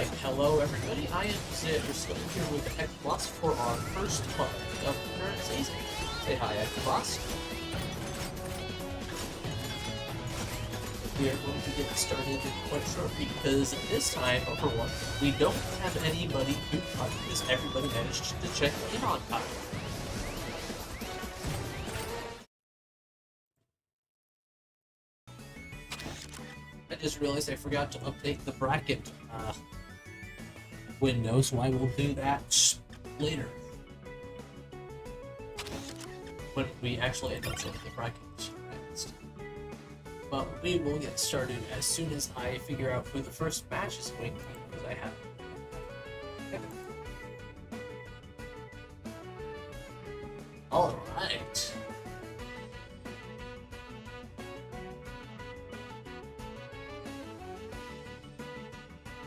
Alright, hello everybody, I am Zed. We're still here with X for our first month of the current season. Say hi, X. We are going to get started quite shortly because this time, for one, we don't have anybody to cut because everybody managed to check in on time. I just realized I forgot to update the bracket window, so I will do that later. When we actually end up setting the bracket next. But we will get started as soon as I figure out who the first match is going to be, because I have. Alright.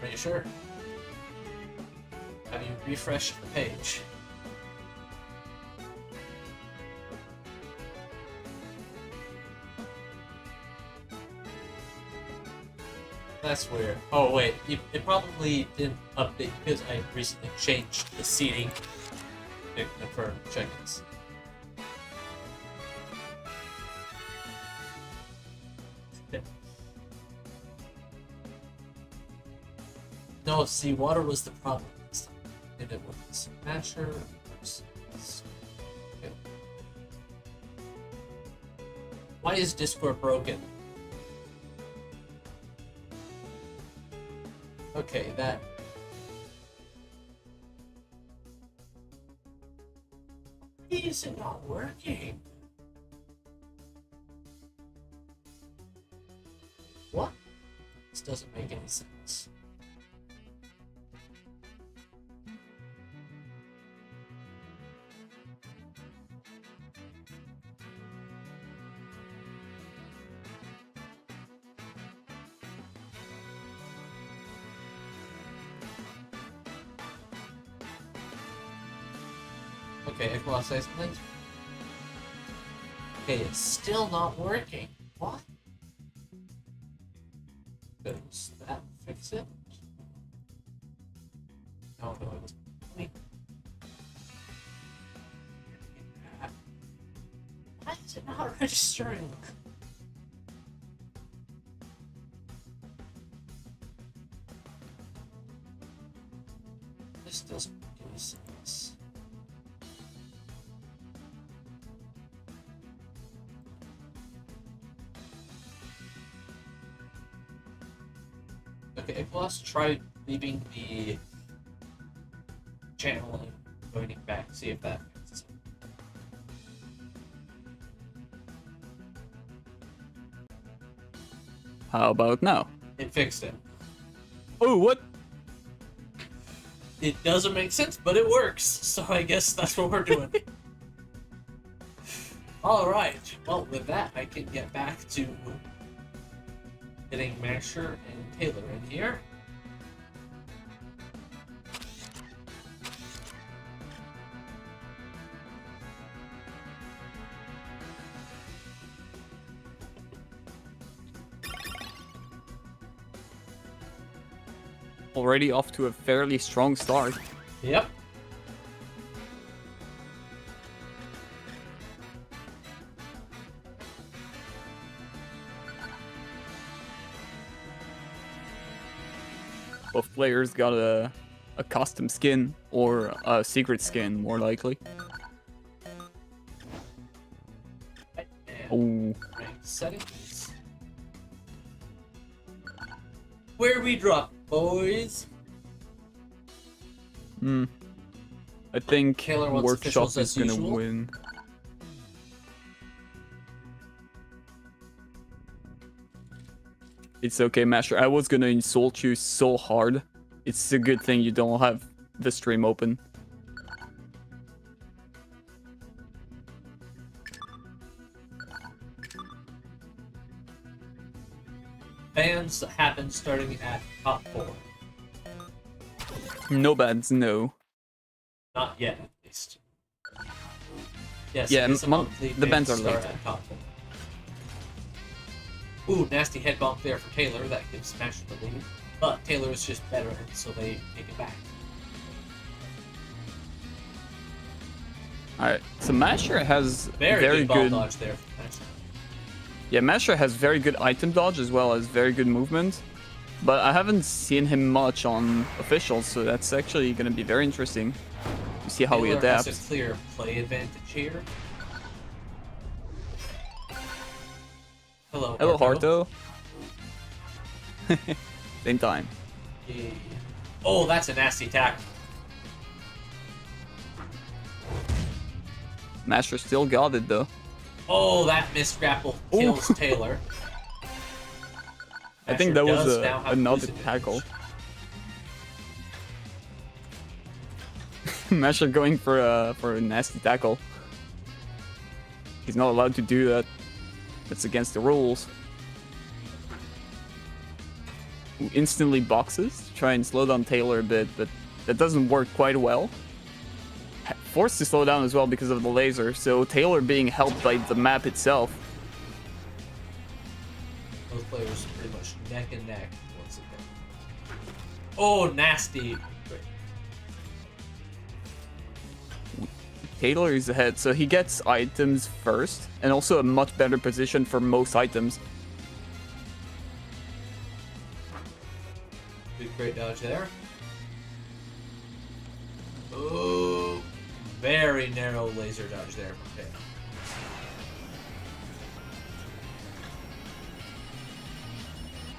Are you sure? Have you refreshed the page? That's weird. Oh wait, it probably didn't update because I recently changed the seating to confirm check-ins. No, see, water was the problem this time. And it was Smasher versus... Okay. Why is Discord broken? Okay, that... Why is it not working? What? This doesn't make any sense. Okay, Equal size length. Okay, it's still not working. What? Does that fix it? No, no, it's... Wait. Why is it not registering? This doesn't make any sense. Okay, let's try leaving the channel and going back, see if that fixes it. How about now? It fixed it. Oh, what? It doesn't make sense, but it works, so I guess that's what we're doing. Alright, well, with that, I can get back to getting Masher and Taylor in here. Already off to a fairly strong start. Yep. Both players got a custom skin or a secret skin, more likely. Oh. Settings. Where we drop, boys? I think Taylor wants Workshop officials is as gonna usual. win. It's okay, Master. I was gonna insult you so hard. It's a good thing you don't have the stream open. Bans happen starting at top 4. No bans, no. Not yet, at least. Yes, Yeah, it's a monthly the bans are start late. at top 4. Ooh, nasty head bump there for Taylor. That gives Smash the lead. but Taylor is just better, and so they take it back. Alright, so Masher has Very good ball dodge there. Yeah, Masher has very good item dodge as well as very good movement. But I haven't seen him much on officials, so that's actually going to be very interesting to see how he adapts. Has a clear play advantage here. Hello, Harto. Same time. Yeah. Oh, that's a nasty attack. Masher still got it though. Oh, that missed grapple kills Taylor. I think that was another tackle. Masher going for a nasty tackle. He's not allowed to do that. That's against the rules. Who instantly boxes to try and slow down Taylor a bit, but that doesn't work quite well. Forced to slow down as well because of the laser, so Taylor being helped by the map itself. Both players are pretty much neck and neck once again. Oh, nasty. Taylor is ahead, so he gets items first, and also a much better position for most items. Great dodge there. Oh, very narrow laser dodge there from Taylor.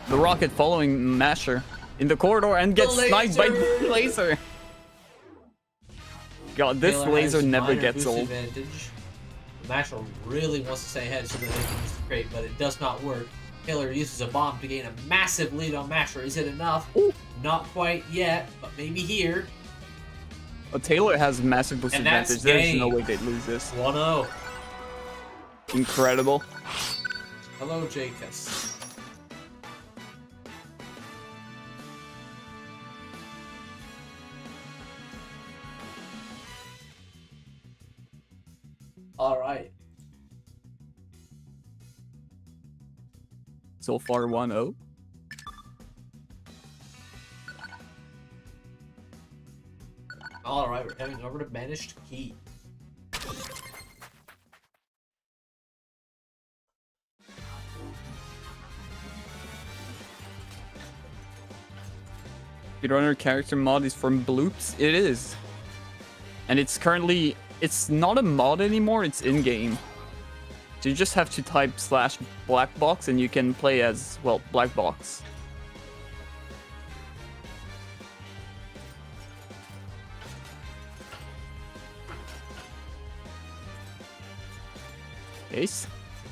The rocket following Masher in the corridor and gets sniped by the laser. God, this Taylor laser never gets old. Advantage. Masher really wants to stay ahead so that they can use the crate, but it does not work. Taylor uses a bomb to gain a massive lead on Masher. Is it enough? Ooh. Not quite yet, but maybe here. Well, Taylor has massive boost And advantage. There's no way they'd lose this. 1-0. Incredible. Hello, Jacobs. All right. So far, 1-0. All right, we're heading over to Managed Key. SpeedRunner character mod is from Bloops. It is. And it's currently... It's not a mod anymore, it's in-game. So you just have to type /blackbox and you can play as, well, Blackbox. Ace.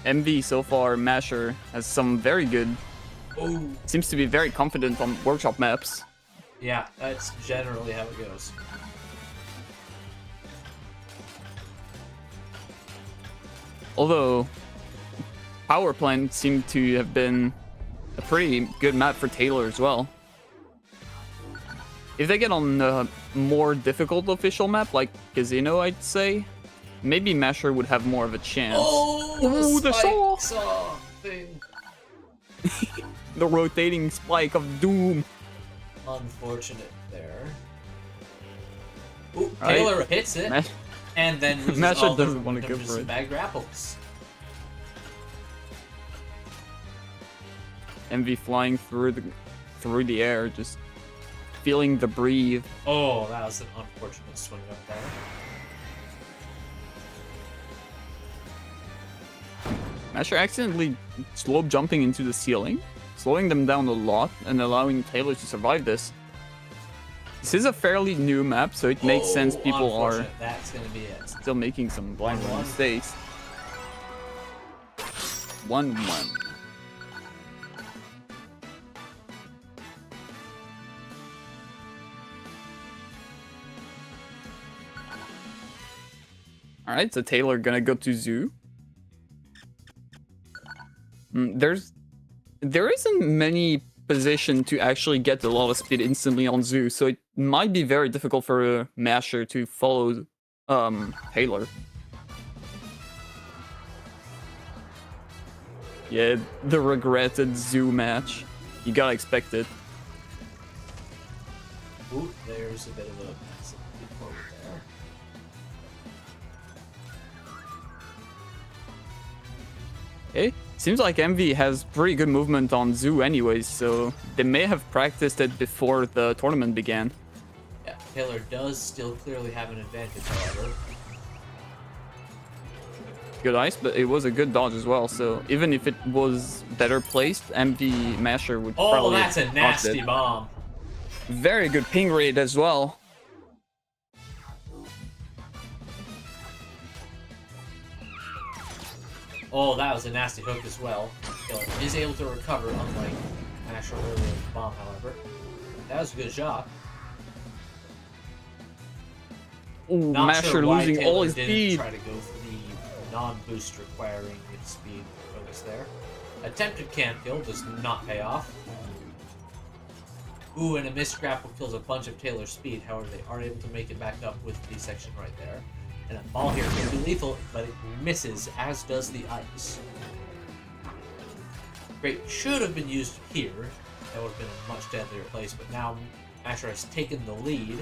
MV so far, Masher has some very good... Oh. Seems to be very confident on workshop maps. Yeah, that's generally how it goes. Although, Power Plant seemed to have been a pretty good map for Taylor as well. If they get on a more difficult official map, like Casino, I'd say, maybe Masher would have more of a chance. Oh, the saw thing. The rotating spike of doom. Unfortunate there. Ooh, Taylor hits it. And then Masher doesn't want to go for it. Bad grapples. MV flying through the air, just feeling the breathe. Oh, that was an unfortunate swing up there. Masher accidentally slope jumping into the ceiling, slowing them down a lot and allowing Taylor to survive this. This is a fairly new map, so it makes sense people are That's gonna be it. still making some blind run mistakes. 1-1. Alright, so Taylor gonna go to Zoo. There isn't many position to actually get a lot of speed instantly on Zoo, so it might be very difficult for Masher to follow Taylor. Yeah, the regretted Zoo match. You gotta expect it. there's a bit of a leap forward there. Okay, seems like MV has pretty good movement on Zoo anyways, so they may have practiced it before the tournament began. Yeah, Taylor does still clearly have an advantage, however. Good ice, but it was a good dodge as well, so even if it was better placed, MV Masher would probably... Oh, that's a have nasty it. bomb. Very good ping rate as well. Oh, that was a nasty hook as well. Taylor is able to recover, unlike Masher earlier with the bomb, however. That was a good shot. Ooh, Not Masher sure why losing Taylor all his didn't speed. try to go for the non-boost requiring its speed focus there. Attempted camp kill does not pay off. Ooh, and a missed grapple kills a bunch of Taylor's speed. However, they are able to make it back up with the section right there. And a ball here can be lethal, but it misses, as does the ice. Great should have been used here. That would have been a much deadlier place, but now Masher has taken the lead.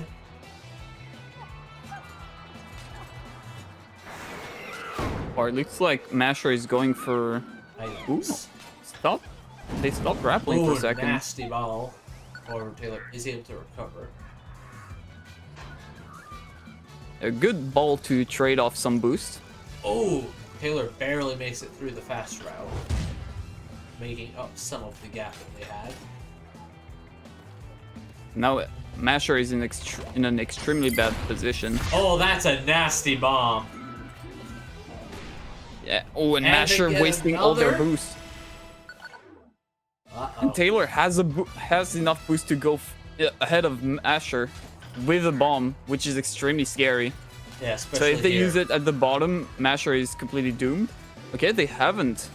Or it looks like Masher is going for... Ooh, stop. They stopped grappling for a second. Nasty ball. Or Taylor is able to recover. A good ball to trade off some boost. Oh, Taylor barely makes it through the fast route, making up some of the gap that they had. Now Masher is in an extremely bad position. Oh, that's a nasty bomb. Yeah. Oh, and And Masher they get wasting all their another? boost. Uh-oh. And Taylor has enough boost to go ahead of Masher with a bomb, which is extremely scary. Yeah, So especially if they here. use it at the bottom, Masher is completely doomed. Okay, they haven't.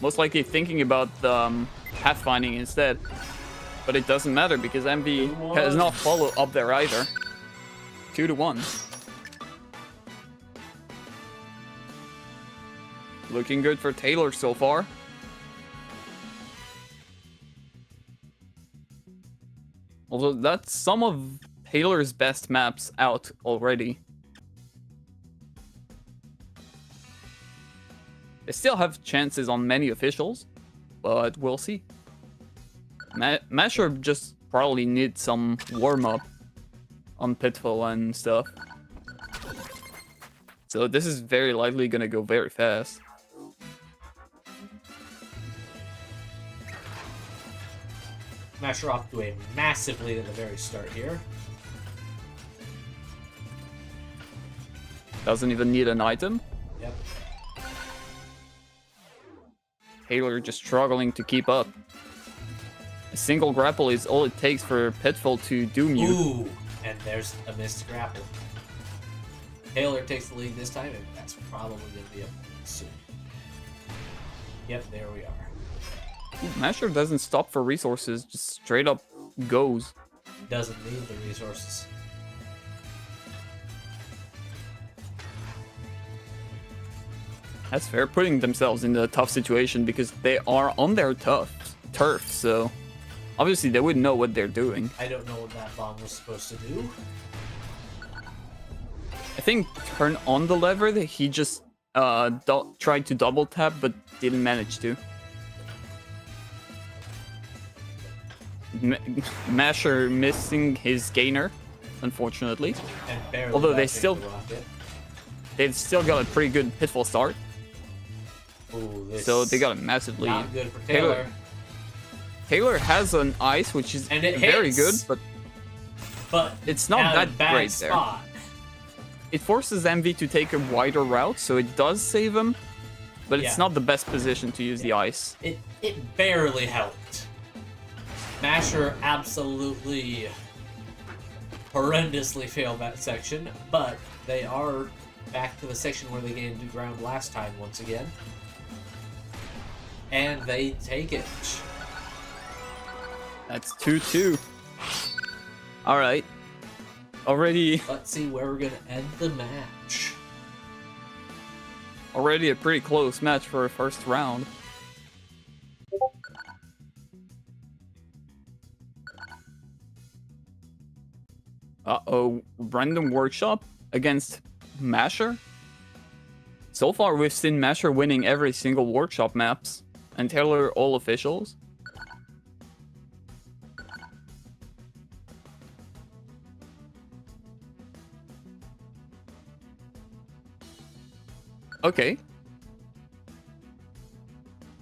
Most likely thinking about pathfinding instead. But it doesn't matter because MV has not followed up there either. 2-1. Looking good for Taylor so far. Although that's some of Taylor's best maps out already. They still have chances on many officials, but we'll see. Masher just probably needs some warm-up on Pitfall and stuff. So this is very likely gonna go very fast. Masher off to a massive lead at the very start here. Doesn't even need an item. Yep. Taylor just struggling to keep up. A single grapple is all it takes for Pitfall to doom you. Ooh, and there's a missed grapple. Taylor takes the lead this time, and that's probably going to be up soon. Yep, there we are. Masher doesn't stop for resources, just straight up goes. Doesn't need the resources. That's fair, putting themselves in a tough situation because they are on their turf, so obviously they wouldn't know what they're doing. I don't know what that bomb was supposed to do. I think turn on the lever that he just tried to double tap but didn't manage to. Masher missing his gainer, unfortunately. And barely Although they dodging still- the rocket. They've still got a pretty good Pitfall start, Ooh, this so they got a massive lead. not good for Taylor. Taylor has an ice, which is And it very hits. good, but But it's not at a that bad great spot. there. It forces MV to take a wider route, so it does save him, but it's Yeah. not the best position to use the ice. It barely helped. Masher absolutely horrendously failed that section, but they are back to the section where they gained ground last time once again. And they take it. That's 2-2. Alright. Already Let's see where we're going to end the match. already a pretty close match for a first round. a random workshop against Masher. So far, we've seen Masher winning every single workshop maps, and Taylor all officials. Okay.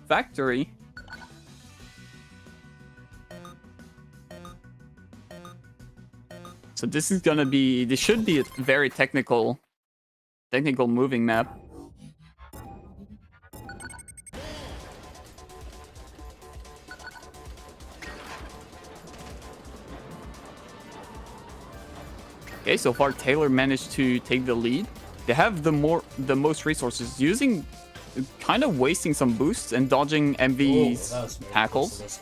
Factory. So this is gonna be, this should be a very technical moving map. Okay, so far Taylor managed to take the lead. They have the most resources, using, kind of wasting some boosts and dodging MV's tackles.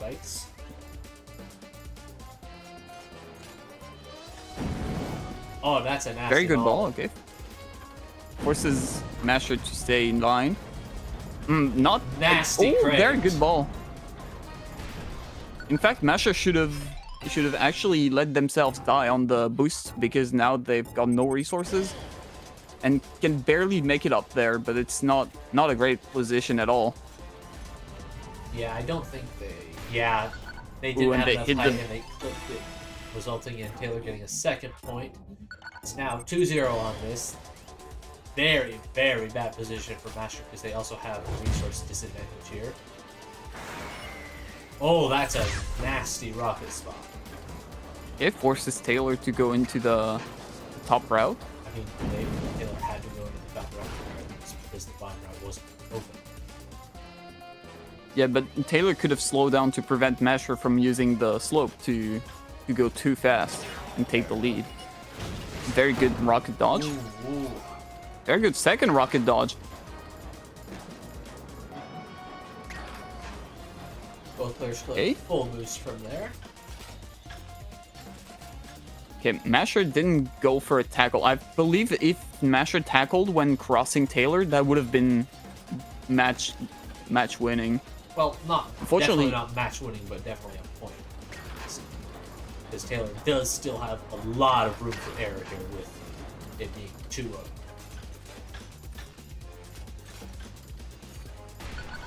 Oh, that's a nasty very good ball. Okay, forces Masher to stay in line. Not nasty. Oh, very good ball. In fact, Masher should have actually let themselves die on the boost, because now they've got no resources and can barely make it up there. But it's not a great position at all. Yeah, I don't think they. Yeah, they didn't have enough height and they clipped it, resulting in Taylor getting a second point. It's now 2-0 on this. Very, very bad position for Masher, because they also have a resource disadvantage here. Oh, that's a nasty rocket spot. It forces Taylor to go into the top route. I mean, Taylor had to go into the top route because the bottom route wasn't open. Yeah, but Taylor could have slowed down to prevent Masher from using the slope to go too fast and take the lead. Very good rocket dodge. Ooh. Very good second rocket dodge. Both players clip full boost from there. Okay, Masher didn't go for a tackle. I believe if Masher tackled when crossing Taylor, that would have been match winning. Well, unfortunately, definitely not match winning, but definitely a point. Because Taylor does still have a lot of room for error here with it being 2-0.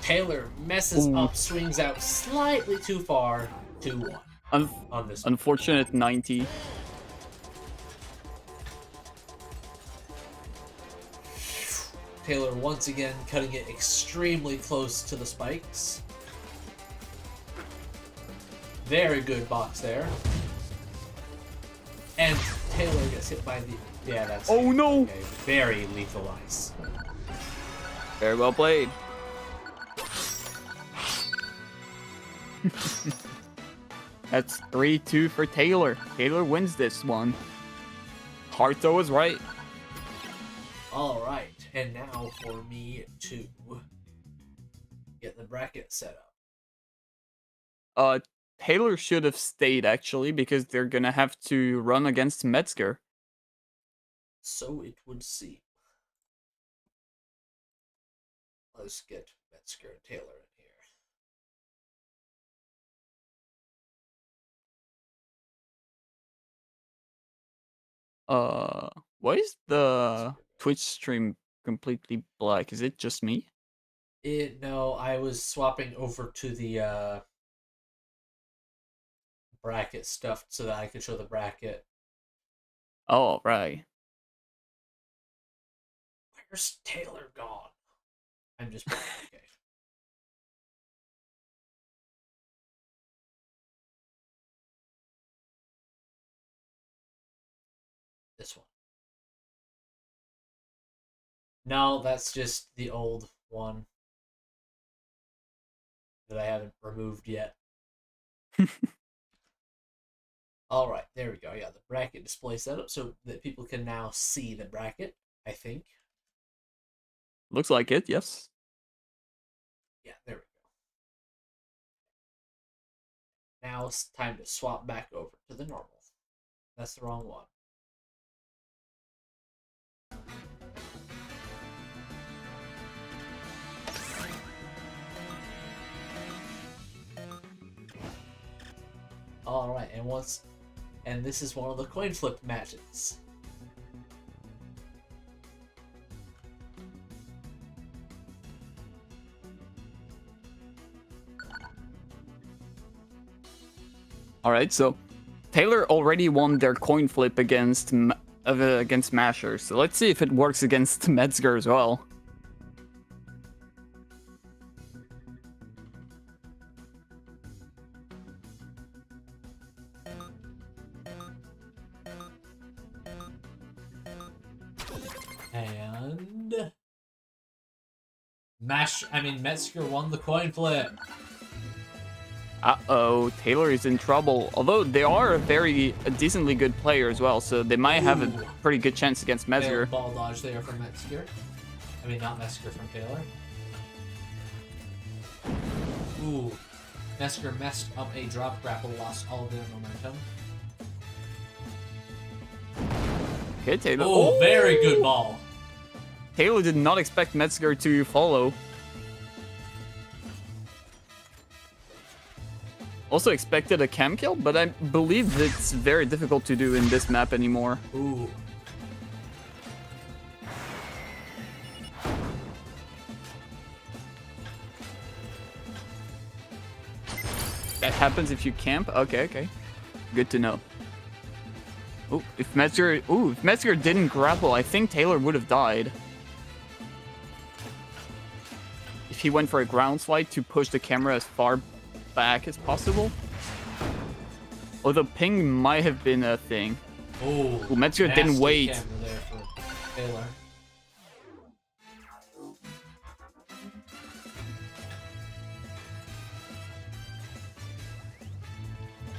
Taylor messes up, swings out slightly too far, 2-1 on this one. Unfortunate 90. Taylor once again cutting it extremely close to the spikes. Very good box there. And Taylor gets hit by the... Yeah, that's... Oh, no! Okay, very lethal ice. Very well played. That's 3-2 for Taylor. Taylor wins this one. Harto was right. Alright, and now for me to get the bracket set up. Taylor should have stayed, actually, because they're gonna have to run against Metzger. So it would seem. Let's get Metzger and Taylor in here. Why is the Twitch stream completely black? Is it just me? No, I was swapping over to the bracket stuff so that I could show the bracket. Oh, right. Where's Taylor gone? I'm just okay. This one. No, that's just the old one that I haven't removed yet. Alright, there we go. Yeah, the bracket display setup so that people can now see the bracket, I think. Looks like it, yes. Yeah, there we go. Now it's time to swap back over to the normal. That's the wrong one. Alright, and once and this is one of the coin flip matches. Alright, so Taylor already won their coin flip against Masher, so let's see if it works against Metzger as well. And Metzger won the coin flip. Uh-oh, Taylor is in trouble. Although they are a decently good player as well, so they might have a pretty good chance against Metzger. Ball dodge there from Metzger. I mean, not Metzger, from Taylor. Ooh. Metzger messed up a drop grapple, lost all of their momentum. Okay, Taylor. Oh, very good ball. Taylor did not expect Metzger to follow. Also expected a cam kill, but I believe it's very difficult to do in this map anymore. Ooh. That happens if you camp? Okay. Good to know. Oh, if Metzger didn't grapple, I think Taylor would have died. If he went for a ground slide to push the camera as far back as possible. Although ping might have been a thing. Oh, Metzger didn't wait. There for Taylor.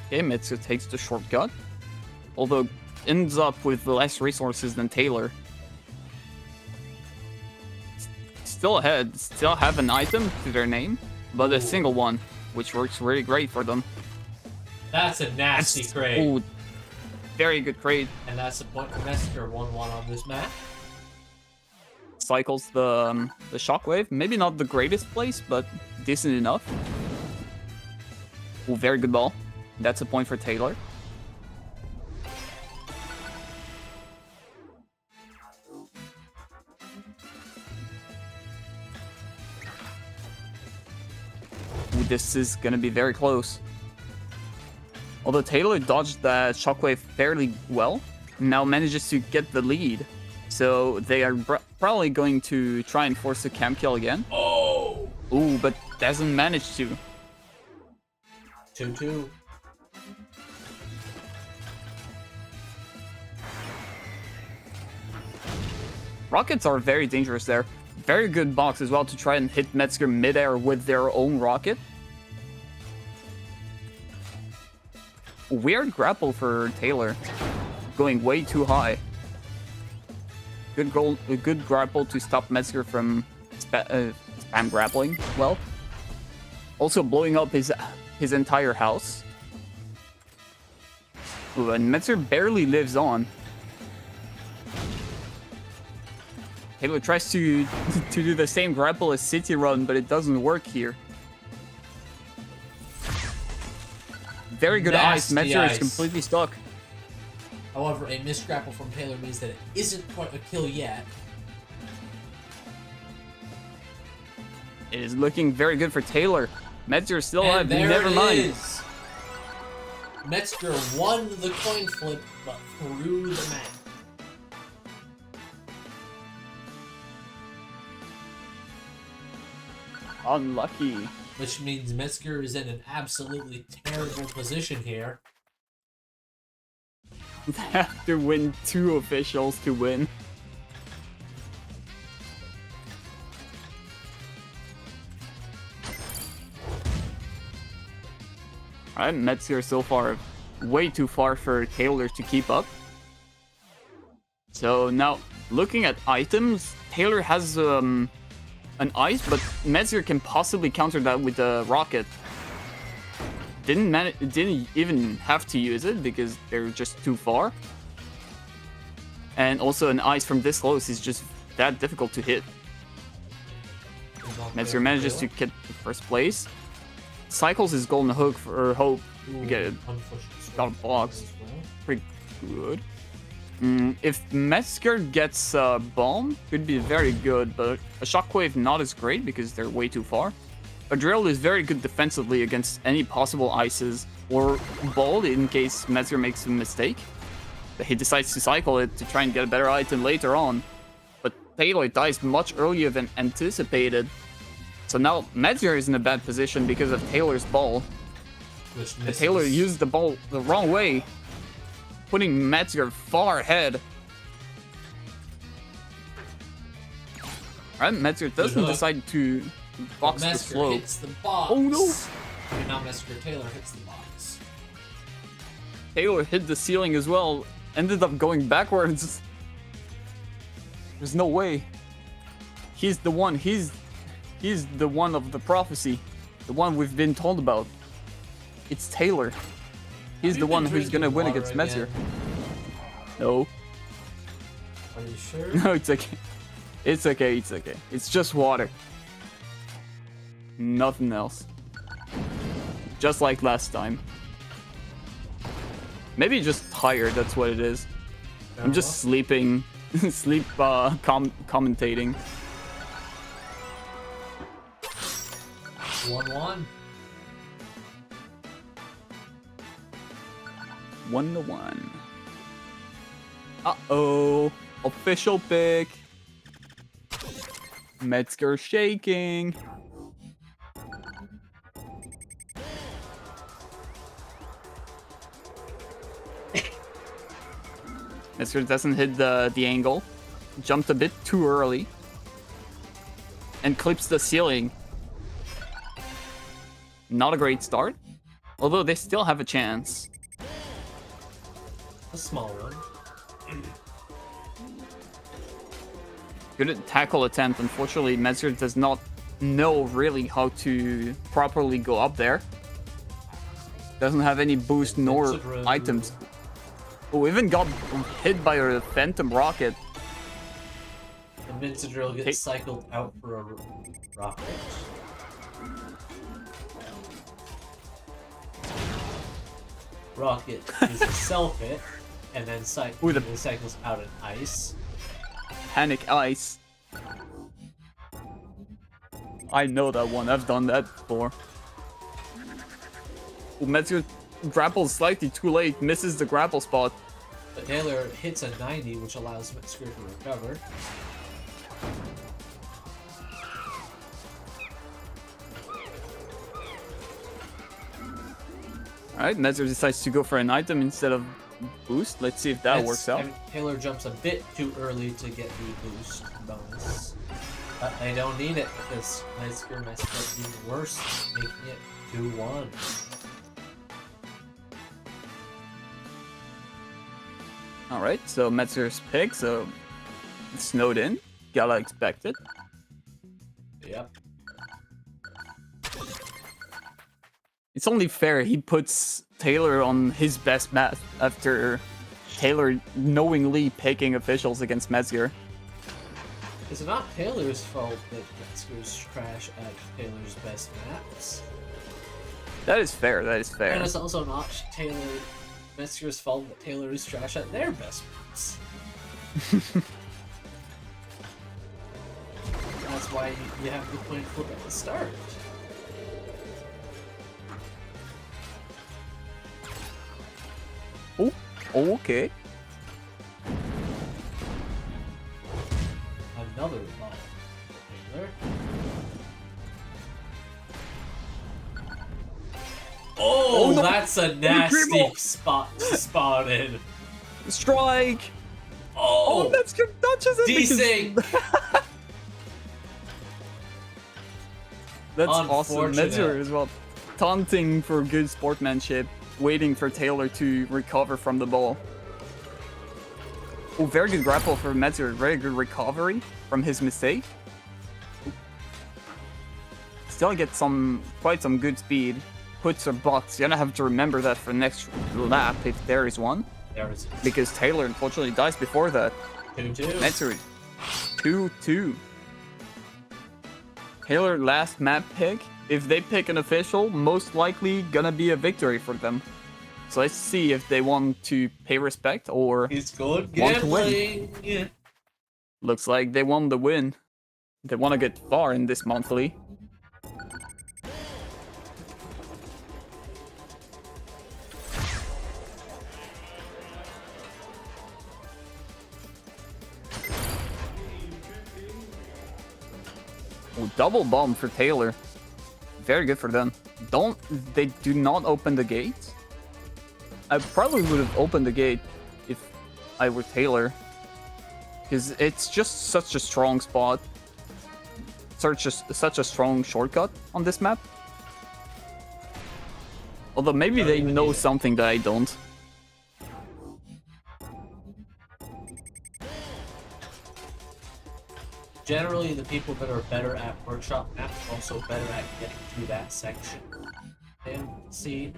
Okay, Metzger takes the shortcut. Although ends up with less resources than Taylor. Still ahead, still have an item to their name, but a single one, which works really great for them. That's a nasty crate. Ooh, very good crate. And that's the point for Metzger 1-1 on this map. Cycles the shockwave. Maybe not the greatest place, but decent enough. Ooh, very good ball. That's a point for Taylor. Ooh, this is gonna be very close. Although Taylor dodged that shockwave fairly well, now manages to get the lead. So they are probably going to try and force a cam kill again. Oh! Ooh, but doesn't manage to. 2-2. Rockets are very dangerous there. Very good box as well to try and hit Metzger midair with their own rocket. Weird grapple for Taylor. Going way too high. Good goal, a good grapple to stop Metzger from spam grappling. Well, also blowing up his entire house. Ooh, and Metzger barely lives on. Taylor tries to do the same grapple as City Run, but it doesn't work here. Very good ice. Metzger is completely stuck. However, a missed grapple from Taylor means that it isn't quite a kill yet. It is looking very good for Taylor. Metzger is still alive. Never mind. Metzger won the coin flip, but through the map. Unlucky. Which means Metzger is in an absolutely terrible position here. They have to win 2 officials to win. Alright, Metzger so far way too far for Taylor to keep up. So now, looking at items, Taylor has an ice, but Metzger can possibly counter that with a rocket. Didn't even have to use it because they're just too far. And also an ice from this close is just that difficult to hit. Metzger manages to get the first place. cycles his golden hook for hope to get it. Unfortunate Got a box. as well. Pretty good. If Metzger gets bomb, could be very good, but a shockwave not as great because they're way too far. A drill is very good defensively against any possible ices, or ball in case Metzger makes a mistake. But he decides to cycle it to try and get a better item later on. But Taylor dies much earlier than anticipated. So now Metzger is in a bad position because of Taylor's ball. But Taylor used the ball the wrong way, putting Metzger far ahead. Alright, Metzger doesn't decide to box the slope. Hits the box. Oh no! And not Metzger, Taylor hits the box. Taylor hit the ceiling as well, ended up going backwards. There's no way. He's the one, he's the one of the prophecy. The one we've been told about. It's Taylor. He's the one who's gonna win against Metzger. No. Are you sure? No, it's okay. It's okay, it's okay. It's just water. Nothing else. Just like last time. Maybe just tired, that's what it is. I'm just sleeping. Sleep commentating. 1-1. 1-1. Uh-oh. Official pick. Metzger shaking. Metzger doesn't hit the angle. Jumped a bit too early. And clips the ceiling. Not a great start. Although they still have a chance. A small one. Good tackle attempt. Unfortunately, Metzger does not know really how to properly go up there. Doesn't have any boost nor items. Oh, even got hit by a phantom rocket. And Mincidrill gets cycled out for a rocket. Rocket is a self-hit, and then cycles out in ice. Panic ice. I know that one. I've done that before. Oh, Metzger grapples slightly too late. Misses the grapple spot. But Taylor hits a 90, which allows Metzger to recover. Alright, Metzger decides to go for an item instead of boost. Let's see if that works out. I mean, Taylor jumps a bit too early to get the boost bonus. But they don't need it because Metzger messed up even worse, making it 2-1. Alright, so Metzger's pick, so it's snowed in. Gotta expect it. Yep. It's only fair he puts Taylor on his best map after Taylor knowingly picking officials against Metzger. It's not Taylor's fault that Metzger's trash at Taylor's best maps. That is fair, that is fair. And it's also not Metzger's fault that Taylor is trash at their best maps. That's why you have the point flip at the start. Oh, okay. Another ball. Taylor. Oh, no. That's a nasty spot to spawn in. Strike! Oh, Metzger dodges it. desync. That's awesome. Metzger as well. Taunting for good sportsmanship. Waiting for Taylor to recover from the ball. Oh, very good grapple for Metzger. Very good recovery from his mistake. Still get quite some good speed. Puts a box. You're gonna have to remember that for next lap if there is one. There is. Because Taylor unfortunately dies before that. 2-2. Metzger 2-2. Taylor last map pick. if they pick an official, most likely gonna be a victory for them. So let's see if they want to pay respect or He's going want to win. gambling. Yeah. Looks like they want the win. They want to get far in this monthly. Oh, double bomb for Taylor. Very good for them. They do not open the gate? I probably would have opened the gate if I were Taylor. Because it's just such a strong spot. Such a strong shortcut on this map. Although maybe they know something that I don't. Generally, the people that are better at workshop maps are also better at getting through that section and scene.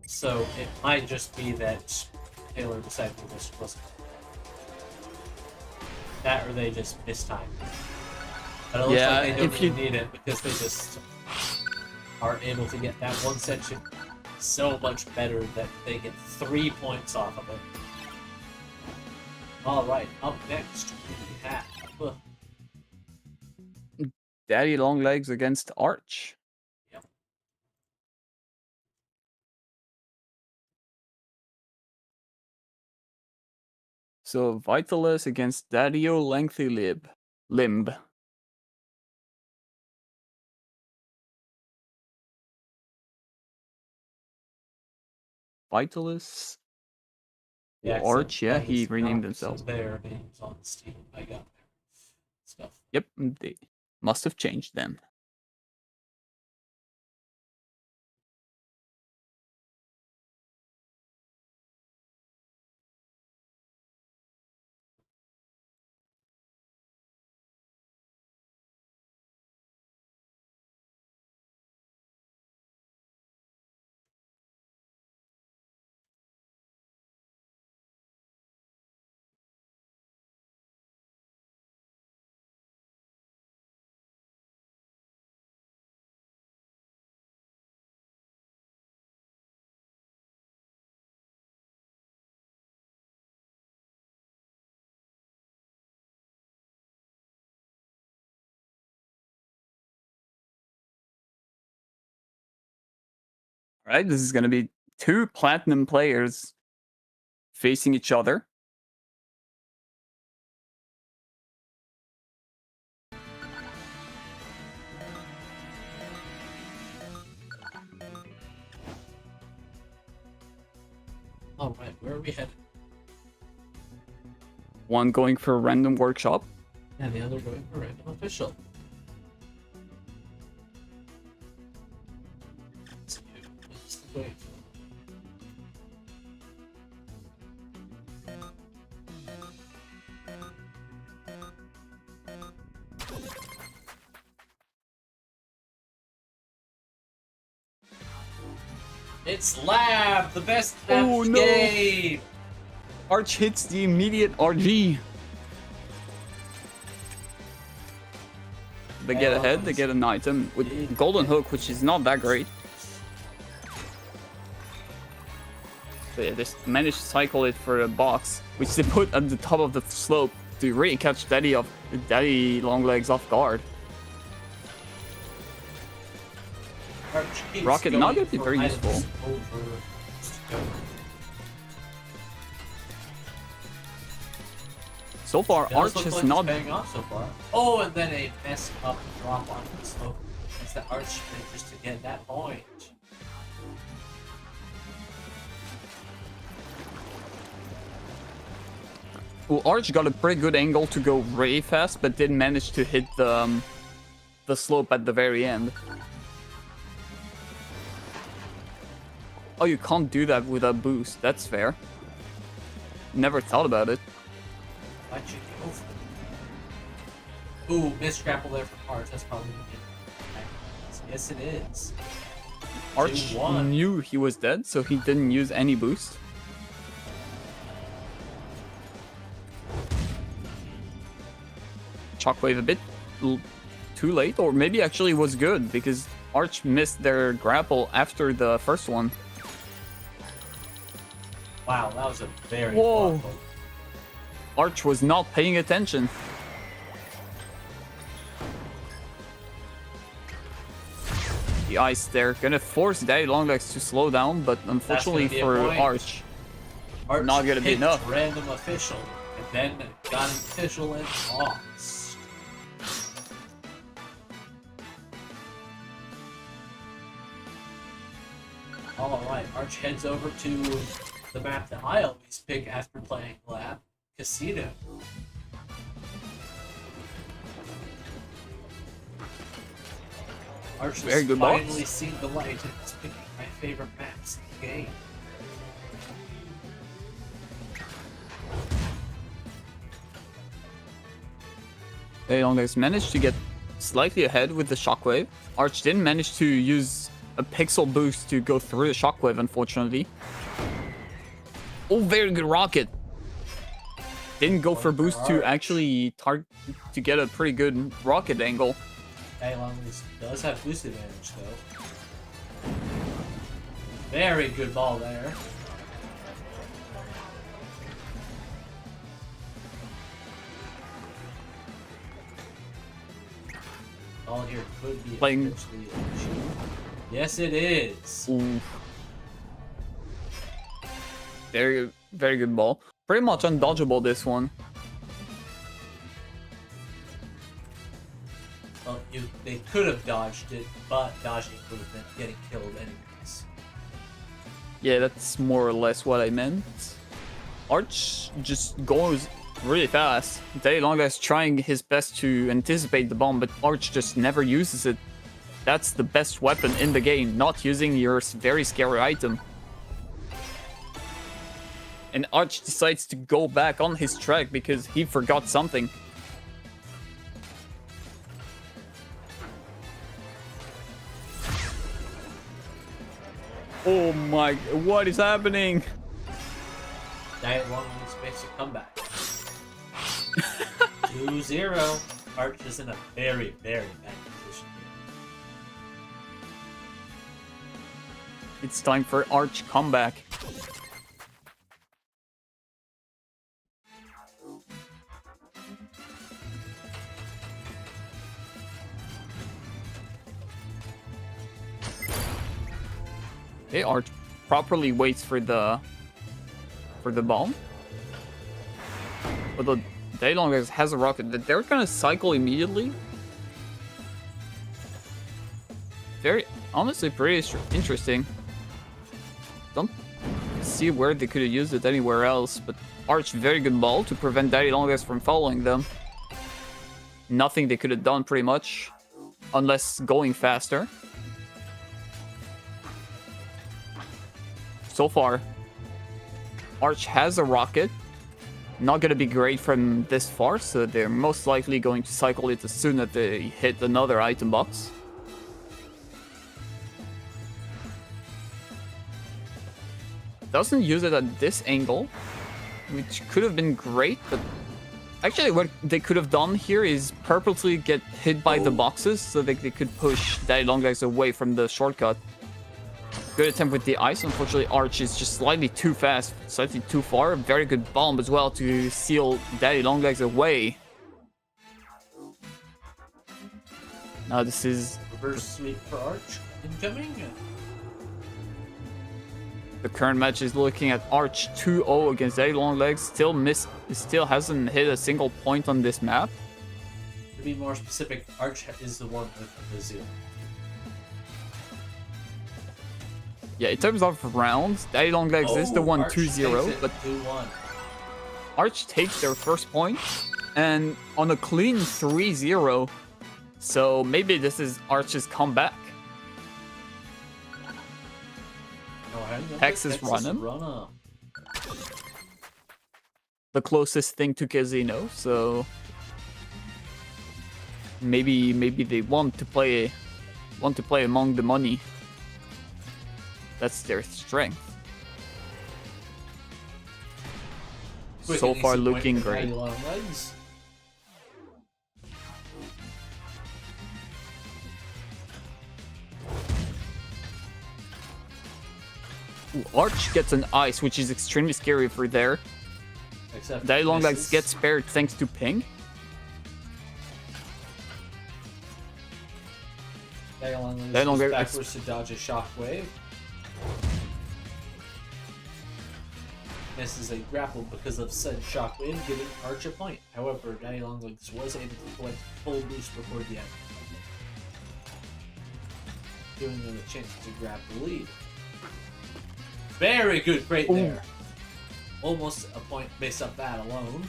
So it might just be that Taylor decided this wasn't that, or they just mistimed. But it looks like they don't really need it because they just are able to get that one section so much better that they get 3 points off of it. Alright, up next we have Daddy Longlegs against Arch. Yep. So Vitalis against Daddy-O Lengthy Limb. Vitalis. Yeah, Arch, yeah, he renamed himself. Their names on Steam. I got their stuff. Yep, they must have changed them. Alright, this is gonna be 2 platinum players facing each other. Alright, where are we headed? One going for a random workshop. And the other going for random official. Wait. It's Lab, the best map game! Arch hits the immediate RG. They get ahead, they get an item with Golden Hook, which is not that great. But yeah, they managed to cycle it for a box, which they put at the top of the slope to really catch Daddy Longlegs off guard. Rocket not gonna be very useful. So far, Arch has not paying off so far. Oh, and then a messed up drop on the slope. It's the Arch manages to get that point. Well, Arch got a pretty good angle to go really fast, but didn't manage to hit the slope at the very end. Oh, you can't do that with a boost. That's fair. Never thought about it. Why'd you go for it? Ooh, missed grapple there for Arch. That's probably gonna get it. Yes, it is. Arch knew he was dead, so he didn't use any boost. Shockwave a bit too late, or maybe actually was good, because Arch missed their grapple after the first one. Wow, that was a very Whoa. thoughtful. Arch was not paying attention. The ice there gonna force Daddy Longlegs to slow down, but unfortunately for Arch, not gonna be enough. Random official, and then got an official and lost. Alright, Arch heads over to the map that I always pick after playing Lab, Casino. Arch has finally seen the light and is picking my favorite maps in the game. Daddy Longlegs managed to get slightly ahead with the shockwave. Arch didn't manage to use a pixel boost to go through the shockwave, unfortunately. Oh, very good rocket. Didn't go for boost to actually to get a pretty good rocket angle. Daddy Longlegs does have boost advantage though. Very good ball there. All here could be playing. Yes, it is. Ooh. Very good ball. Pretty much undodgeable, this one. Well, they could have dodged it, but dodging would have been getting killed anyways. Yeah, that's more or less what I meant. Arch just goes really fast. Daddy Longlegs trying his best to anticipate the bomb, but Arch just never uses it. That's the best weapon in the game, not using your very scary item. And Arch decides to go back on his track because he forgot something. Oh my, what is happening? Daddy Longlegs makes a comeback. 2-0. Arch is in a very bad position here. It's time for Arch comeback. Okay, Arch properly waits for the bomb. Although Daddy Longlegs has a rocket that they're gonna cycle immediately. Very, honestly, pretty interesting. Don't see where they could have used it anywhere else, but Arch, very good ball to prevent Daddy Longlegs from following them. Nothing they could have done pretty much, unless going faster. So far, Arch has a rocket. Not gonna be great from this far, so they're most likely going to cycle it as soon as they hit another item box. Doesn't use it at this angle, which could have been great, but actually what they could have done here is purposely get hit by the boxes so that they could push Daddy Longlegs away from the shortcut. Good attempt with the ice. Unfortunately, Arch is just slightly too fast, slightly too far. Very good bomb as well to seal Daddy Longlegs away. Now this is reverse sweep for Arch incoming. The current match is looking at Arch 2-0 against Daddy Longlegs. Still hasn't hit a single point on this map. To be more specific, Arch is the one with the 0. Yeah, in terms of rounds, Daddy Longlegs is the one 2-0, but 2-1. Arch takes their first point, and on a clean 3-0, so maybe this is Arch's comeback. Texas run-up. The closest thing to Casino, so maybe they want to play among the money. That's their strength. So far looking great. Ooh, Arch gets an ice, which is extremely scary for there. Except Daddy Longlegs gets spared thanks to ping. Daddy Longlegs goes backwards to dodge a shockwave. Misses a grapple because of said shockwave, giving Arch a point. However, Daddy Longlegs was able to collect full boost before the end, giving them a chance to grab the lead. Very good crate there. Almost a point based off that alone.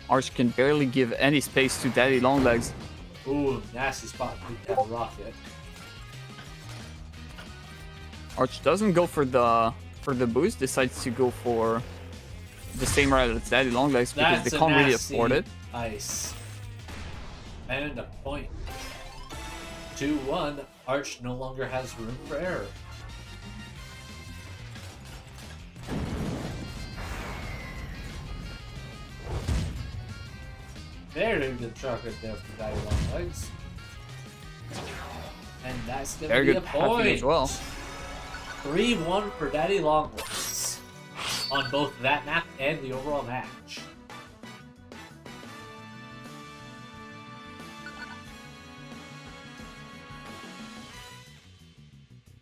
Arch can barely give any space to Daddy Longlegs. Ooh, nasty spot to have a rocket. Arch doesn't go for the boost, decides to go for the same route as Daddy Longlegs because they can't really afford it. Ice. And a point. 2-1. Arch no longer has room for error. Very good chocolate there for Daddy Longlegs. And that's going to be a point as well. 3-1 for Daddy Longlegs on both that map and the overall match.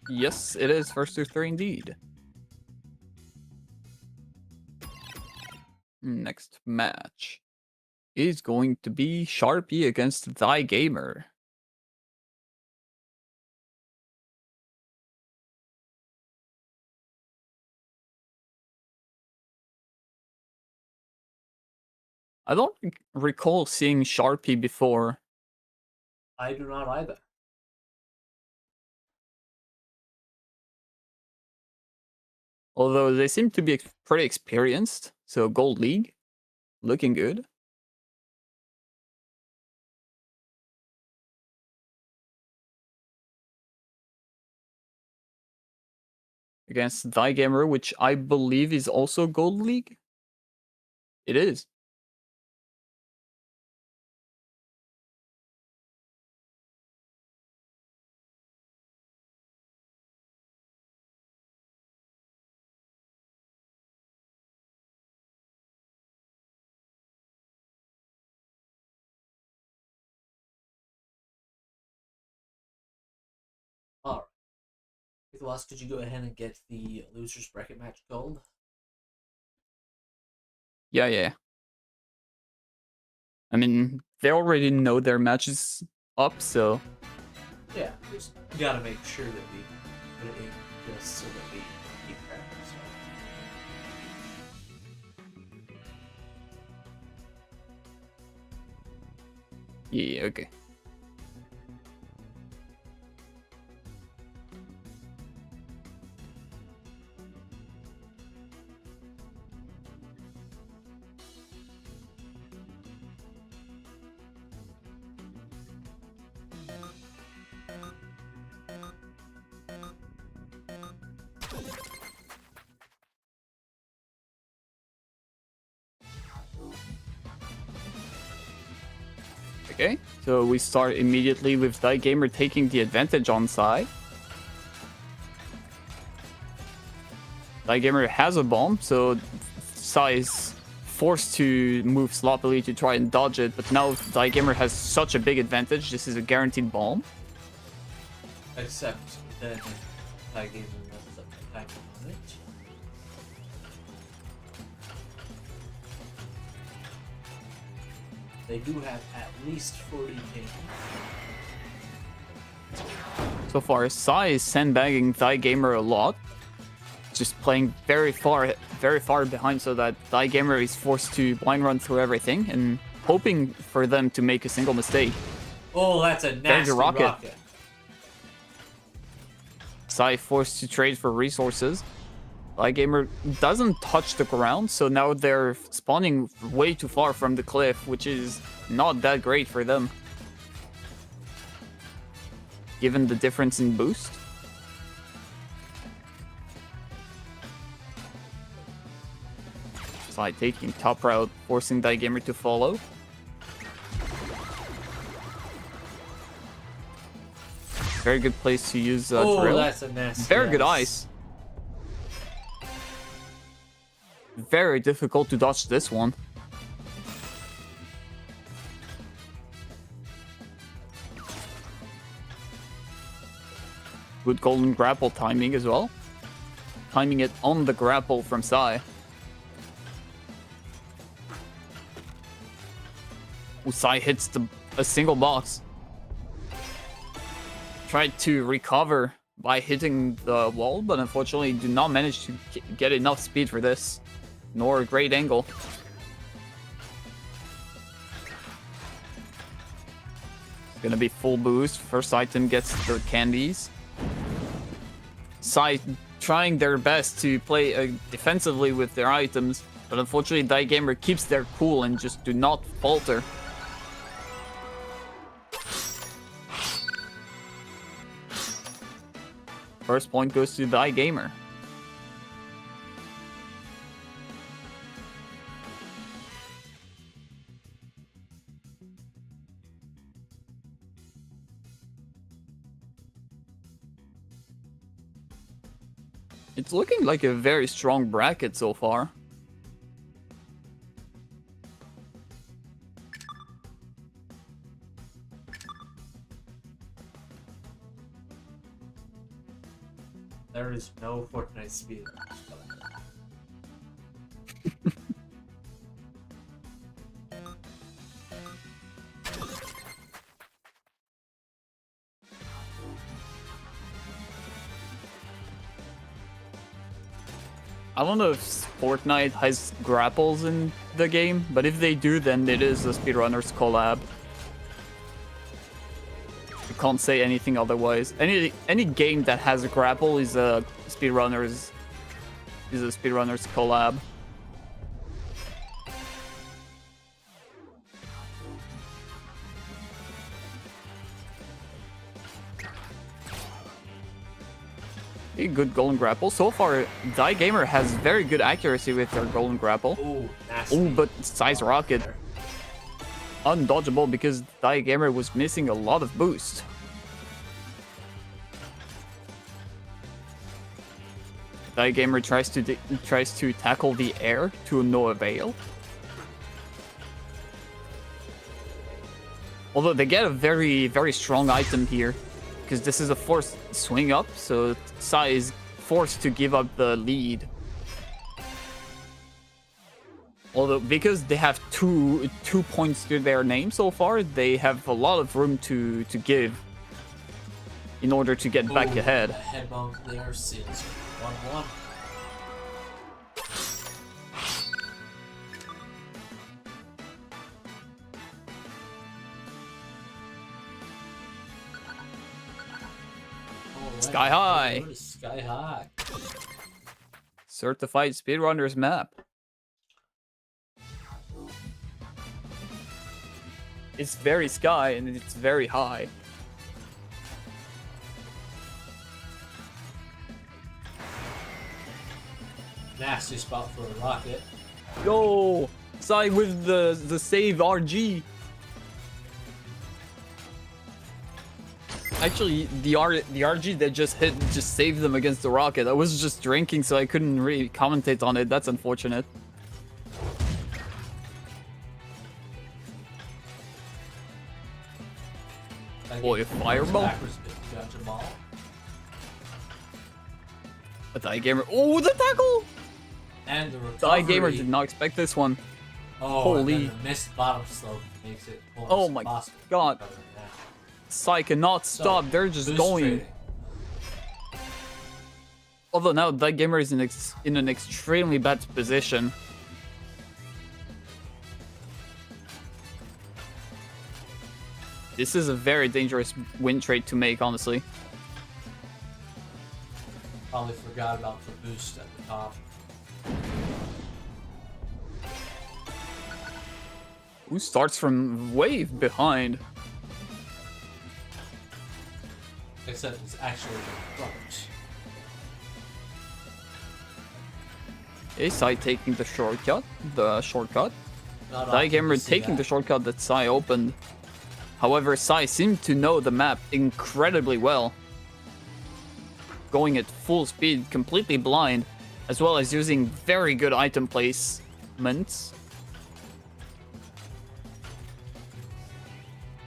Yes, it is first to 3 indeed. Next match is going to be Sharpie against Thy Gamer. I don't recall seeing Sharpie before. I do not either. Although they seem to be pretty experienced, so Gold League, looking good. Against Thy Gamer, which I believe is also Gold League. It is. Alright. Nicholas, could you go ahead and get the losers bracket match gold? Yeah. I mean, they already know their match is up, so... Yeah, just gotta make sure that we put it in just so that we keep track of stuff. Yeah, okay. Okay, so we start immediately with Thy Gamer taking the advantage on side. Thy Gamer has a bomb, so Sai is forced to move sloppily to try and dodge it, but now Thy Gamer has such a big advantage, this is a guaranteed bomb. Except then Thy Gamer messes up the timing on it. They do have at least 40 ping. So far, Sai is sandbagging Thy Gamer a lot. Just playing very far behind so that Thy Gamer is forced to blind run through everything and hoping for them to make a single mistake. Oh, that's a nasty rocket. Sai forced to trade for resources. Thy Gamer doesn't touch the ground, so now they're spawning way too far from the cliff, which is not that great for them, given the difference in boost. Sai taking top route, forcing Thy Gamer to follow. Very good place to use oh, drill. That's a nasty. Very good ice. Very difficult to dodge this one. Good golden grapple timing as well. Timing it on the grapple from Sai. Sai hits a single box. Tried to recover by hitting the wall, but unfortunately do not manage to get enough speed for this, nor a great angle. It's gonna be full boost. First item gets the candies. Sai trying their best to play defensively with their items, but unfortunately Die Gamer keeps their cool and just do not falter. First point goes to Die Gamer. It's looking like a very strong bracket so far. There is no Fortnite speed. I don't know if Fortnite has grapples in the game, but if they do, then it is a SpeedRunners collab. You can't say anything otherwise. Any game that has a grapple is a SpeedRunners collab. A good golden grapple. So far, Die Gamer has very good accuracy with their golden grapple. Ooh, nasty. Ooh, but Sai's rocket. Undodgeable because Die Gamer was missing a lot of boost. Die Gamer tries to tackle the air to no avail. Although they get a very, very strong item here, because this is a forced swing up, so Sai is forced to give up the lead. Although, because they have two points to their name so far, they have a lot of room to give in order to get back ahead. Head bonk there, seals 1-1. Sky high. Sky high. Certified SpeedRunners map. It's very sky and it's very high. Nasty spot for a rocket. Yo, Sai with the save RG. Actually, the RG that just hit just saved them against the rocket. I was just drinking, so I couldn't really commentate on it. That's unfortunate. Boy, a fireball. A Die Gamer. Oh, the tackle! And the recovery. Die Gamer did not expect this one. Oh, holy! And the missed bottom slope makes it oh my god! Sai cannot stop. They're just going. Trading. Although now Die Gamer is in an extremely bad position. This is a very dangerous win trade to make, honestly. Probably forgot about the boost at the top. Who starts from way behind? Except it's actually the front. Is Sai taking the shortcut? Die Gamer taking the shortcut that Sai opened. However, Sai seemed to know the map incredibly well, going at full speed, completely blind, as well as using very good item placements.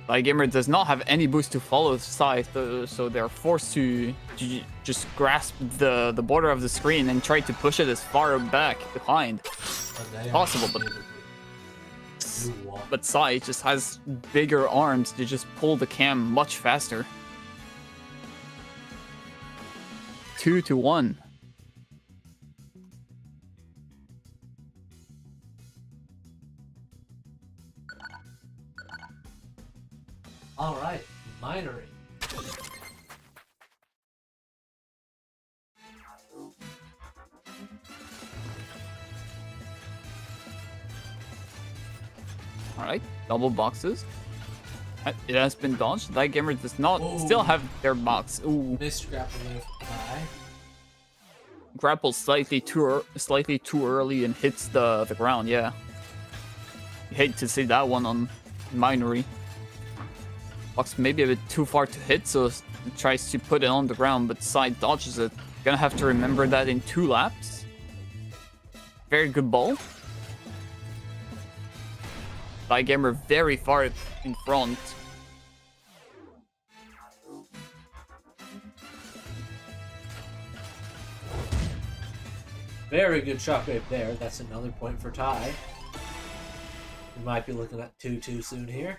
Gamer does not have any boost to follow Sai, so they're forced to just grasp the border of the screen and try to push it as far back behind as possible. But Sai just has bigger arms to just pull the cam much faster. 2-1. All right, minoring. All right, double boxes. It has been dodged. That gamer does not still have their box. Ooh. Missed grapple high. Grapples slightly too early and hits the ground. Yeah. You hate to see that one on Minory. Box maybe a bit too far to hit, so it tries to put it on the ground, but Side dodges it. Gonna have to remember that in 2 laps. Very good ball. Gamer very far in front. Very good shockwave there. That's another point for Ty. We might be looking at 2-2 soon here.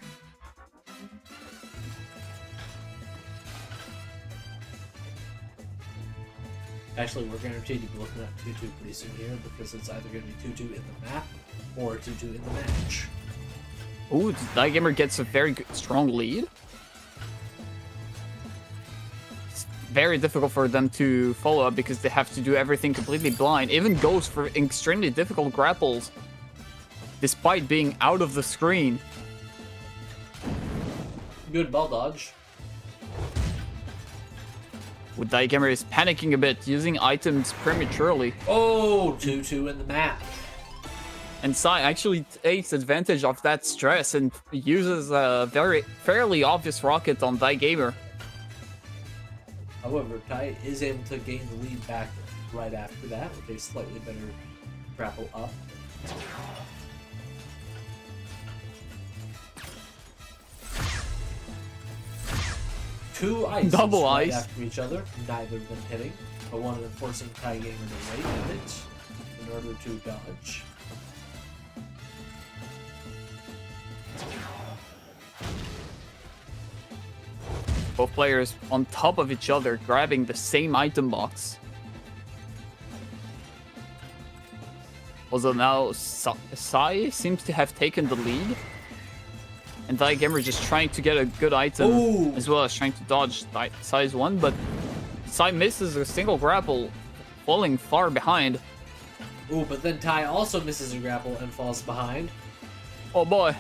Actually, we're guaranteed to be looking at 2-2 pretty soon here because it's either going to be 2-2 in the map or 2-2 in the match. Ooh, Gamer gets a very good, strong lead. It's very difficult for them to follow up because they have to do everything completely blind. Even goes for extremely difficult grapples despite being out of the screen. Good ball dodge. With Gamer is panicking a bit, using items prematurely. Oh, 2-2 in the map. And Sai actually takes advantage of that stress and uses a fairly obvious rocket on Gamer. However, Ty is able to gain the lead back right after that with a slightly better grapple up. Two ices Double right ice after each other, neither of them hitting, but one of them forcing Ty Gamer to wait a bit in order to dodge. Both players on top of each other, grabbing the same item box. Also now, Sai seems to have taken the lead. And Gamer just trying to get a good item, as well as trying to dodge Sai's one, but Sai misses a single grapple, falling far behind. Ooh, but then Ty also misses a grapple and falls behind. Oh boy.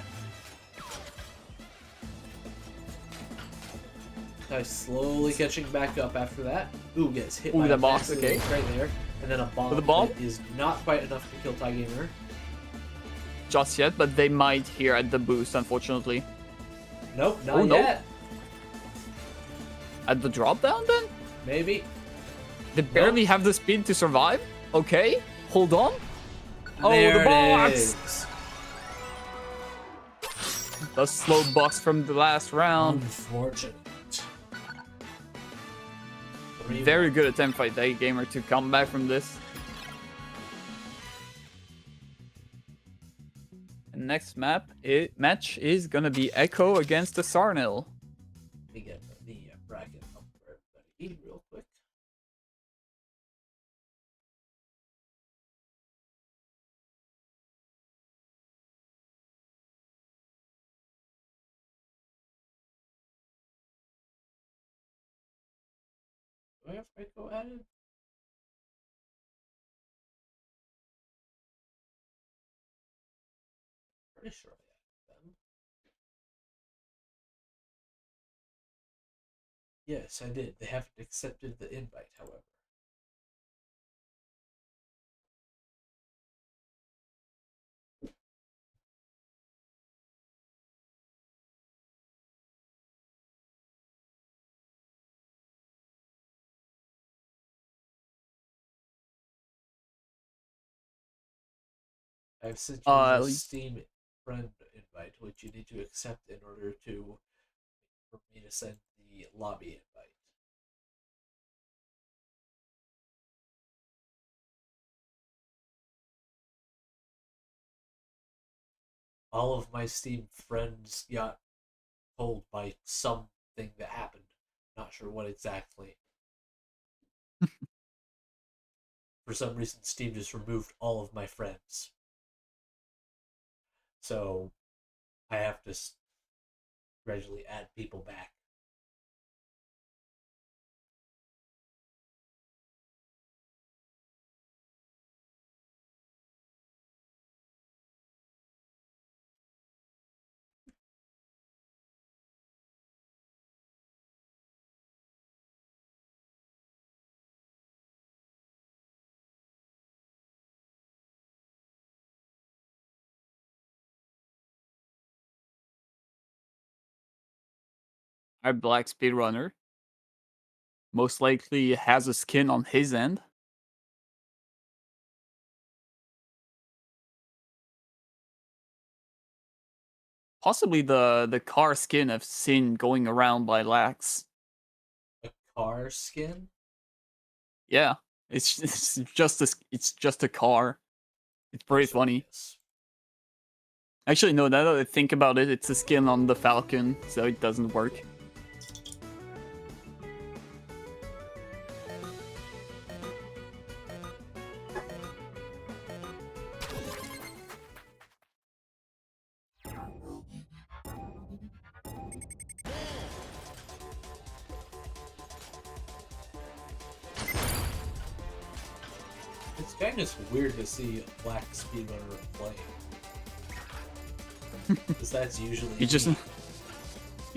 Ty slowly catching back up after that. Ooh, gets hit by the a box, massive okay. right there. And then a bomb, that is not quite enough to kill Ty Gamer. Just yet, but they might here at the boost, unfortunately. Nope, not yet. At the drop down then? Maybe. They barely have the speed to survive? Okay, hold on. There the box! it is. The slow box from the last round. Unfortunate. Very good attempt by Gamer to come back from this. And next match is gonna be Echo against the Sarnil. Let me get the bracket up for everybody real quick. Do I have Echo added? Pretty sure I added them. Yes, I did. They haven't accepted the invite, however. I've sent you a Steam friend invite, which you need to accept in order for me to send the lobby invite. All of my Steam friends got told by something that happened. Not sure what exactly. For some reason, Steam just removed all of my friends. So I have to gradually add people back. Our black speedrunner most likely has a skin on his end. Possibly the car skin I've seen going around by Lax. A car skin? Yeah, it's just a car. It's pretty funny. Actually, no. Now that I think about it, it's a skin on the Falcon, so it doesn't work. It's kind of weird to see a black speedrunner playing. Because that's usually you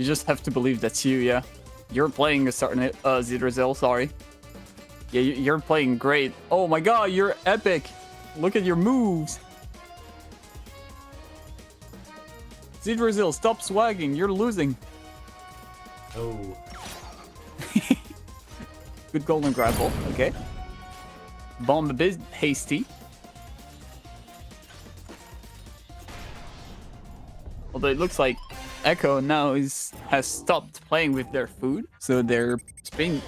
just have to believe that's you. Yeah, you're playing a certain Zidrazil. Sorry. Yeah, you're playing great. Oh my god, you're epic. Look at your moves. Zidrazil, stop swagging. You're losing. Oh. Good golden grapple. Okay. Bomb a bit hasty. Although it looks like Echo now has stopped playing with their food, so they're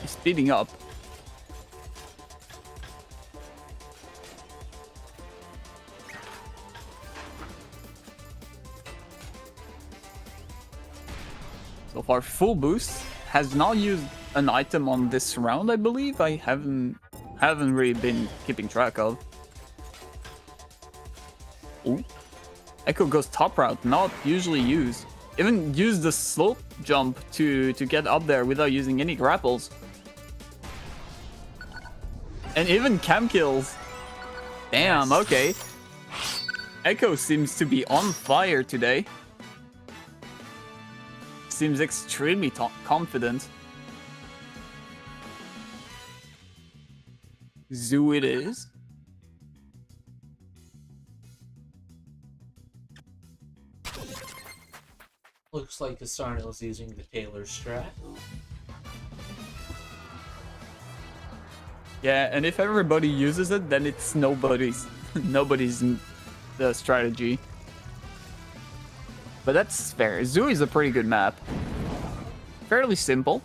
speeding up. So far, full boost has not used an item on this round, I believe. I haven't really been keeping track of. Ooh. Echo goes top route, not usually used. Even use the slope jump to get up there without using any grapples. And even cam kills. Damn, okay. Echo seems to be on fire today. Seems extremely confident. Zoo it is. Looks like Asarno is using the Taylor strat. Yeah, and if everybody uses it, then it's nobody's the strategy. But that's fair. Zoo is a pretty good map. Fairly simple.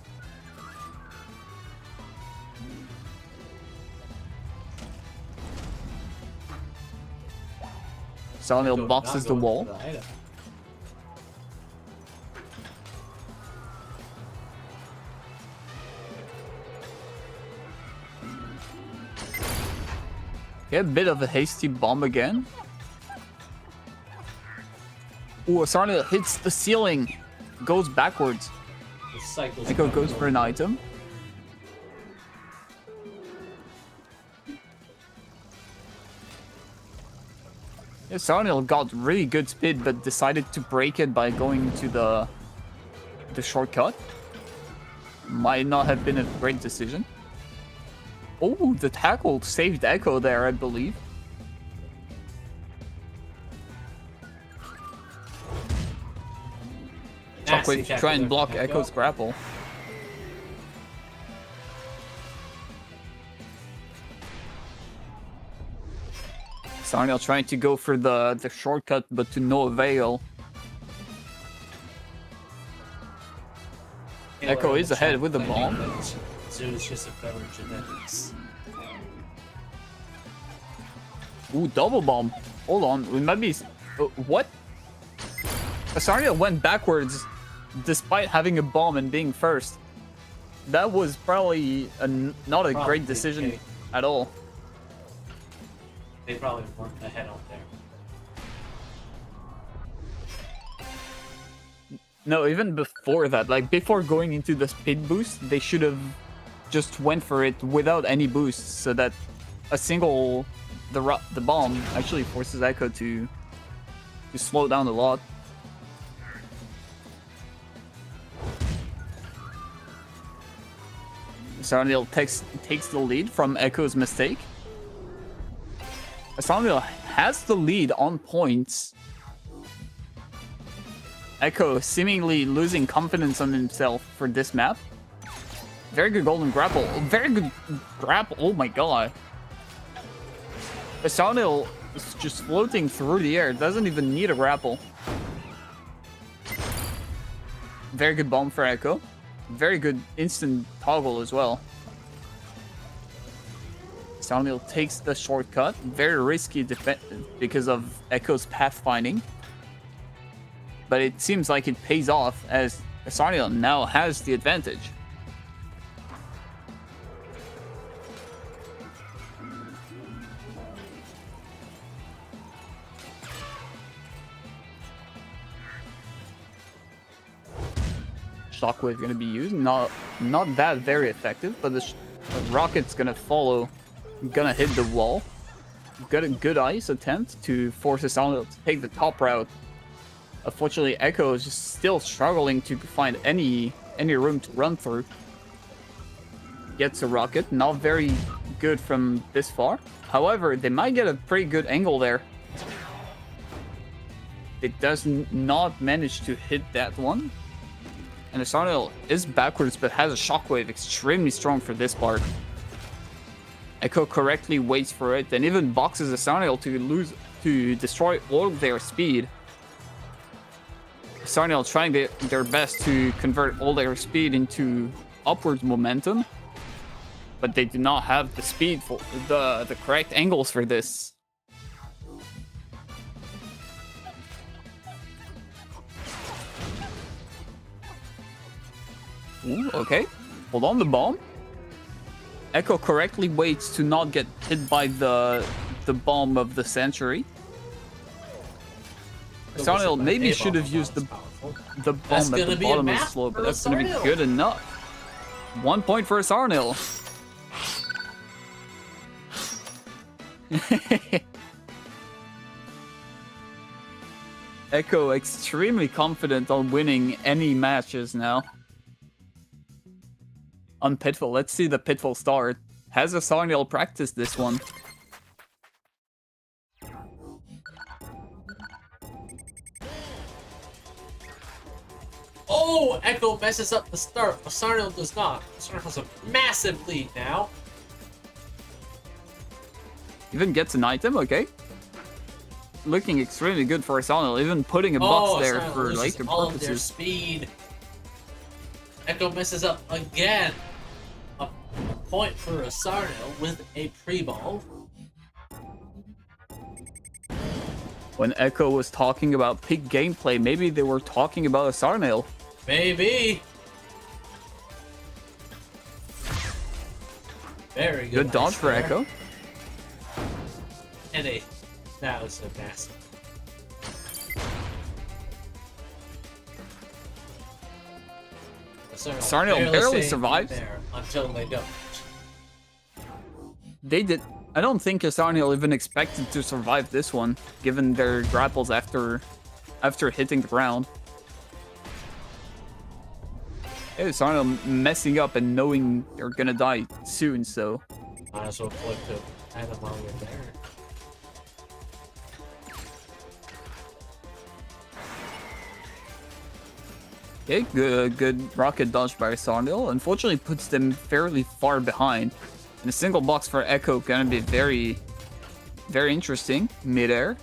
Sonil boxes the wall. Okay, a bit of a hasty bomb again. Ooh, Sarna hits the ceiling. Goes backwards. Echo goes for an item. Yeah, Sarnil got really good speed, but decided to break it by going to the shortcut. Might not have been a great decision. Oh, the tackle saved Echo there, I believe. Shockwave to try and block Echo's grapple. Sarniel trying to go for the shortcut, but to no avail. Echo is ahead with the bomb. Zoo's just a better genetics. Ooh, double bomb. Hold on, we might be... what? Sarniel went backwards despite having a bomb and being first. That was probably not a great decision at all. They probably weren't ahead out there. No, even before that, like before going into the speed boost, they should have just went for it without any boosts, so that a single the bomb actually forces Echo to slow down a lot. Sarniel takes the lead from Echo's mistake. Sarniel has the lead on points. Echo seemingly losing confidence on himself for this map. Very good golden grapple. Very good grapple. Oh my god. Sarniel is just floating through the air. Doesn't even need a grapple. Very good bomb for Echo. Very good instant toggle as well. Sarniel takes the shortcut. Very risky because of Echo's pathfinding. But it seems like it pays off as Sarniel now has the advantage. Shockwave going to be used. Not that very effective, but the rocket's going to follow. Gonna hit the wall. Got a good ice attempt to force Sarniel to take the top route. Unfortunately, Echo is just still struggling to find any room to run through. Gets a rocket, not very good from this far. However, they might get a pretty good angle there. It does not manage to hit that one. And the Sarniel is backwards, but has a shockwave extremely strong for this part. Echo correctly waits for it and even boxes the Sarniel to destroy all of their speed. Sarniel trying their best to convert all their speed into upwards momentum, but they do not have the speed for the correct angles for this. Ooh, okay. Hold on the bomb. Echo correctly waits to not get hit by the bomb of the century. Sarniel maybe should have used the bomb at the bottom of the slope, but that's going to be good enough. 1 point for Sarniel. Echo extremely confident on winning any matches now. On Pitfall, let's see the Pitfall start. Has a Sarniel practiced this one? Oh, Echo messes up the start, but Sarniel does not. Sarniel has a massive lead now. Even gets an item, okay. Looking extremely good for Sarniel, even putting a box there Sarniel for later all of their purposes. speed. Echo messes up again. A point for a Sarniel with a pre-ball. When Echo was talking about peak gameplay, maybe they were talking about a Sarniel. Maybe. Very good. Good dodge for Echo. And that was a massive. Sarniel barely survives. There until they don't. They did. I don't think Sarniel even expected to survive this one, given their grapples after hitting the ground. Hey, Sarniel messing up and knowing they're gonna die soon, so. Might as well click to item while you're there. Okay, good rocket dodge by Sarniel. Unfortunately, puts them fairly far behind. And a single box for Echo gonna be very, very interesting. Midair.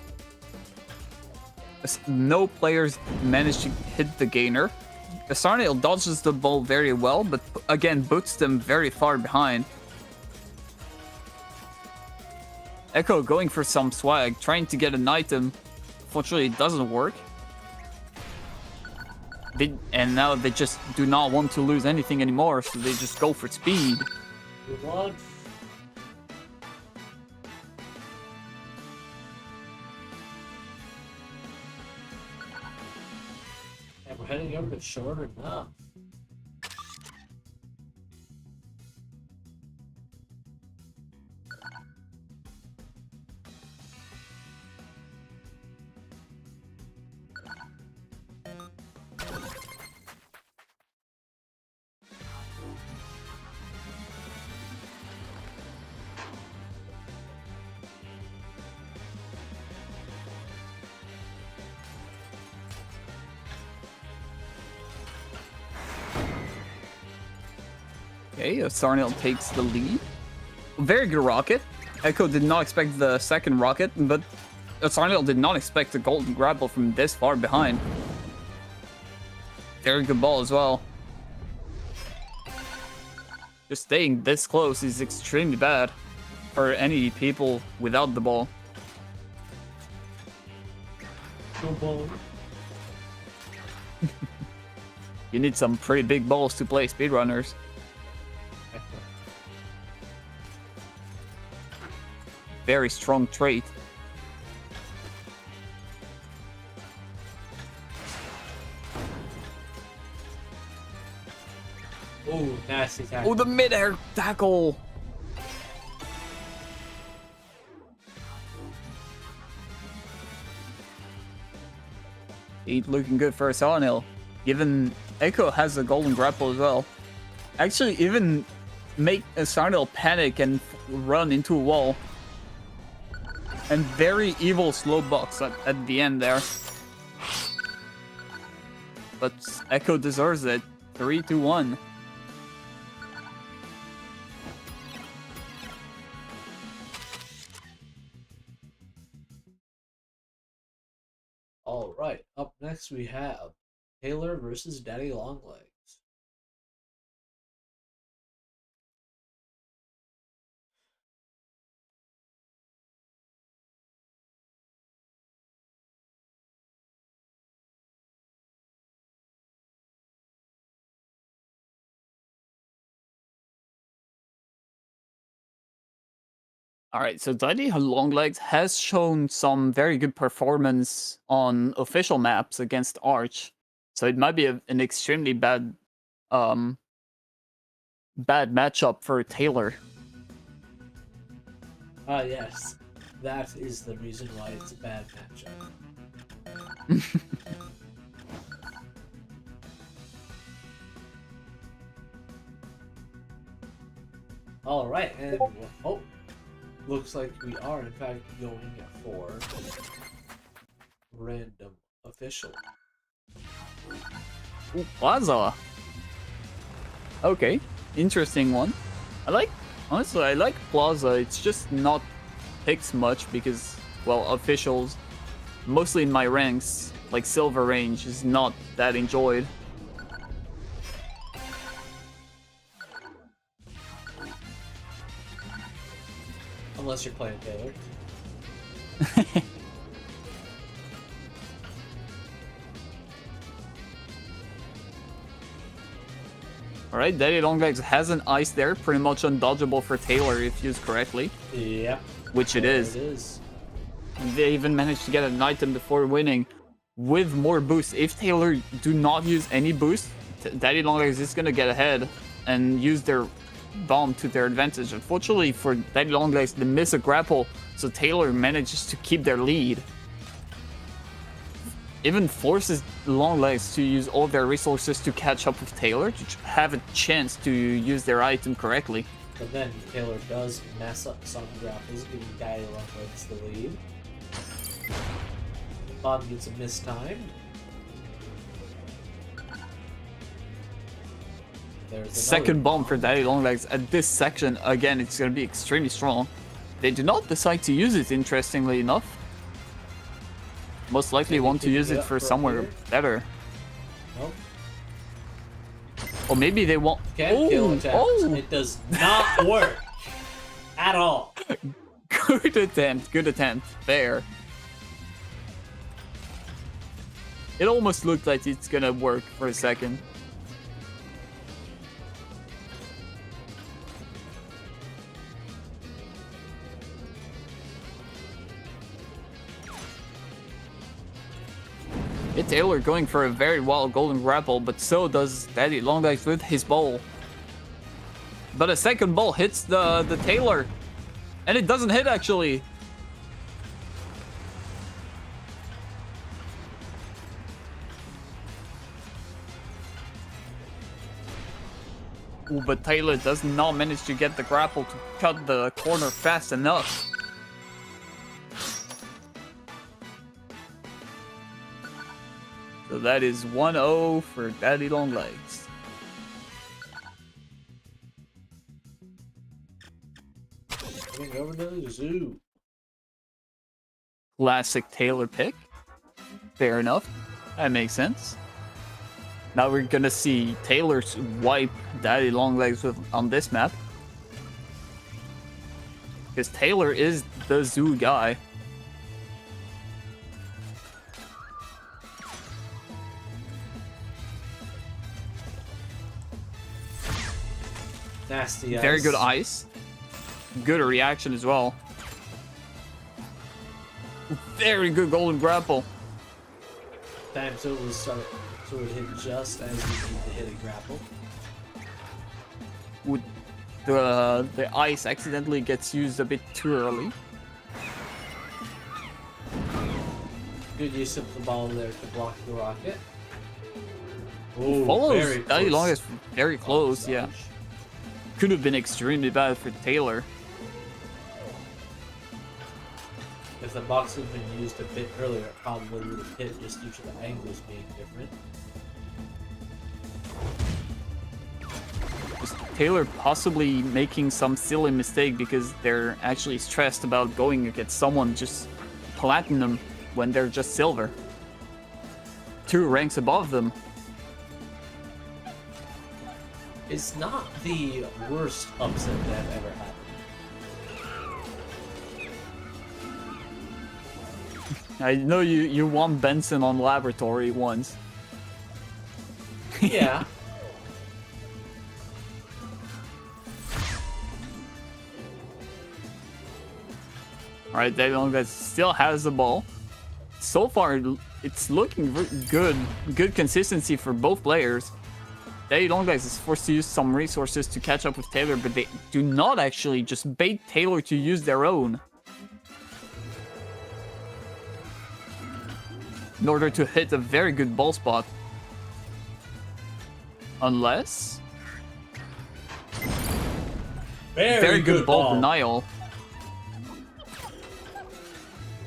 No players managed to hit the gainer. Sarnail dodges the ball very well, but again puts them very far behind. Echo going for some swag, trying to get an item. Unfortunately, it doesn't work. And now they just do not want to lose anything anymore, so they just go for speed. Good luck. And we're heading over to shorter enough. Okay, Sarnail takes the lead. Very good rocket. Echo did not expect the second rocket, but Sarnail did not expect the golden grapple from this far behind. Very good ball as well. Just staying this close is extremely bad for any people without the ball. No ball. You need some pretty big balls to play SpeedRunners. Very strong trait. Oh, nasty tackle. Oh, the mid-air tackle. He's looking good for Sarnail. Given Echo has a golden grapple as well. Actually, even make Sarnail panic and run into a wall. And very evil slow box at the end there. But Echo deserves it. 3-1. All right, up next we have Taylor versus Daddy Longlegs. Alright, so Daddy Longlegs has shown some very good performance on official maps against Arch. So it might be an extremely bad matchup for Taylor. Yes. That is the reason why it's a bad matchup. Alright, and oh, looks like we are in fact going for random official. Ooh, Plaza. Okay, interesting one. Honestly, I like Plaza. It's just not picked much because, well, officials, mostly in my ranks, like silver range, is not that enjoyed. Unless you're playing Taylor. Alright, Daddy Longlegs has an ice there, pretty much undodgeable for Taylor if used correctly. Yep. Which it is. It is. They even managed to get an item before winning with more boost. If Taylor do not use any boost, Daddy Longlegs is going to get ahead and use their bomb to their advantage. Unfortunately for Daddy Longlegs, they miss a grapple, so Taylor manages to keep their lead. Even forces Longlegs to use all their resources to catch up with Taylor to have a chance to use their item correctly. But then Taylor does mess up some grapples, giving Daddy Longlegs the lead. Bob gets a mistimed. Second bomb for Daddy Longlegs at this section. Again, it's going to be extremely strong. They do not decide to use it, interestingly enough. Most likely want to use it for somewhere better. Nope. Or maybe they want... Can't kill attempt. Oh. It does not work. At all. Good attempt. Good attempt. Fair. It almost looked like it's gonna work for a second. It's Taylor going for a very wild golden grapple, but so does Daddy Longlegs with his bowl. But a second ball hits the Taylor. And it doesn't hit, actually. Ooh, but Taylor does not manage to get the grapple to cut the corner fast enough. So that is 1-0 for Daddy Longlegs. Coming over to the zoo. Classic Taylor pick. Fair enough. That makes sense. Now we're gonna see Taylor's wipe Daddy Longlegs on this map. Because Taylor is the zoo guy. Nasty ice. Very good ice. Good reaction as well. Very good golden grapple. Time so it would hit just as you need to hit a grapple. Would the ice accidentally gets used a bit too early. Good use of the ball there to block the rocket. Ooh, follows Daddy Longlegs very close, yeah. Could have been extremely bad for Taylor. If the box had been used a bit earlier, it probably would have hit just due to the angles being different. Just Taylor possibly making some silly mistake because they're actually stressed about going against someone just platinum when they're just silver. 2 ranks above them. It's not the worst upset that ever happened. I know you won Benson on Laboratory once. Yeah. Alright, Daddy Longlegs still has the ball. So far, it's looking good. Good consistency for both players. Daddy Longlegs is forced to use some resources to catch up with Taylor, but they do not actually just bait Taylor to use their own. In order to hit a very good ball spot. Unless... Very good ball denial.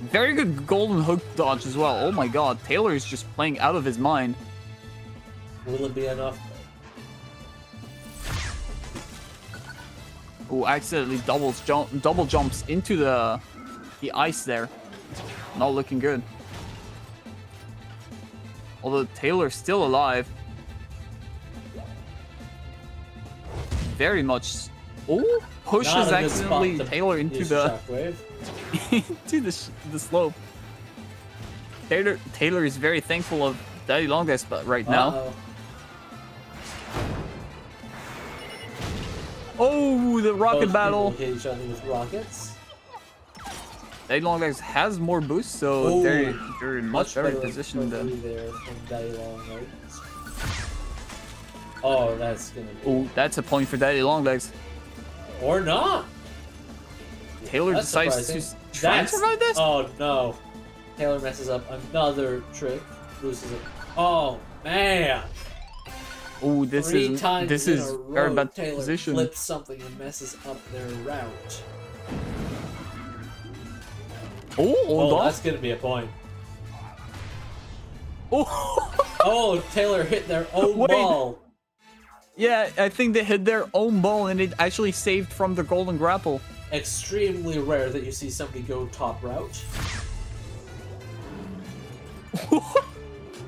Very good golden hook dodge as well. Oh my god, Taylor is just playing out of his mind. Will it be enough? Oh, accidentally double jumps into the ice there. Not looking good. Although Taylor's still alive. Very much. Oh, pushes accidentally Taylor into the into the slope. Taylor is very thankful of Daddy Longlegs right now. Oh, the rocket battle! Hit each other with rockets. Daddy Longlegs has more boost, so they're much better positioned. There from Daddy Longlegs. Oh, that's gonna be. Oh, that's a point for Daddy Longlegs. Or not. Taylor decides to try and survive this. Oh no! Taylor messes up another trick. Loses it. Oh man! Oh, this is very bad Taylor position. Flips something and messes up their route. Oh, that's gonna be a point. Oh, oh, Taylor hit their own ball. Yeah, I think they hit their own ball and it actually saved from the golden grapple. extremely rare that you see somebody go top route.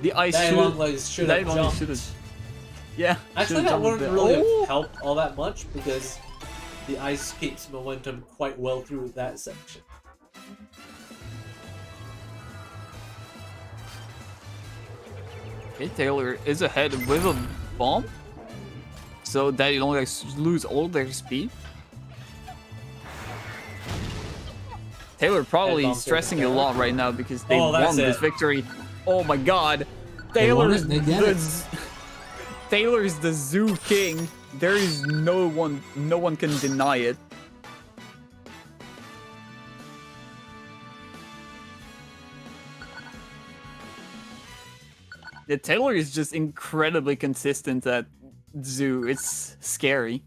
The ice should have jumped. Yeah. Actually, that wouldn't really have helped all that much because the ice keeps momentum quite well through that section. Okay, Taylor is ahead with a bomb, so Daddy Long Legs lose all their speed. Taylor probably stressing a lot right now because they won this victory. Oh my God, Taylor's the Zoo King. There is no one can deny it. Yeah, Taylor is just incredibly consistent at Zoo. It's scary.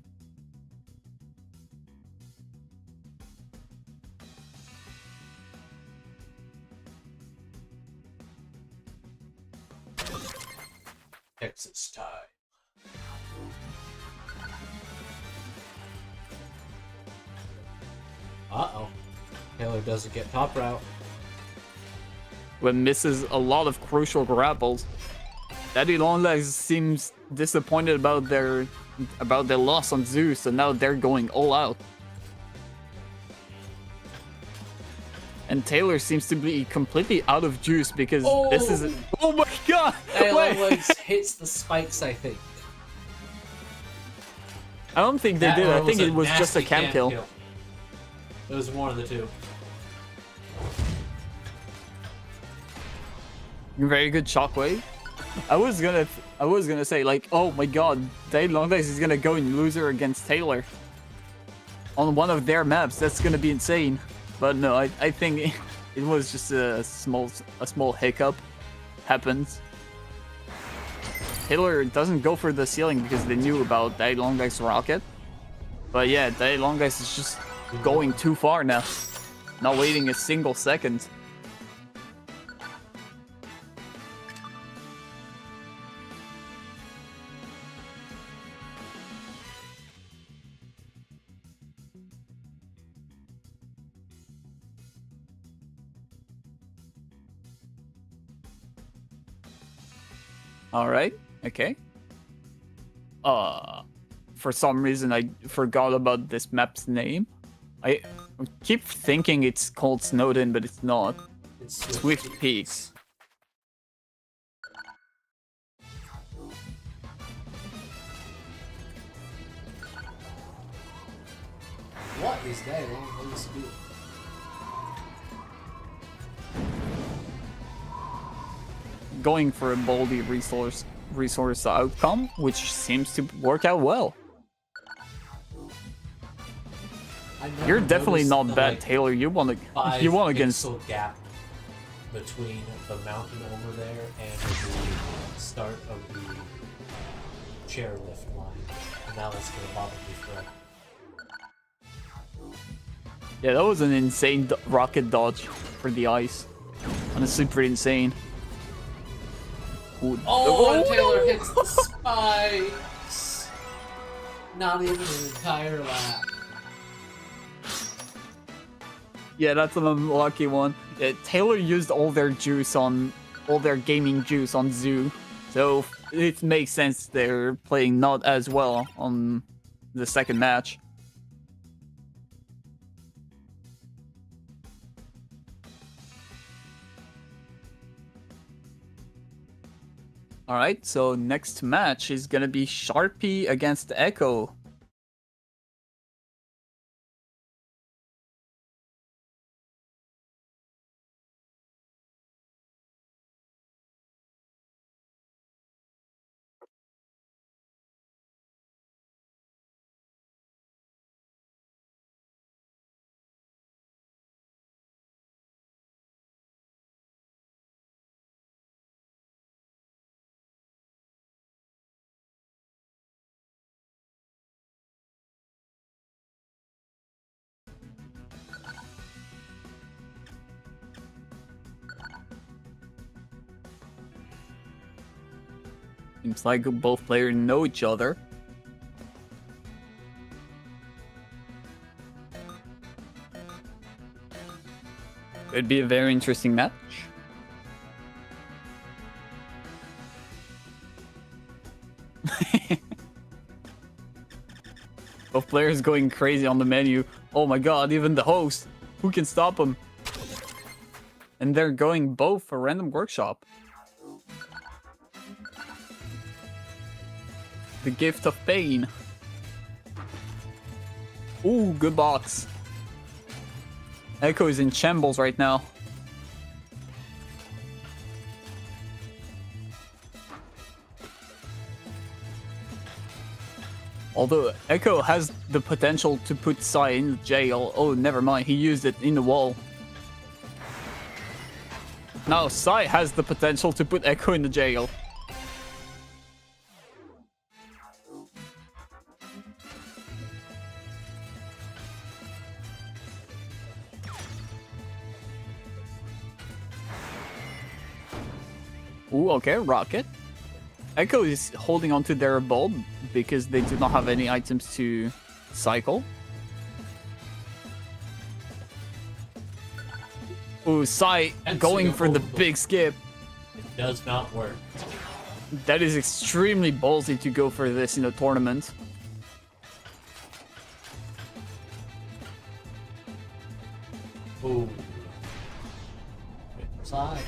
Texas time. Uh-oh. Taylor doesn't get top route. But misses a lot of crucial grapples. Daddy Longlegs seems disappointed about their loss on Zeus, and now they're going all out. And Taylor seems to be completely out of juice because this is... Oh my God! Daddy Longlegs hits the spikes, I think. I don't think they did. I think it was just a cam kill. It was one of the two. Very good shockwave. I was gonna say, like, oh my God, Daddy Longlegs is gonna go in loser against Taylor on one of their maps. That's gonna be insane. But no, I think it was just a small hiccup. Happens. Taylor doesn't go for the ceiling because they knew about Daddy Longlegs' rocket. But yeah, Daddy Longlegs is just going too far now. Not waiting a single second. All right. Okay. For some reason I forgot about this map's name. I keep thinking it's called Snowden, but it's not. It's Swift Peaks. What is Daddy Longlegs doing? Going for a Baldy resource outcome, which seems to work out well. You're definitely not bad, Taylor. You won against gap between the mountain over there and the start of the chairlift line, and now that's gonna bother me forever. Yeah, that was an insane rocket dodge for the ice. Honestly, pretty insane. And Taylor hits the spikes. Not even an entire lap. Yeah, that's an unlucky one. Taylor used all their gaming juice on Zoo, so it makes sense they're playing not as well on the second match. Alright, so next match is gonna be Sharpie against Echo. Seems like both players know each other. It'd be a very interesting match. Both players going crazy on the menu. Oh my god, even the host. Who can stop them? And they're going both for random workshop. The gift of pain. Ooh, good box. Echo is in shambles right now. Although Echo has the potential to put Sai in jail. Oh, never mind. He used it in the wall. Now Sai has the potential to put Echo in the jail. Ooh, okay, rocket. Echo is holding onto their bulb because they do not have any items to cycle. Ooh, Sai going for the big skip. It does not work. That is extremely ballsy to go for this in a tournament. Ooh. Sai.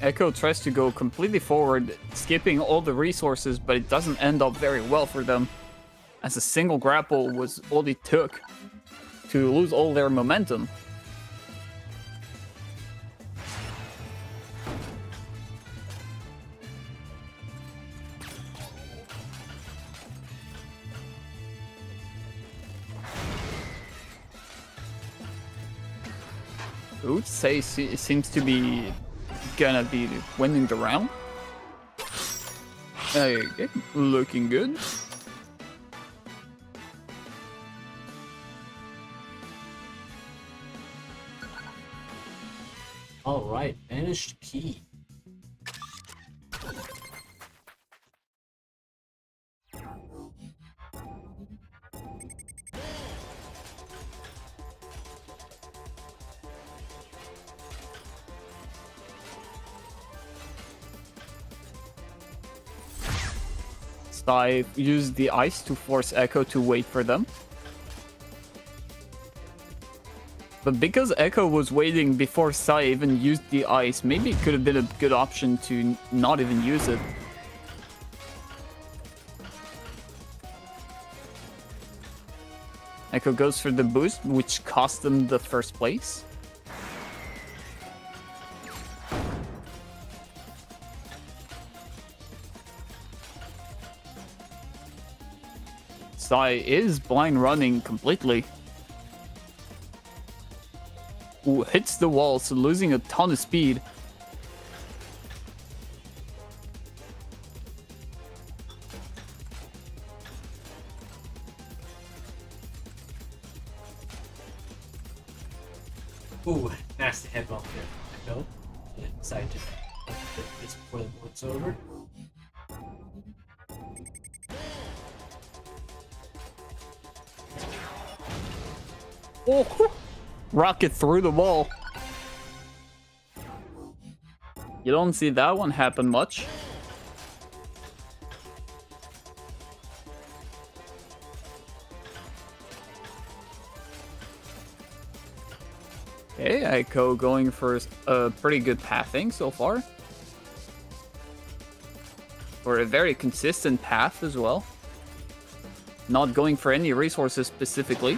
Echo tries to go completely forward, skipping all the resources, but it doesn't end up very well for them, as a single grapple was all it took to lose all their momentum. Ooh, Sei seems to be gonna be winning the round. Okay, looking good. All right, vanished key. Sai used the ice to force Echo to wait for them. But because Echo was waiting before Sai even used the ice, maybe it could have been a good option to not even use it. Echo goes for the boost, which cost them the first place. Sai is blind running completely. Ooh, hits the wall, so losing a ton of speed. Ooh, nasty head bump there. Echo. Decided to hit this before the board's over. Oh, rocket through the wall. You don't see that one happen much. Okay, Echo going for a pretty good pathing so far. For a very consistent path as well. Not going for any resources specifically.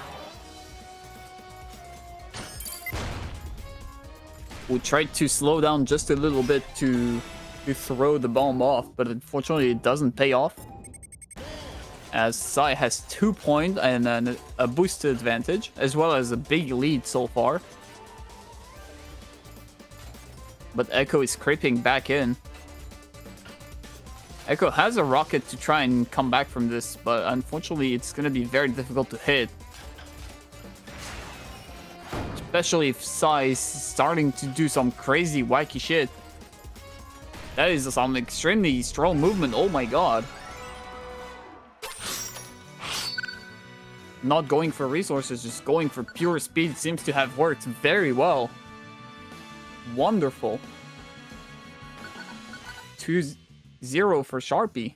We tried to slow down just a little bit to throw the bomb off, but unfortunately it doesn't pay off. As Sai has 2 points and then a boosted advantage, as well as a big lead so far. But Echo is creeping back in. Echo has a rocket to try and come back from this, but unfortunately it's going to be very difficult to hit. Especially if Sai is starting to do some crazy wacky shit. That is some extremely strong movement. Oh my god. Not going for resources, just going for pure speed seems to have worked very well. Wonderful. 2-0 for Sharpie.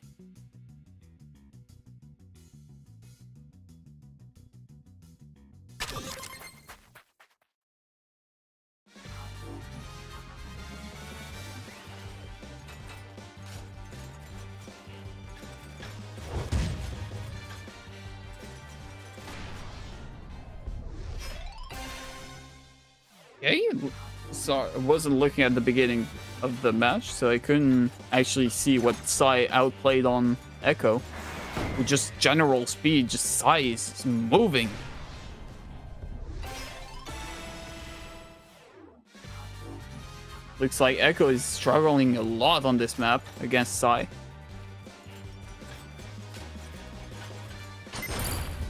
Okay, sorry, I wasn't looking at the beginning of the match, so I couldn't actually see what Sai outplayed on Echo. With just general speed, just Sai is moving. Looks like Echo is struggling a lot on this map against Sai.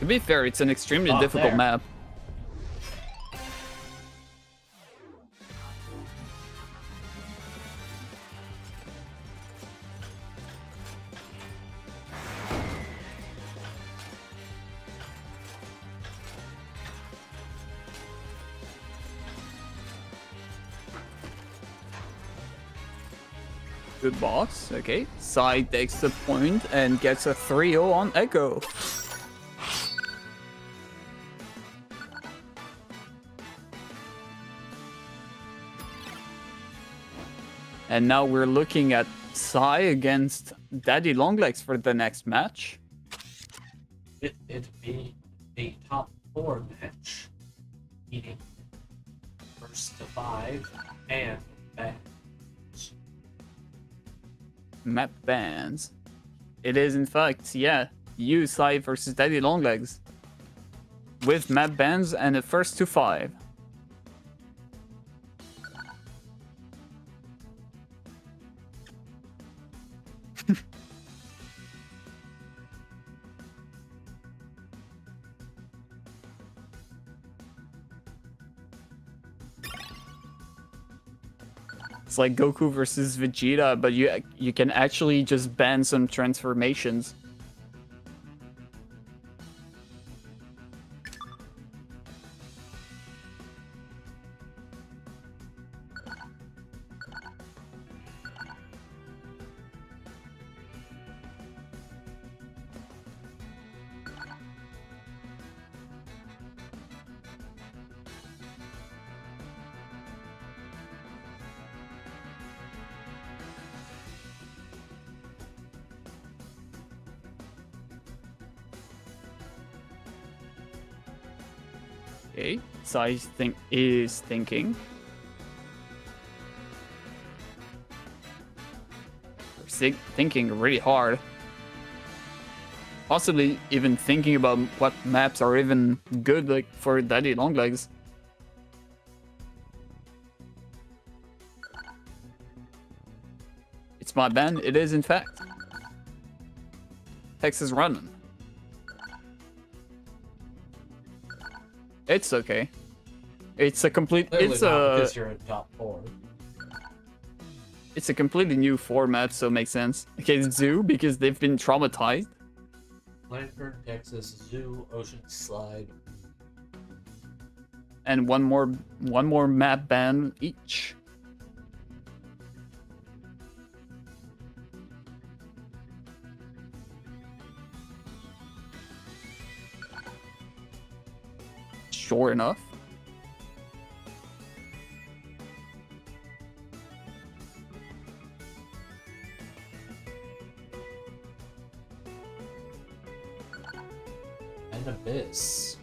To be fair, it's an extremely difficult map. Good box. Okay. Sai takes the point and gets a 3-0 on Echo. And now we're looking at Sai against Daddy Longlegs for the next match. It'd be a top 4 match, meaning first to 5 and bans. Map bans. It is in fact, yeah, you Sai versus Daddy Longlegs with map bans and a first to 5. It's like Goku versus Vegeta, but you can actually just ban some transformations. Okay, Sai is thinking. Thinking really hard. Possibly even thinking about what maps are even good like for Daddy Longlegs. It's my ban. It is in fact. Texas running. It's okay. It's a complete. Clearly it's not a. because you're in top 4. It's a completely new format, so it makes sense. Okay, Zoo because they've been traumatized. Lantern, Texas, Zoo, Ocean Slide. And one more map ban each. Sure enough. And Abyss.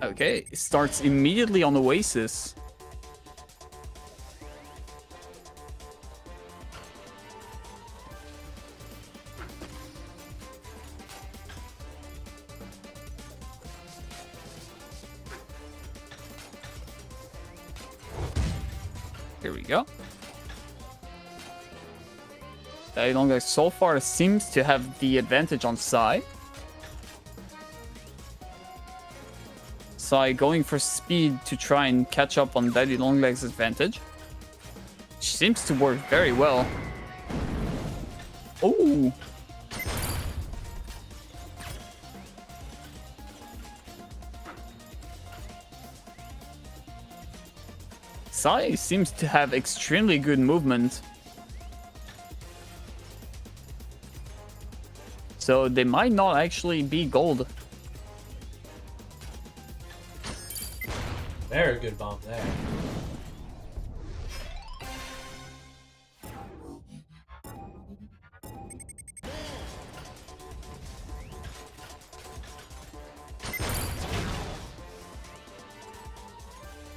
Okay, it starts immediately on Oasis. Here we go. Dailonga so far seems to have the advantage on Sai. Sai going for speed to try and catch up on Daddy Longleg's advantage. Which seems to work very well. Oh! Sai seems to have extremely good movement. So they might not actually be gold. Very good bomb there.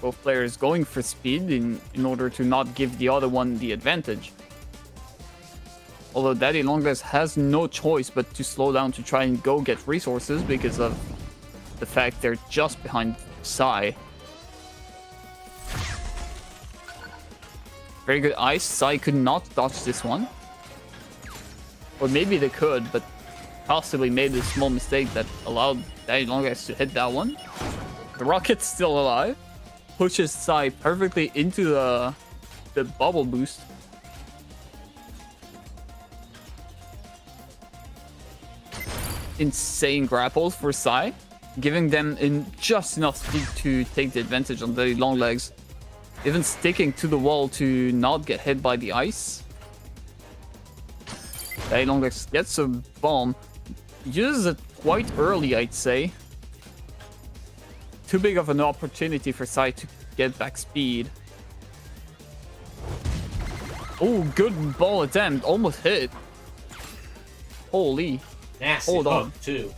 Both players going for speed in order to not give the other one the advantage. Although Daddy Longlegs has no choice but to slow down to try and go get resources because of the fact they're just behind Sai. Very good ice. Sai could not dodge this one. Or maybe they could, but possibly made a small mistake that allowed Daddy Longlegs to hit that one. The rocket's still alive. Pushes Sai perfectly into the bubble boost. Insane grapples for Sai, giving them in just enough speed to take the advantage on the long legs. Even sticking to the wall to not get hit by the ice. Daddy Longlegs gets a bomb. Uses it quite early, I'd say. Too big of an opportunity for Sai to get back speed. Oh, good ball attempt. Almost hit. Holy. Nasty Hold on. hook, too.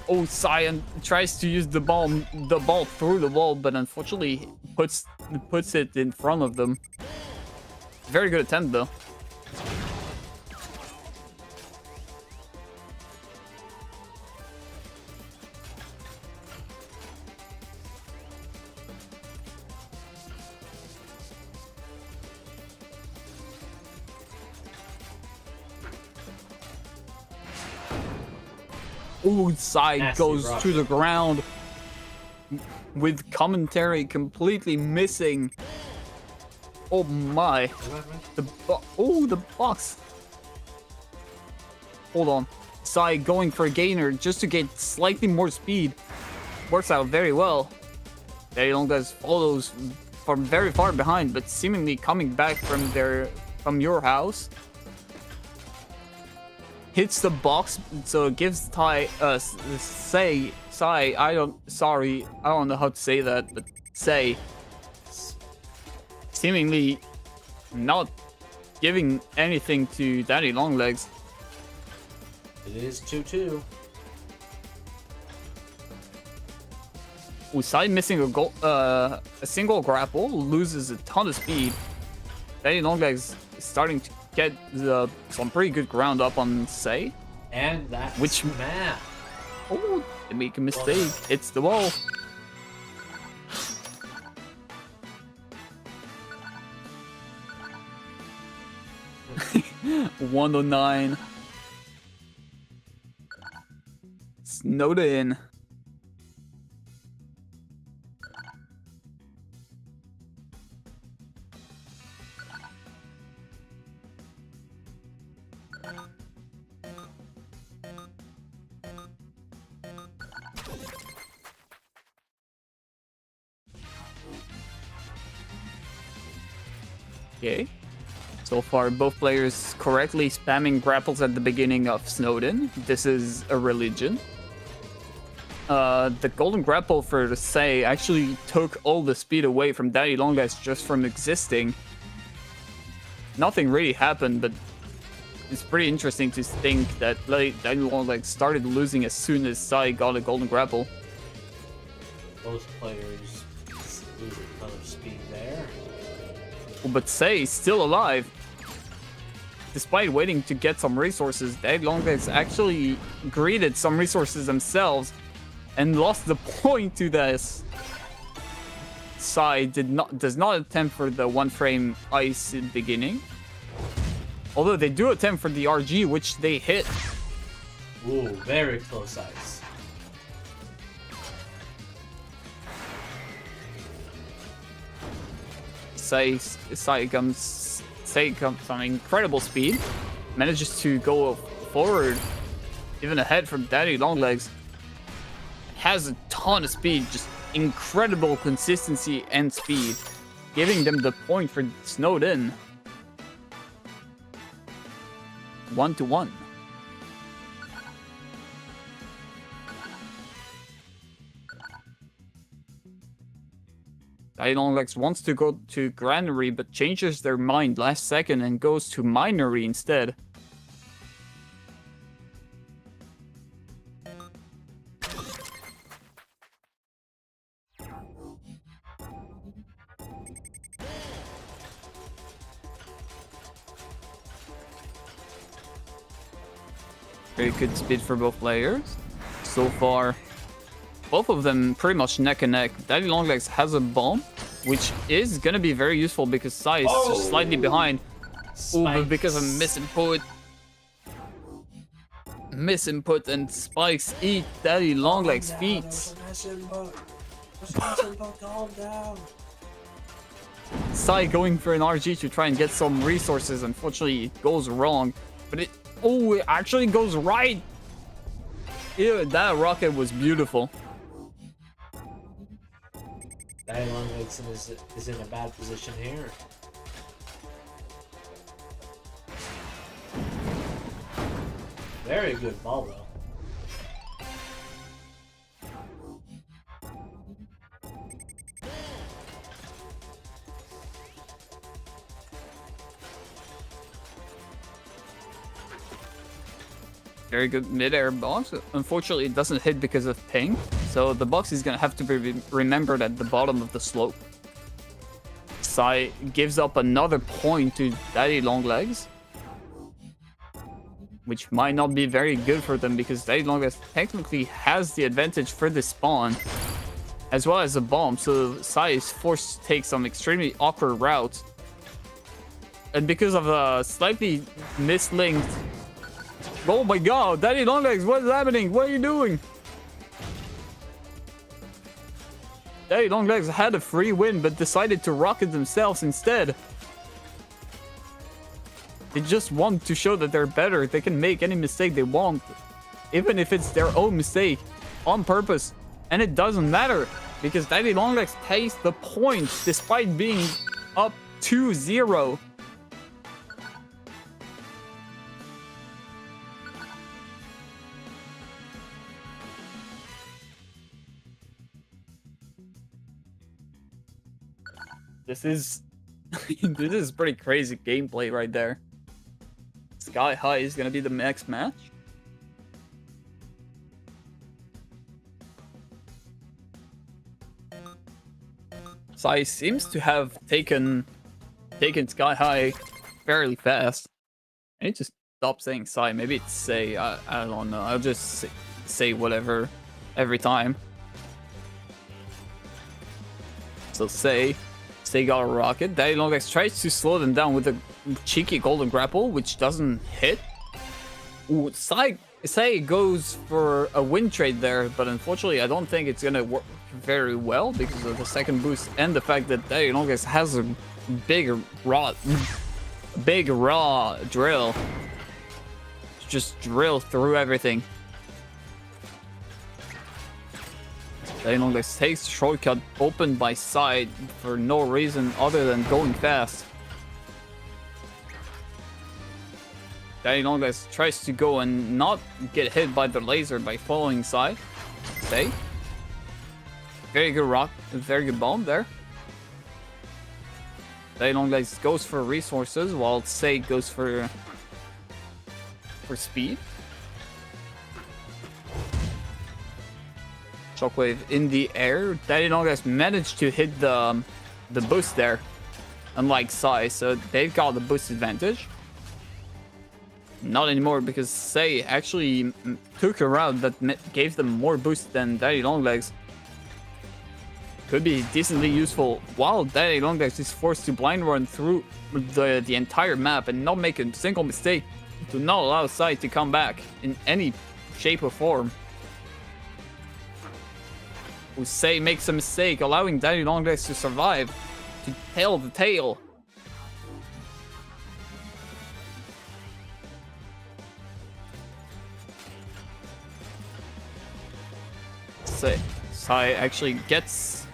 Oh, Sai tries to use the ball through the wall, but unfortunately puts it in front of them. Very good attempt, though. Ooh, Sai goes to the ground with commentary completely missing. Oh my. The box. Hold on. Sai going for a gainer just to get slightly more speed. Works out very well. Daddy Longlegs follows from very far behind, but seemingly coming back from your house. Hits the box, so it gives Sai, I don't know how to say that, but Sai seemingly not giving anything to Daddy Longlegs. It is 2-2. Sai missing a single grapple, loses a ton of speed. Daddy Longlegs is starting to get some pretty good ground up on Sai. And that's which man. Oh, they make a mistake. It's the wall. $109. Snowden. Okay. So far, both players correctly spamming grapples at the beginning of Snowden. This is a religion. The golden grapple for the Sai actually took all the speed away from Daddy Longlegs just from existing. Nothing really happened, but it's pretty interesting to think that Daddy Longlegs started losing as soon as Sai got a golden grapple. Both players lose a ton of speed there. But Sai is still alive. Despite waiting to get some resources, Daddy Longlegs actually greeted some resources themselves and lost the point to this. Sai does not attempt for the 1-frame ice in the beginning. Although they do attempt for the RG, which they hit. Ooh, very close ice. Sai comes on incredible speed. Manages to go forward, even ahead from Daddy Longlegs. Has a ton of speed, just incredible consistency and speed, giving them the point for Snowed In. 1-1. Daddy Longlegs wants to go to Granary, but changes their mind last second and goes to Minery instead. Very good speed for both players. So far, both of them pretty much neck and neck. Daddy Longlegs has a bomb, which is gonna be very useful because Sai is just slightly behind. Ooh, but because of misinput and spikes eat Daddy Longlegs' feet. Sai going for an RG to try and get some resources. Unfortunately, it goes wrong, but it actually goes right. Ew, that rocket was beautiful. Daddy Longlegs is in a bad position here. Very good ball, though. Very good mid-air box. Unfortunately, it doesn't hit because of ping, so the box is gonna have to be remembered at the bottom of the slope. Sai gives up another point to Daddy Longlegs, which might not be very good for them because Daddy Longlegs technically has the advantage for the spawn, as well as a bomb, so Sai is forced to take some extremely awkward routes. And because of a slightly mislinked... Oh my god, Daddy Longlegs, what is happening? What are you doing? Daddy Longlegs had a free win, but decided to rocket themselves instead. They just want to show that they're better. They can make any mistake they want, even if it's their own mistake, on purpose. And it doesn't matter, because Daddy Longlegs takes the point despite being up 2-0. This is this is pretty crazy gameplay right there. Sky High is gonna be the next match. Sai seems to have taken Sky High fairly fast. I need to stop saying Sai. Maybe it's Say. I don't know. I'll just say whatever every time. So Say got a rocket. Daddy Longlegs tries to slow them down with a cheeky golden grapple, which doesn't hit. Ooh, Sai goes for a win trade there, but unfortunately I don't think it's gonna work very well because of the second boost and the fact that Daddy Longlegs has a big raw drill. Just drill through everything. Daddy Longlegs takes shortcut opened by Sai for no reason other than going fast. Daddy Longlegs tries to go and not get hit by the laser by following Sai. Say. Very good rock, very good bomb there. Daddy Longlegs goes for resources while Say goes for for speed. Shockwave in the air. Daddy Long Legs managed to hit the boost there, unlike Sai, so they've got the boost advantage. Not anymore, because Sei actually took a route that gave them more boost than Daddy Long Legs. Could be decently useful, while Daddy Long Legs is forced to blind run through the entire map and not make a single mistake to not allow Sai to come back in any shape or form. Sei makes a mistake, allowing Daddy Long Legs to survive, to tail the tail. Sai actually gets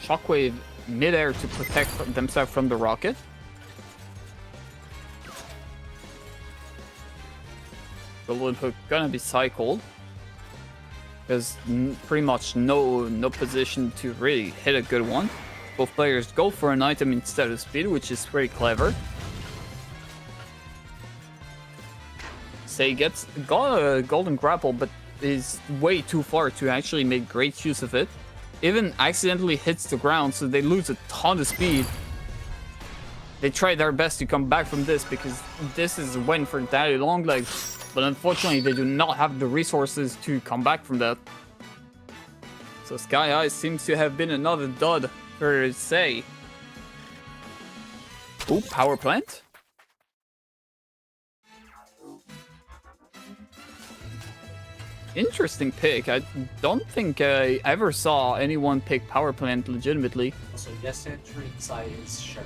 Shockwave midair to protect themselves from the rocket. Golden Hook gonna be cycled. There's pretty much no position to really hit a good one. Both players go for an item instead of speed, which is very clever. Sei got a golden grapple, but is way too far to actually make great use of it. Even accidentally hits the ground, so they lose a ton of speed. They try their best to come back from this, because this is a win for Daddy Long Legs, but unfortunately they do not have the resources to come back from that. So Sky High seems to have been another dud for Sei. Ooh, power plant? Interesting pick. I don't think I ever saw anyone pick power plant legitimately. Also, yes, entry inside is sharp.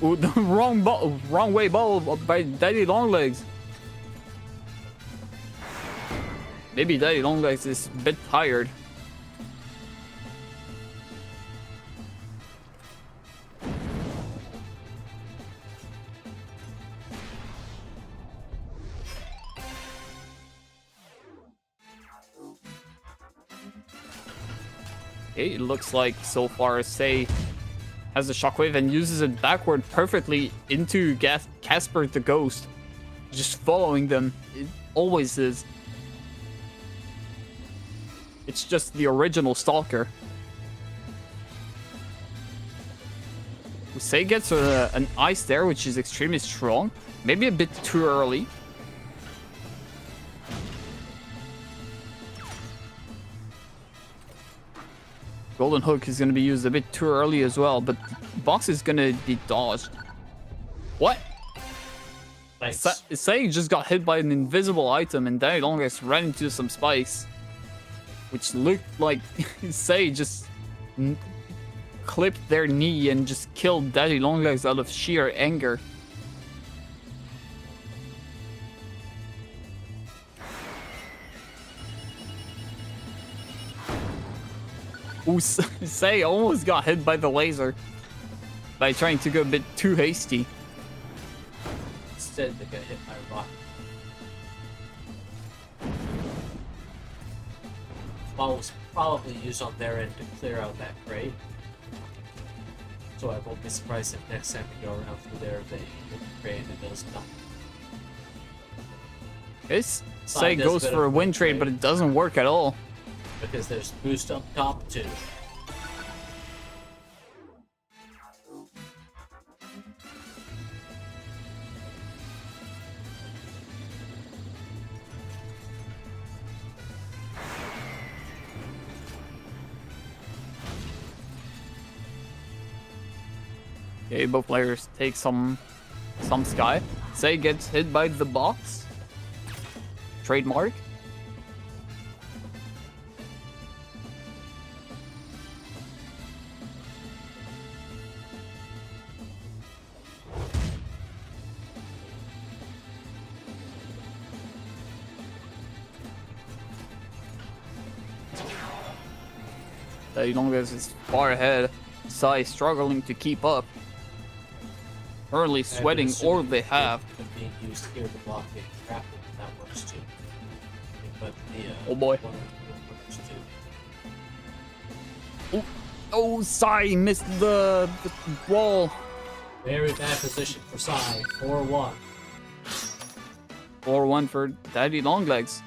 Ooh, the wrong way ball by Daddy Long Legs. Maybe Daddy Long Legs is a bit tired. Okay, it looks like so far Sei has a shockwave and uses it backward perfectly into Casper the Ghost. Just following them. It always is. It's just the original Stalker. Sei gets an ice there, which is extremely strong. Maybe a bit too early. Golden Hook is going to be used a bit too early as well, but box is going to be dodged. What? Nice. Sei just got hit by an invisible item, and Daddy Long Legs ran into some spikes, which looked like Sei just clipped their knee and just killed Daddy Long Legs out of sheer anger. Ooh, Sei almost got hit by the laser by trying to go a bit too hasty. Instead, they got hit by a rock. Ball was probably used on their end to clear out that grade. So I won't be surprised if next time we go around through there, they grade and does nothing. This Sei goes for a win trade, but it doesn't work at all. Because there's boost up top too. Okay, both players take some sky. Sei gets hit by the box. Trademark. Daddy Long Legs is far ahead. Sai struggling to keep up. Currently sweating all they have. Being used here to block the trap, that works too. But the oh boy. Ooh. Oh, Sai missed the wall. Very bad position for Sai. 4-1. 4-1 for Daddy Longlegs.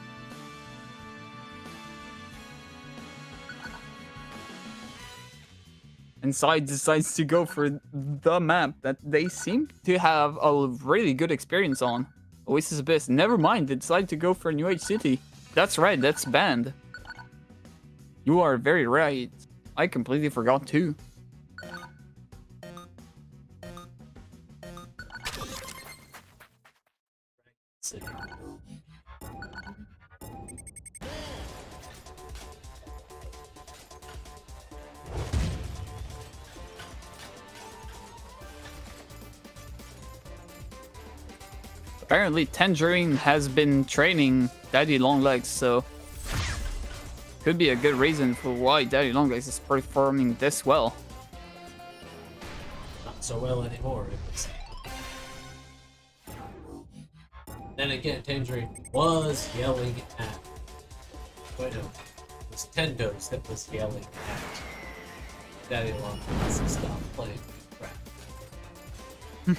And Sai decides to go for the map that they seem to have a really good experience on. Oasis Abyss. Never mind, they decided to go for New Age City. That's right, that's banned. You are very right. I completely forgot too. Apparently Tangerine has been training Daddy Longlegs, so could be a good reason for why Daddy Longlegs is performing this well. Not so well anymore. Then again, Tangerine was yelling at... Wait, no. It was Tendos that was yelling at Daddy Longlegs to stop playing crap.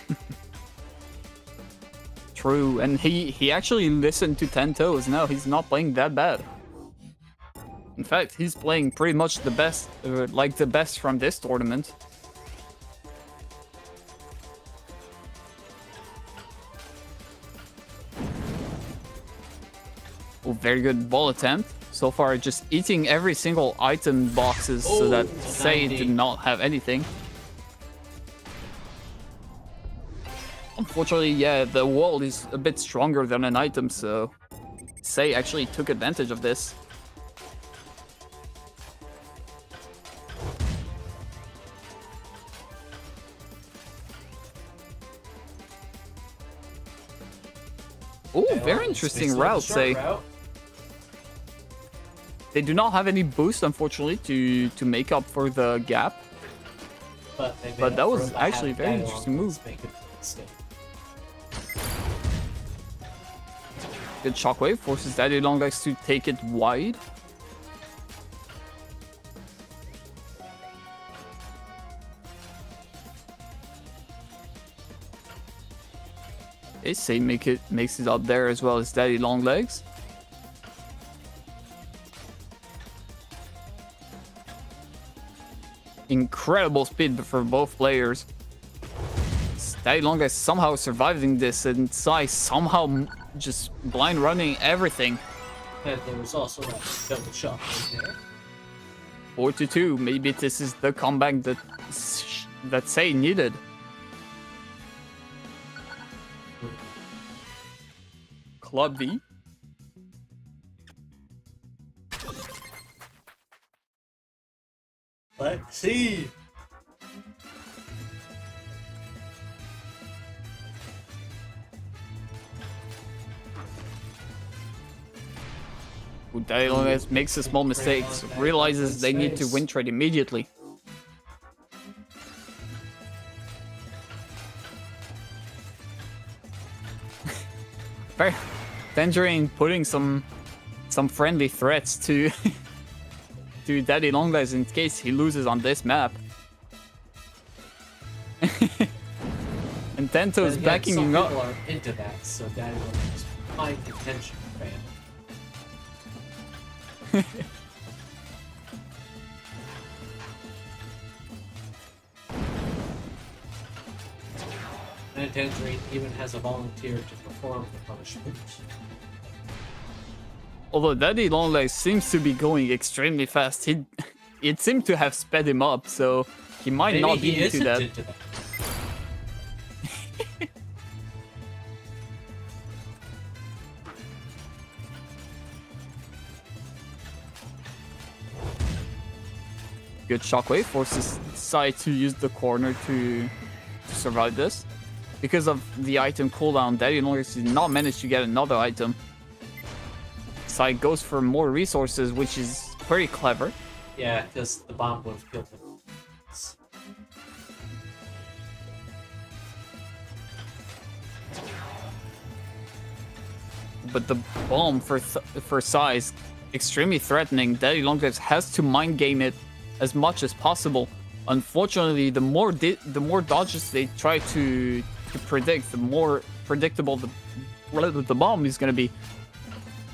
True, and he actually listened to 10 Toes. Now he's not playing that bad. In fact, he's playing pretty much the best, like the best from this tournament. Oh, very good ball attempt. So far, just eating every single item boxes so that Say did not have anything. Unfortunately, yeah, the wall is a bit stronger than an item, so Say actually took advantage of this. Oh, very interesting route, Say. They do not have any boost, unfortunately, to make up for the gap. But that was actually a very interesting move. Good shockwave forces Daddy Longlegs to take it wide. Say makes it up there as well as Daddy Longlegs. Incredible speed for both players. Daddy Longlegs somehow surviving this, and Sai somehow just blind running everything. And there was also that double shot right there. 4-2. Maybe this is the comeback that Say needed. Club V. Let's see. Daddy Longlegs makes a small mistake, realizes they need to win trade immediately. Tangerine putting some friendly threats to to Daddy Longlegs in case he loses on this map. And Tento's backing him up. Some people are into that, so Daddy Longlegs might attention fan. And Tangerine even has a volunteer to perform the punishment. Although Daddy Longlegs seems to be going extremely fast, it seemed to have sped him up, so he might not be into that. Good shockwave forces Sai to use the corner to survive this. Because of the item cooldown, Daddy Longlegs did not manage to get another item. Sai goes for more resources, which is very clever. Yeah, because the bomb would have killed him. But the bomb for Sai is extremely threatening. Daddy Longlegs has to mind game it as much as possible. Unfortunately, the more dodges they try to predict, the more predictable the bomb is gonna be.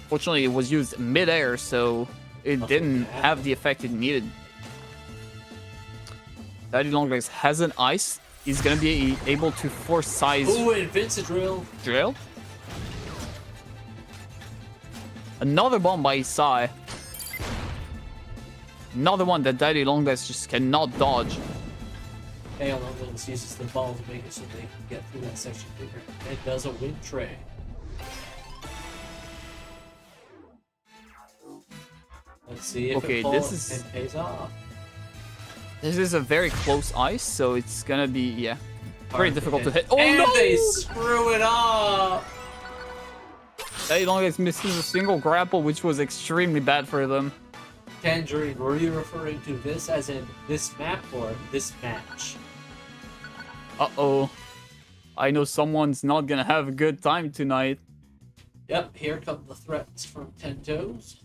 Fortunately, it was used mid-air, so it didn't have the effect it needed. Daddy Longlegs has an ice. He's gonna be able to force size. Ooh, and Vincent drill. Drill? Another bomb by Isai. Another one that Daddy Longlegs just cannot dodge. Hey, Longlegs uses the ball to make it so they can get through that section quicker. And does a wind tray. Let's see if it pays off. This is a very close ice, so it's gonna be, yeah, very difficult to hit. Oh and no! They screw it up! Daddy Longlegs misses a single grapple, which was extremely bad for them. Tangerine, were you referring to this as in this map or this match? Uh-oh. I know someone's not gonna have a good time tonight. Yep, here come the threats from Ten Toes.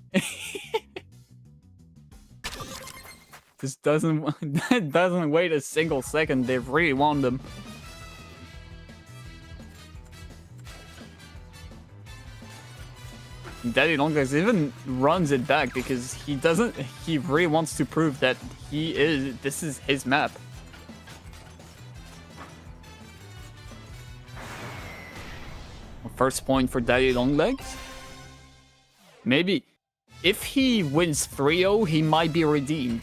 This doesn't wait a single second. They really want them. Daddy Longlegs even runs it back because he really wants to prove that this is his map. First point for Daddy Longlegs. Maybe if he wins 3-0, he might be redeemed.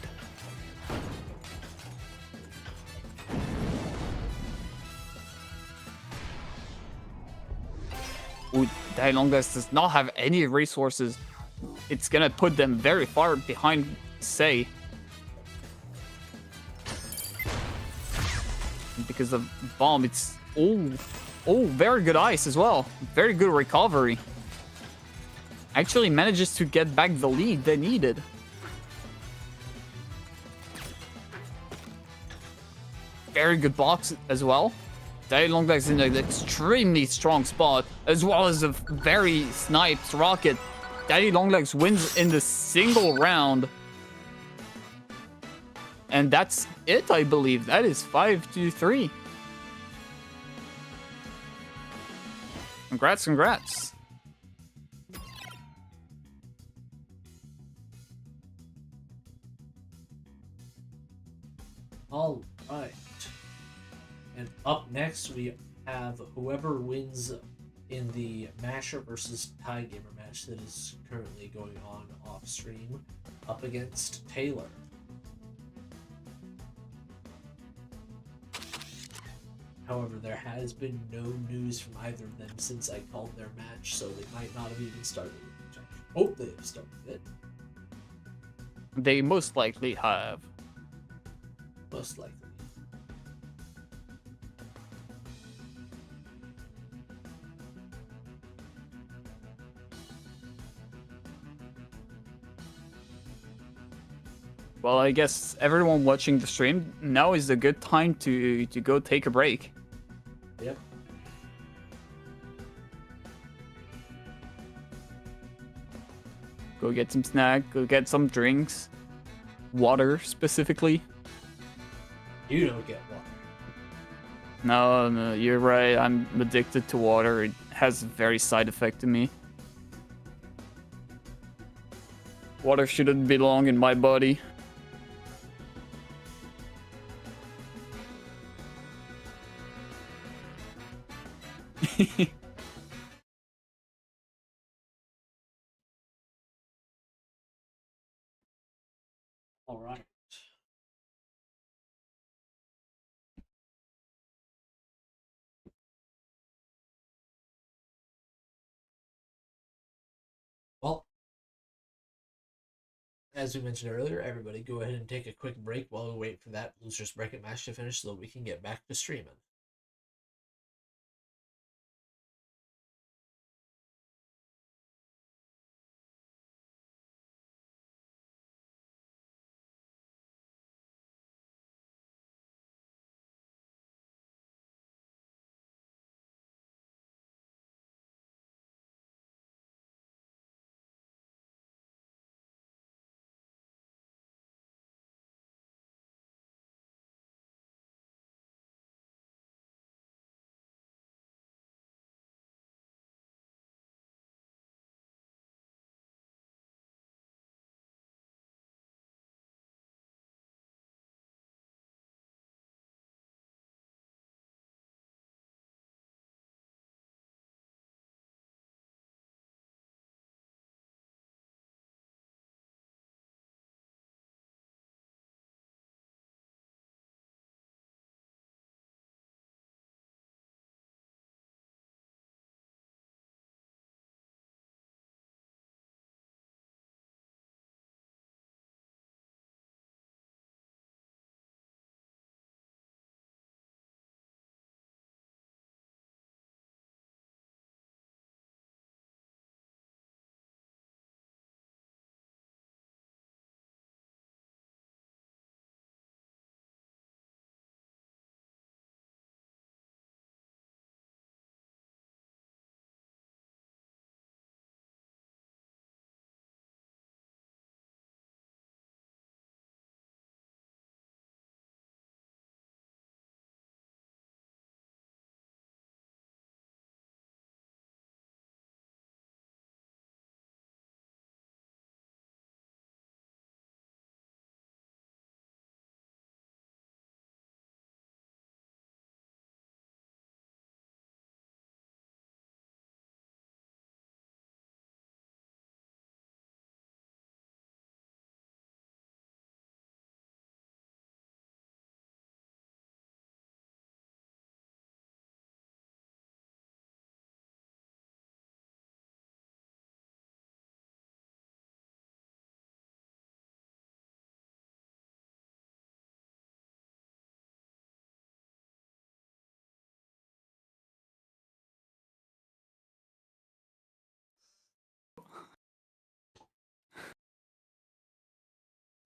Ooh, Daddy Longlegs does not have any resources. It's gonna put them very far behind Sei. Because of bomb, it's very good ice as well. Very good recovery. Actually manages to get back the lead they needed. Very good box as well. Daddy Longlegs in an extremely strong spot, as well as a very sniped rocket. Daddy Longlegs wins in the single round. And that's it, I believe. That is 5-3. Congrats, congrats. All right. And up next, we have whoever wins in the Masher versus Tie Gamer match that is currently going on off stream up against Taylor. However, there has been no news from either of them since I called their match, so they might not have even started it, which I hope they have started it. They most likely have. Most likely. Well, I guess everyone watching the stream, now is a good time to go take a break. Yep. Go get some snack, go get some drinks. Water, specifically. You don't get water. No, you're right. I'm addicted to water. It has a very side effect to me. Water shouldn't belong in my body. All right. Well, as we mentioned earlier, everybody go ahead and take a quick break while we wait for that loser's bracket match to finish so that we can get back to streaming.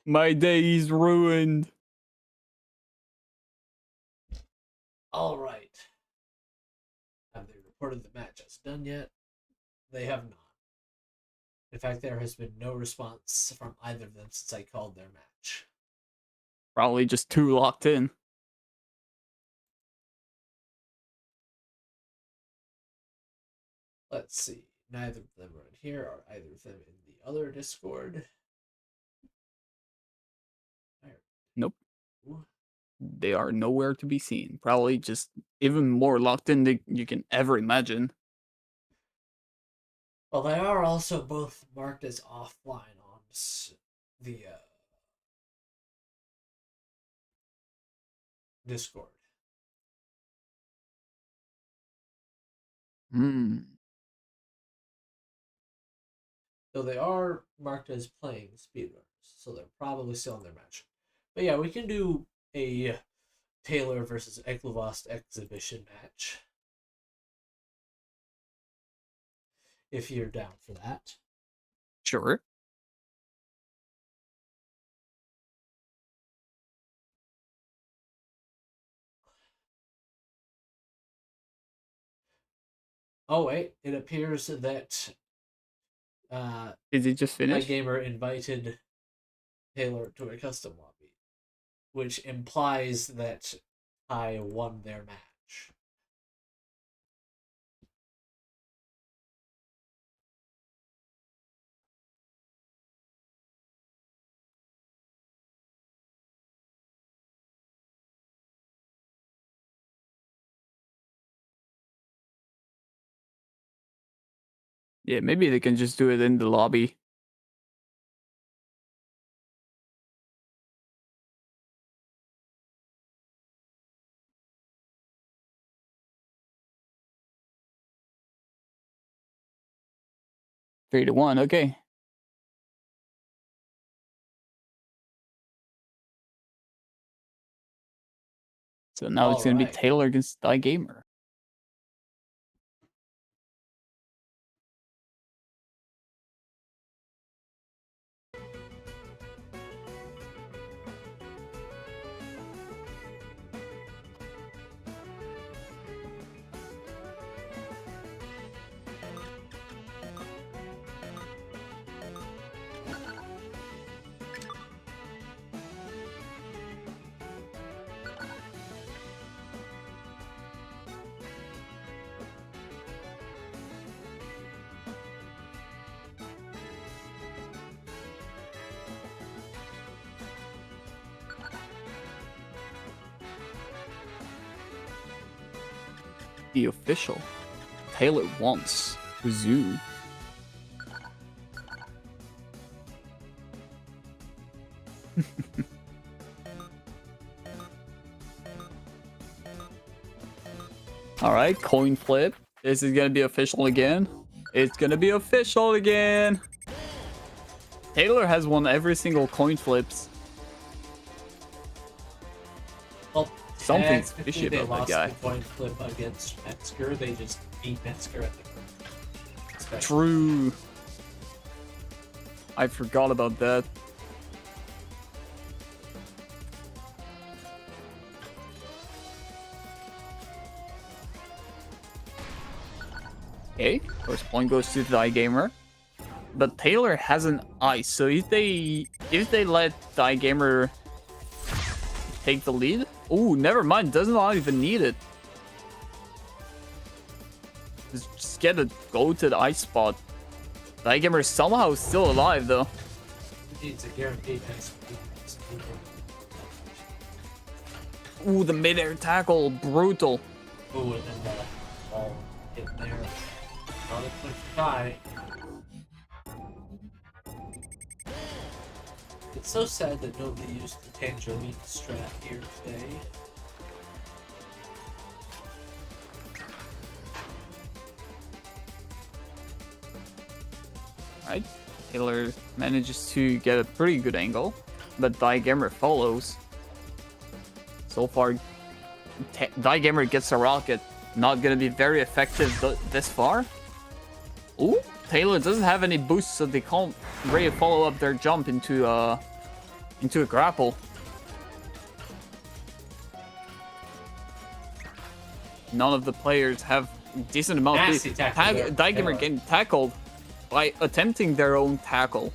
My day is ruined. All right. Have they reported the match as done yet? They have not. In fact, there has been no response from either of them since I called their match. Probably just too locked in. Let's see. Neither of them are in here. Are either of them in the other Discord? Nope. They are nowhere to be seen. Probably just even more locked in than you can ever imagine. Well, they are also both marked as offline on the Discord. So they are marked as playing SpeedRunners, so they're probably still in their match. But yeah, we can do a Taylor versus Eklavost exhibition match. If you're down for that. Sure. Oh wait, it appears that is it just finished? My gamer invited Taylor to a custom lobby, which implies that I won their match. Yeah, maybe they can just do it in the lobby. Three to one, okay. So now it's going to be Taylor against Die Gamer. The official. Taylor wants Zoo. Alright, coin flip. This is gonna be official again. It's gonna be official again. Taylor has won every single coin flips. Well, something's fishy about that guy. The coin flip against Metzger. They just beat Metzger at the True. I forgot about that. Okay, first point goes to Die Gamer. But Taylor has an ice, so if they let Die Gamer take the lead, oh, never mind, does not even need it. Just get a go to the ice spot. Die Gamer is somehow still alive though. It's a guaranteed ice. Ooh, the mid-air tackle, brutal. Ooh, and then the ball hit there. Another point for tie. It's so sad that nobody used the Tangerine strat here today. Right, Taylor manages to get a pretty good angle, but Die Gamer follows. So far, Die Gamer gets a rocket. Not gonna be very effective this far. Ooh, Taylor doesn't have any boosts, so they can't really follow up their jump into into a grapple. None of the players have decent amount of Nasty tackle. Daigamer getting tackled by attempting their own tackle.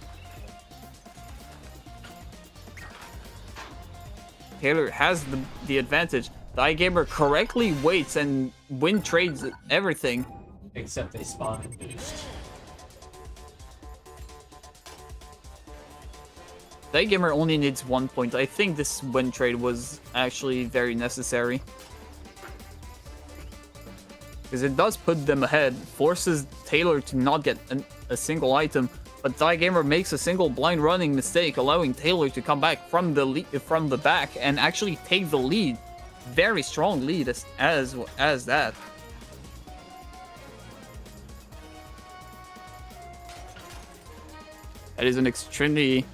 Taylor has the advantage. Daigamer correctly waits and win trades everything. Except they spawn and boost. Daigamer only needs 1 point. I think this win trade was actually very necessary. Because it does put them ahead, forces Taylor to not get a single item, but Daigamer makes a single blind running mistake, allowing Taylor to come back from the back and actually take the lead. Very strong lead as that. That is an extremely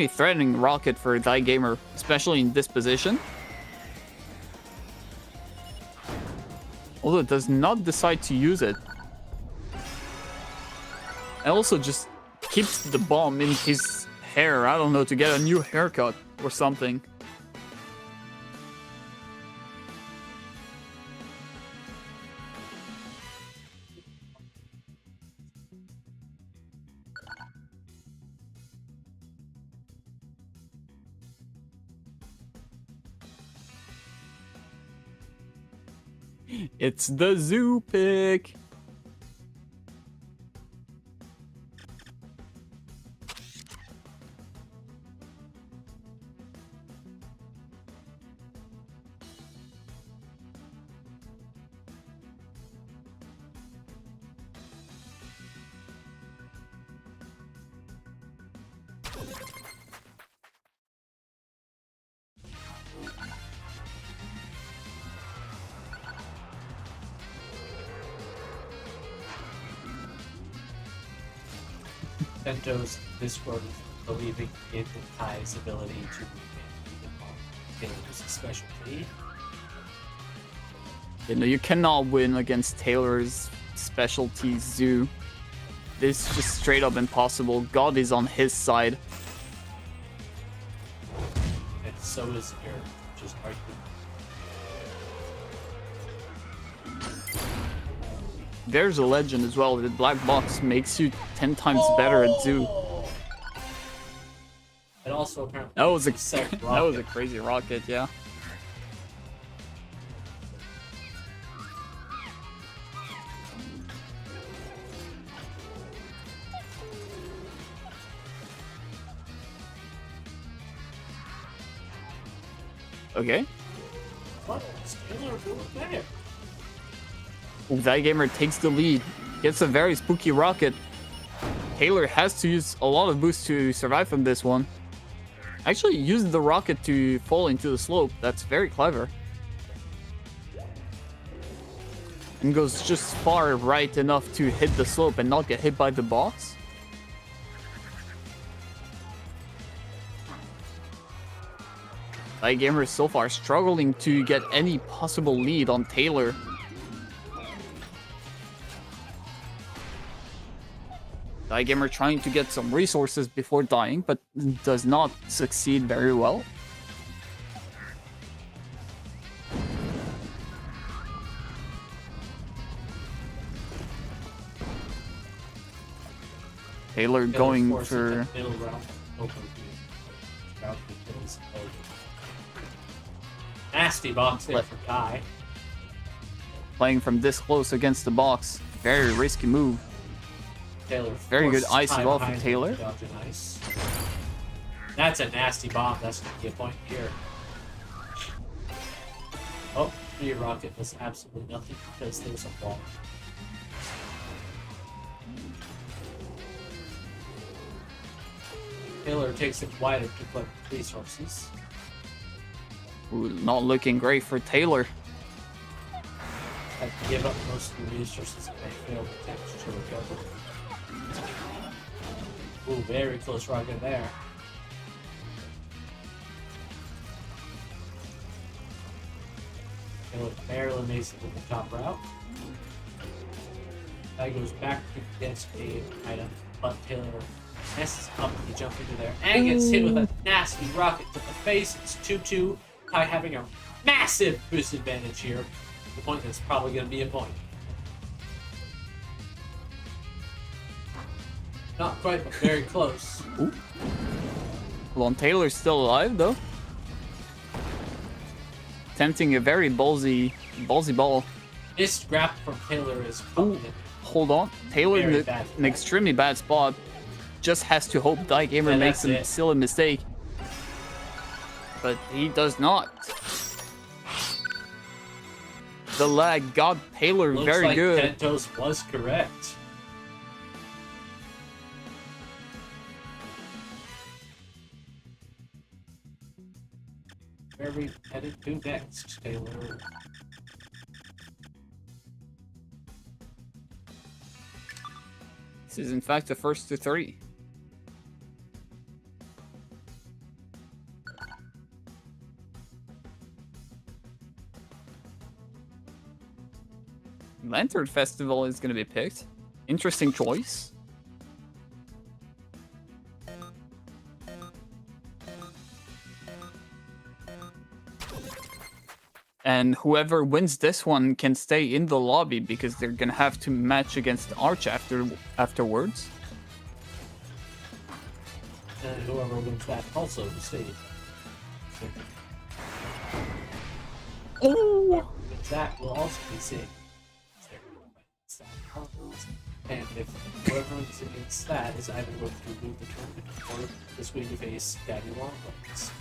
threatening rocket for Daigamer, especially in this position. Although it does not decide to use it. And also just keeps the bomb in his hair, I don't know, to get a new haircut or something. It's the zoo pick. Sento's Discord believing in Kai's ability to get a specialty. You know, you cannot win against Taylor's specialty zoo. This is just straight up impossible. God is on his side. And so is your just argument. There's a legend as well. The black box makes you 10 times better at zoo. And also apparently that was a crazy rocket, yeah. Okay. What is Taylor doing there? Daigamer takes the lead, gets a very spooky rocket. Taylor has to use a lot of boost to survive from this one. Actually used the rocket to fall into the slope. That's very clever. And goes just far right enough to hit the slope and not get hit by the box. Daigamer is so far struggling to get any possible lead on Taylor. Daigamer trying to get some resources before dying, but does not succeed very well. Taylor going for... Nasty box there for Kai. Playing from this close against the box. Very risky move. Taylor very good ice as well from Taylor. That's a nasty bomb. That's going to be a point here. Oh, the rocket does absolutely nothing because there's a ball. Taylor takes it wider to collect resources. Ooh, not looking great for Taylor. Had to give up most of the resources and they failed attempts to recover. Ooh, very close rocket there. Taylor barely makes it to the top route. That goes back to get a item, but Taylor messes up. He jumps into there and gets hit with a nasty rocket to the face. It's 2-2. Ty having a massive boost advantage here. The point is probably going to be a point. Not quite, but very close. Ooh. Hold on, Taylor's still alive though. Attempting a very ballsy ball. Missed grab from Taylor is probably Hold on, Taylor in an extremely bad spot. Just has to hope Die Gamer makes a silly mistake. But he does not. The lag got Taylor very good. Looks like Pentos was correct. Where are we headed to next, Taylor? This is in fact the first to 3. Lantern Festival is going to be picked. Interesting choice. And whoever wins this one can stay in the lobby because they're going to have to match against Arch afterwards. And whoever wins that also stays. Oh! That will also be safe. And if whoever wins against that is either going to move the tournament or is going to face Daddy Longhorns.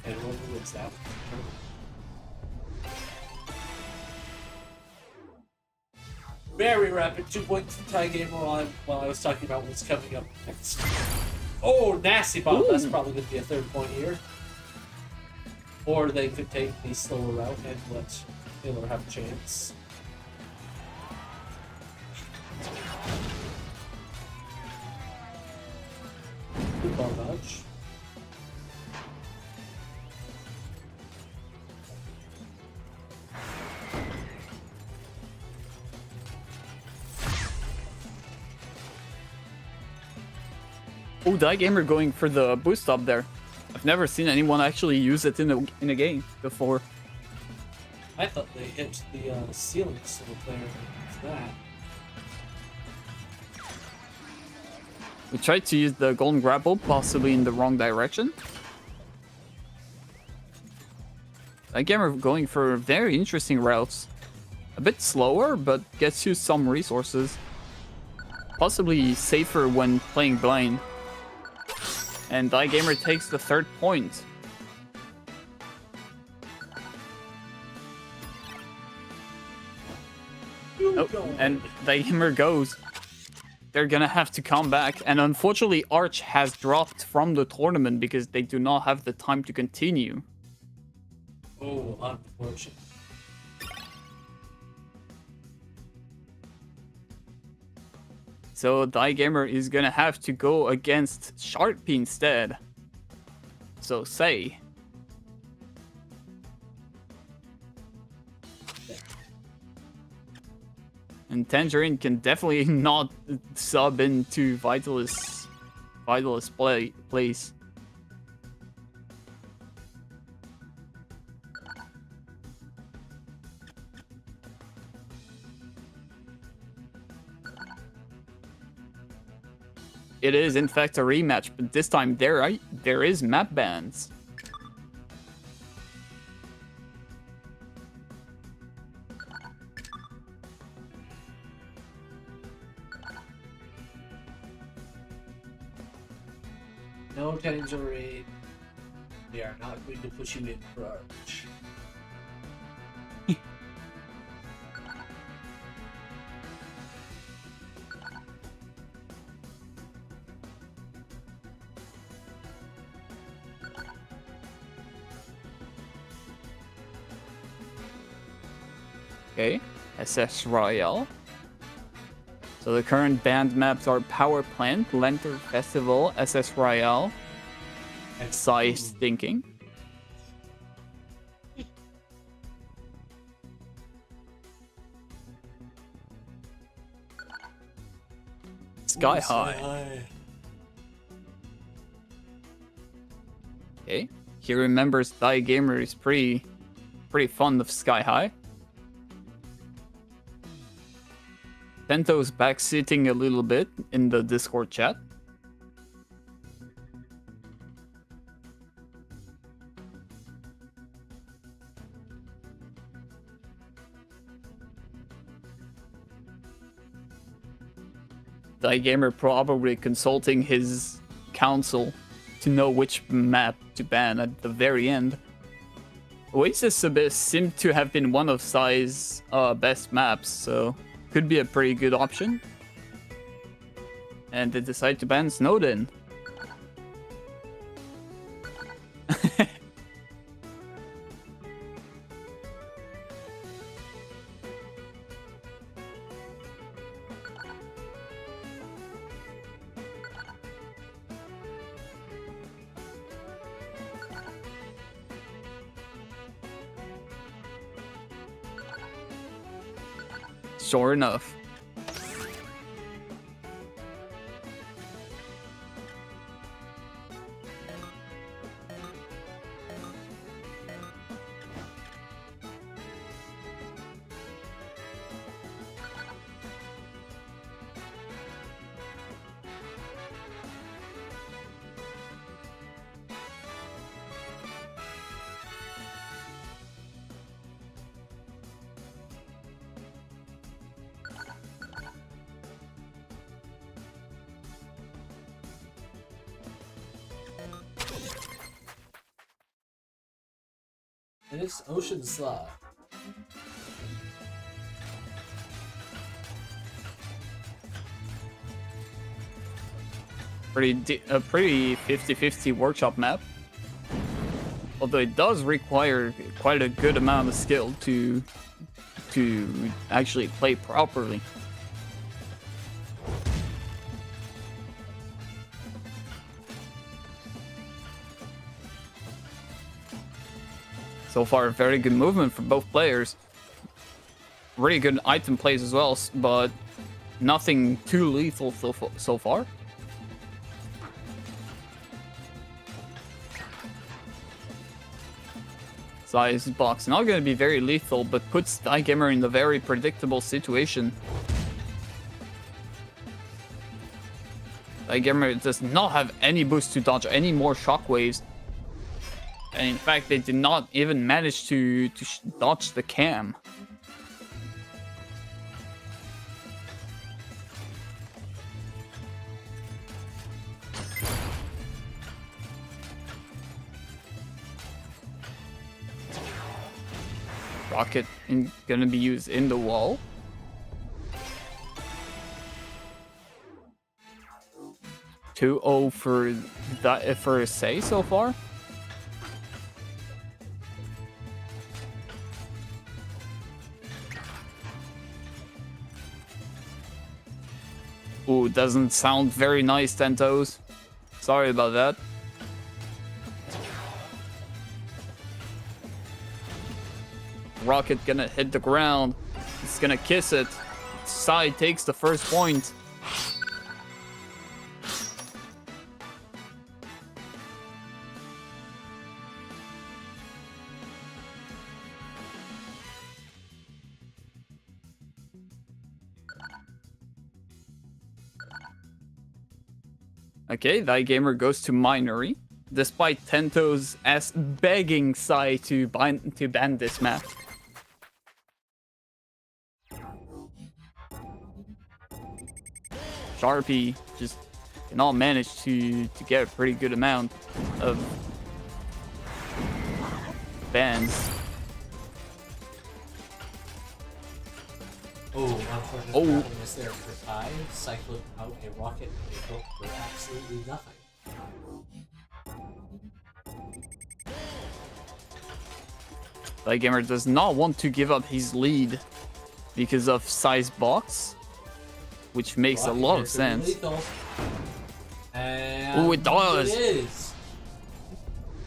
And whoever wins that very rapid 2 points to tie game while I was talking about what's coming up next. Oh, nasty bomb. That's probably going to be a 3rd point here. Or they could take the slower route and let Taylor have a chance. Good ball dodge. Oh, Die Gamer going for the boost up there. I've never seen anyone actually use it in a game before. I thought they hit the ceiling still there with that. We tried to use the golden grapple, possibly in the wrong direction. Die Gamer going for very interesting routes. A bit slower, but gets you some resources. Possibly safer when playing blind. And Die Gamer takes the 3rd point. Oh, and Die Gamer goes. They're gonna have to come back. And unfortunately, Arch has dropped from the tournament because they do not have the time to continue. Oh, unfortunate. So Die Gamer is gonna have to go against Sharpie instead. So say. And Tangerine can definitely not sub into Vitalist place. It is in fact a rematch, but this time there is map bans. No Tangerine. We are not going to push you in for Arch. Okay, SS Royale. So the current banned maps are Power Plant, Lantern Festival, SS Royale, and Size Thinking. Sky High. Okay. He remembers Die Gamer is pretty fond of Sky High. Tento's backseating a little bit in the Discord chat. Die Gamer probably consulting his council to know which map to ban at the very end. Oasis Abyss seemed to have been one of Psy's best maps, so could be a pretty good option. And they decide to ban Snowden. Sure enough. And it's Ocean Slide. A pretty 50-50 workshop map. Although it does require quite a good amount of skill to actually play properly. So far, very good movement for both players. Really good item plays as well, but nothing too lethal so far. Size box not going to be very lethal, but puts Die Gamer in a very predictable situation. Die Gamer does not have any boost to dodge any more shockwaves. And in fact, they did not even manage to dodge the cam. Rocket gonna be used in the wall. for that for a say so far. Ooh, doesn't sound very nice, Tentos. Sorry about that. Rocket gonna hit the ground. It's gonna kiss it. Side takes the first point. Okay, that gamer goes to Minery, despite Tento's ass begging Sai to ban this map. Sharpie just cannot manage to get a pretty good amount of bans. Oh, unfortunately, is there for Kai, cycling out a rocket and a hook for absolutely nothing. That gamer does not want to give up his lead because of size box, which makes a lot of sense. Oh, it does! It is.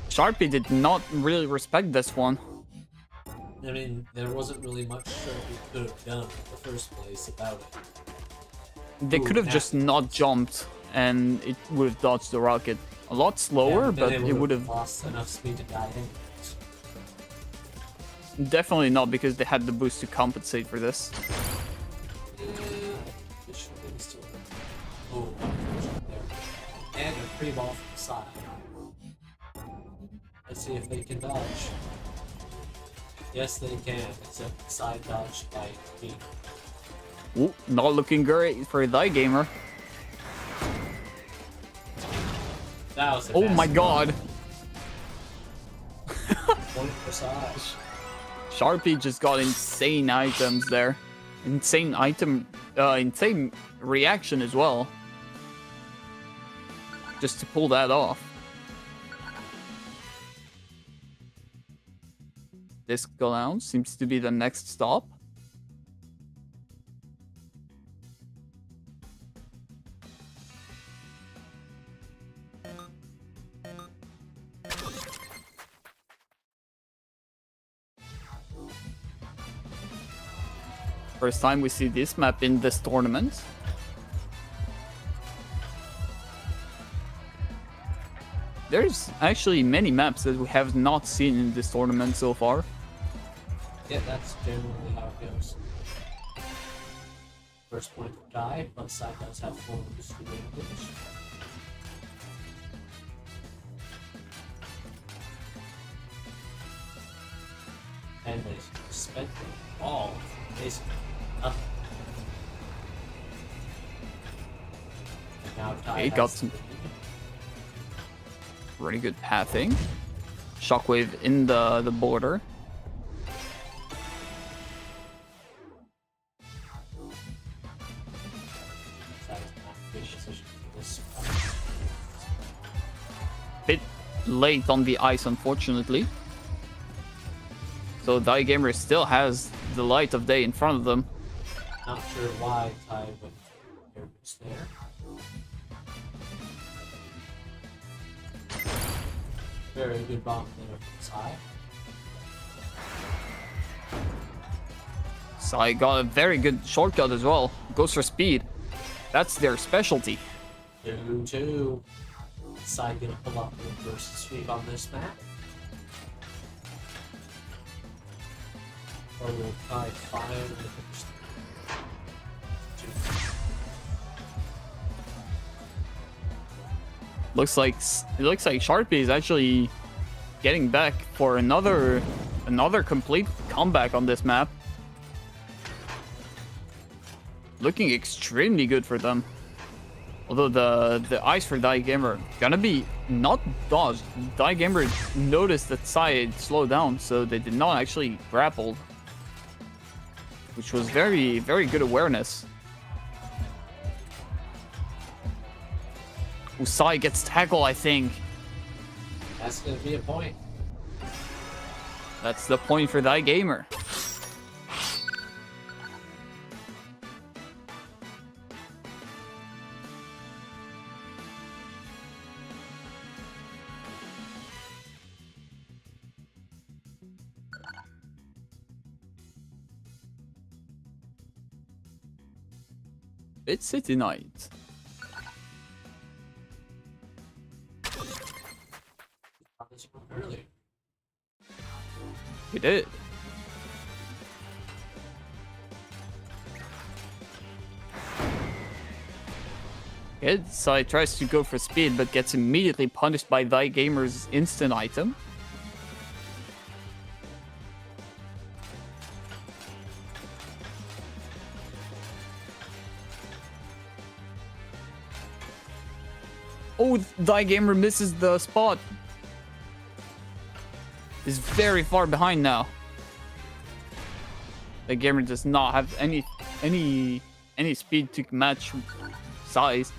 Sharpie did not really respect this one. I mean, there wasn't really much Sharpie could have done in the first place about it. They could have just not jumped, and it would have dodged the rocket. A lot slower, but it would have lost enough speed to die. Definitely not, because they had the boost to compensate for this. Oh, and a free ball from the side. Let's see if they can dodge. Yes, they can, except side dodge by me. Ooh, not looking great for Thy Gamer. That was oh my god. Point for side. Sharpie just got insane items there. Insane reaction as well. Just to pull that off. Disco Lounge seems to be the next stop. First time we see this map in this tournament. There's actually many maps that we have not seen in this tournament so far. Yeah, that's generally how it goes. First point for die, but side does have full boost advantage. And they spent all basically nothing. And now He got some pretty good pathing. Shockwave in the border. Bit late on the ice, unfortunately. So Thy Gamer still has the light of day in front of them. Not sure why Ty went air boost there. Very good bomb there from Sai. Sai got a very good shortcut as well. Goes for speed. That's their specialty. 2-2. Sai gonna pull up the first sweep on this map. Or will Ty fire the first? It looks like Sharpie is actually getting back for another complete comeback on this map. Looking extremely good for them. Although the ice for Thy Gamer gonna be not dodged. Thy Gamer noticed that Sai had slowed down, so they did not actually grapple, which was very, very good awareness. Sai gets tackle, I think. That's gonna be a point. That's the point for Thy Gamer. It's City Night. Earlier. We did. Good. Sai tries to go for speed, but gets immediately punished by Thy Gamer's instant item. Oh, Thy Gamer misses the spot. Is very far behind now. The Gamer does not have any speed to match size.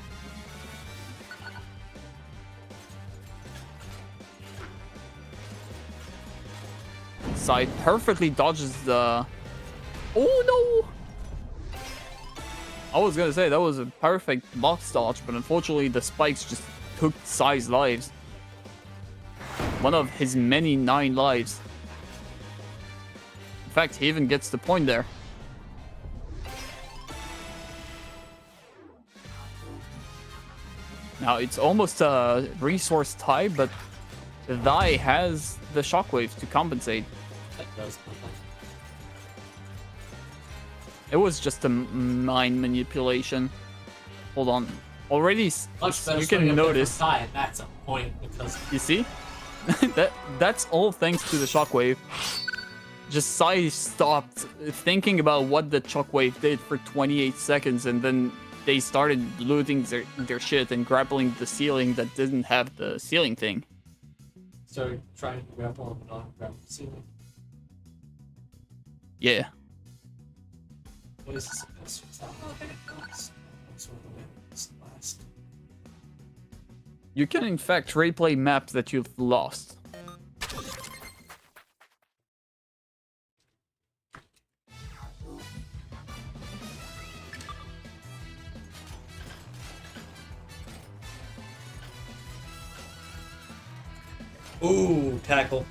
Sai perfectly dodges the... Oh no! I was gonna say that was a perfect box dodge, but unfortunately the spikes just took Sai's lives. One of his many 9 lives. In fact, he even gets the point there. Now it's almost a resource tie, but Thy has the shockwave to compensate. That does nothing. It was just a mind manipulation. Hold on. Already, you can notice. Tie, and that's a point because you see, that's all thanks to the shockwave. Just Sai stopped thinking about what the shockwave did for 28 seconds, and then they started looting their shit and grappling the ceiling that didn't have the ceiling thing. So trying to grapple and non-grapple the ceiling. Yeah. What is this? Last. You can in fact replay maps that you've lost. Ooh, tackle.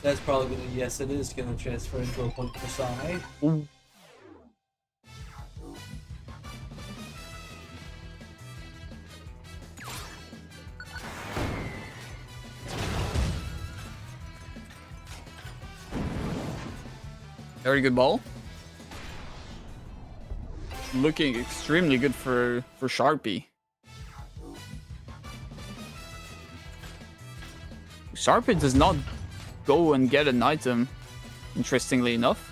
That's probably gonna, yes, it is gonna transfer into a point for Sai. Ooh. Very good ball. Looking extremely good for Sharpie. Sharpie does not go and get an item, interestingly enough.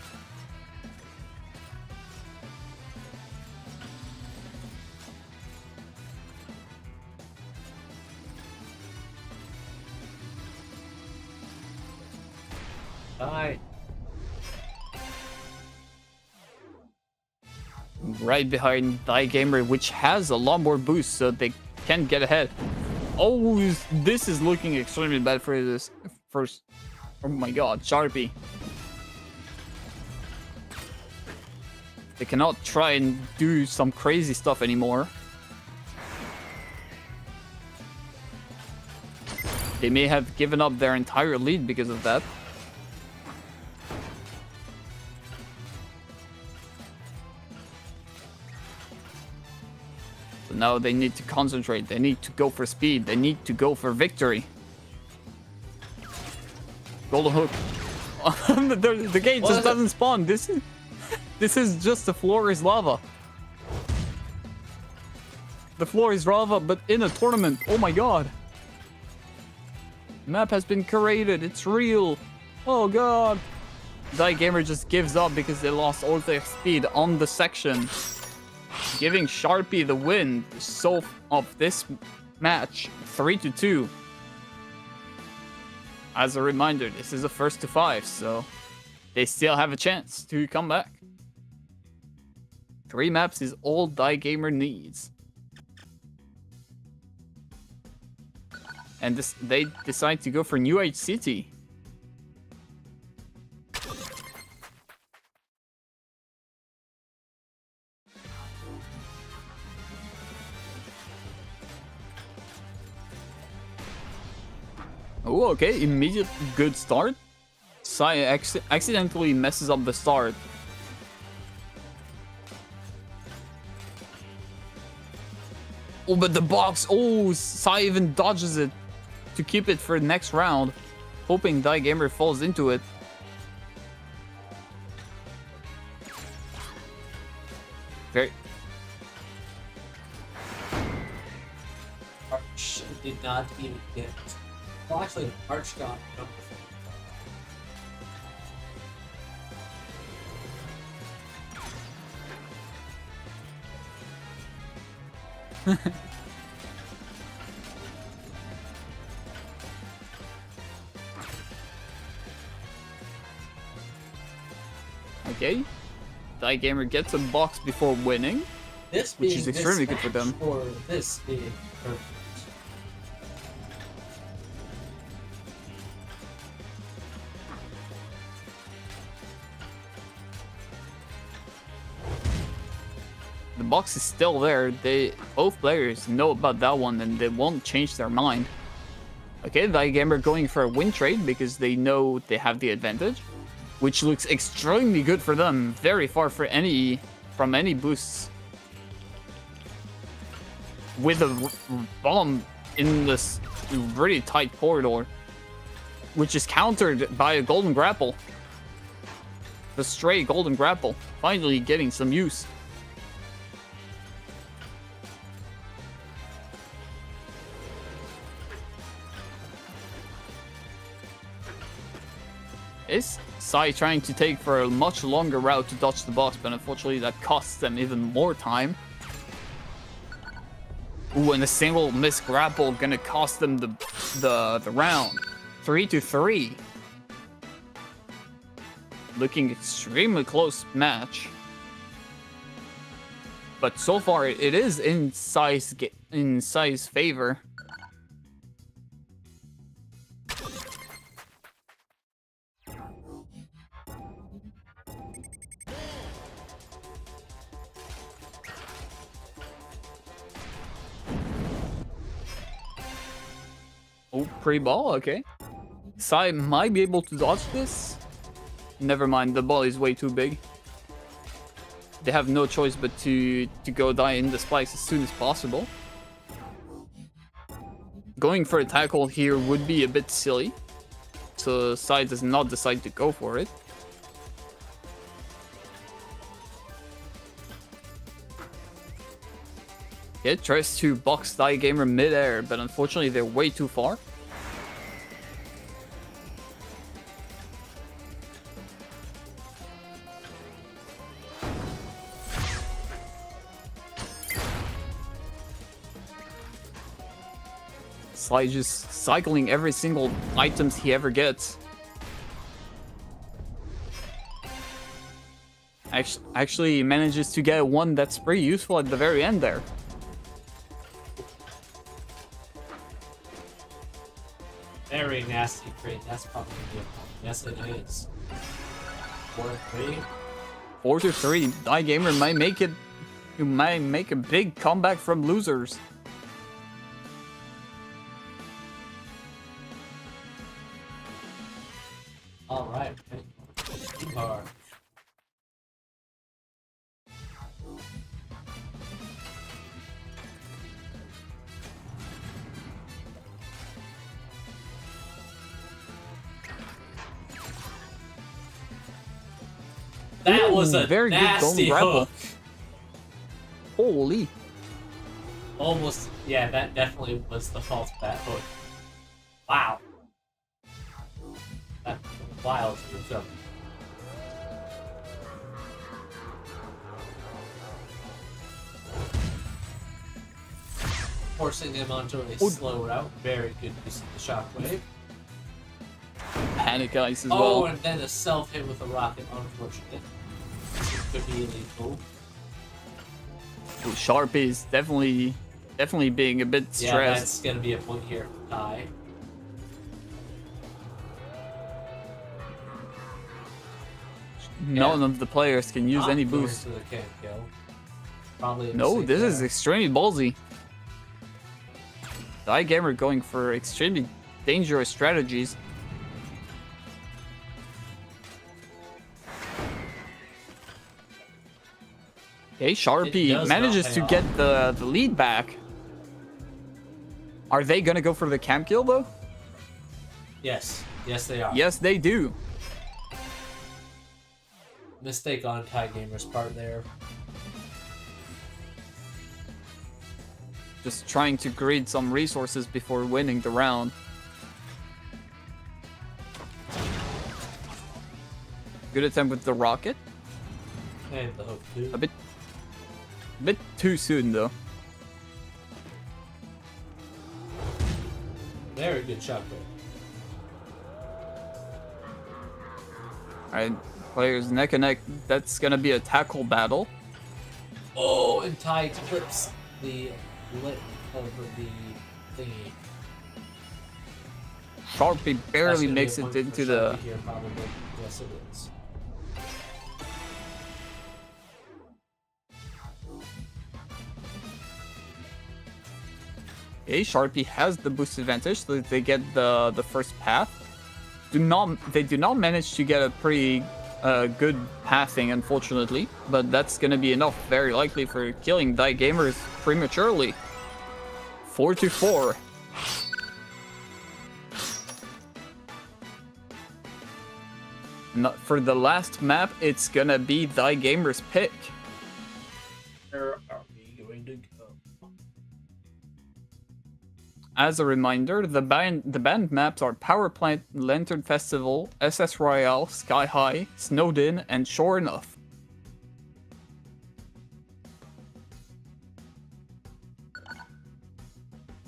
Bye. Right behind Thy Gamer, which has a lot more boost, so they can get ahead. Oh, this is looking extremely bad for this first. Oh my god, Sharpie. They cannot try and do some crazy stuff anymore. They may have given up their entire lead because of that. So now they need to concentrate. They need to go for speed. They need to go for victory. Golden hook. the gate just doesn't spawn. This is just the floor is lava. The floor is lava, but in a tournament. Oh my god. Map has been created. It's real. Oh god. Thy Gamer just gives up because they lost all their speed on the section, giving Sharpie the win so of this match 3-2. As a reminder, this is a first to 5, so they still have a chance to come back. 3 maps is all Thy Gamer needs. And they decide to go for New Age City. Oh, okay, immediate good start. Sai accidentally messes up the start. Oh, but the box, oh, Sai even dodges it to keep it for the next round, hoping Thy Gamer falls into it. Very... Arch did not even get... Well, actually, Arch got number 4. Okay, Thy Gamer gets a box before winning, which is extremely good for them. Or this being perfect. The box is still there. Both players know about that one and they won't change their mind. Okay, Thy Gamer going for a win trade because they know they have the advantage, which looks extremely good for them. Very far from any boosts. with a bomb in this really tight corridor, which is countered by a golden grapple. The stray golden grapple finally getting some use. Is Sai trying to take for a much longer route to dodge the box, but unfortunately that costs them even more time. Ooh, and a single missed grapple gonna cost them the round. 3-3. Looking extremely close match. But so far it is in Sai's favor. Oh, pre-ball, okay. Sai might be able to dodge this. Never mind, the ball is way too big. They have no choice but to go die in the spikes as soon as possible. Going for a tackle here would be a bit silly. So Sai does not decide to go for it. It tries to box Die Gamer mid-air, but unfortunately they're way too far. Sly just cycling every single items he ever gets. Actually manages to get one that's pretty useful at the very end there. Very nasty crate. That's probably good. Yes, it is. 4-3. 4-3. Die Gamer might make it. You might make a big comeback from losers. All right. Bar. That was a very nasty good hook. Holy. Almost, yeah, that definitely was the fault of that hook. Wow. That's wild. So. Forcing him onto a slow route. Very good use of the shockwave. Panic Ice as well. Oh, and then a self-hit with a rocket, unfortunate. Could be lethal. Oh, Sharp is definitely being a bit stressed. Yeah, that's gonna be a point here for Ty. None of the players can use any boost. No, this is extremely ballsy. Die Gamer going for extremely dangerous strategies. Okay, Sharpie manages to get the lead back. Are they gonna go for the camp kill though? Yes. Yes, they are. Yes, they do. Mistake on Ty Gamer's part there. Just trying to greed some resources before winning the round. Good attempt with the rocket. And the hook too. A bit too soon though. Very good shot there. Alright, players neck and neck. That's gonna be a tackle battle. Oh, and Ty clips the lip over the thingy. Sharpie barely makes it into the... Here, probably. Yes, it is. Okay, Sharpie has the boost advantage, so they get the first path. They do not manage to get a pretty good pathing, unfortunately, but that's gonna be enough, very likely, for killing Die Gamers prematurely. 4-4. Not for the last map, it's gonna be Thy Gamer's pick. Where are we going to go? As a reminder, the banned maps are Power Plant, Lantern Festival, SS Royale, Sky High, Snowed In, and Sure Enough.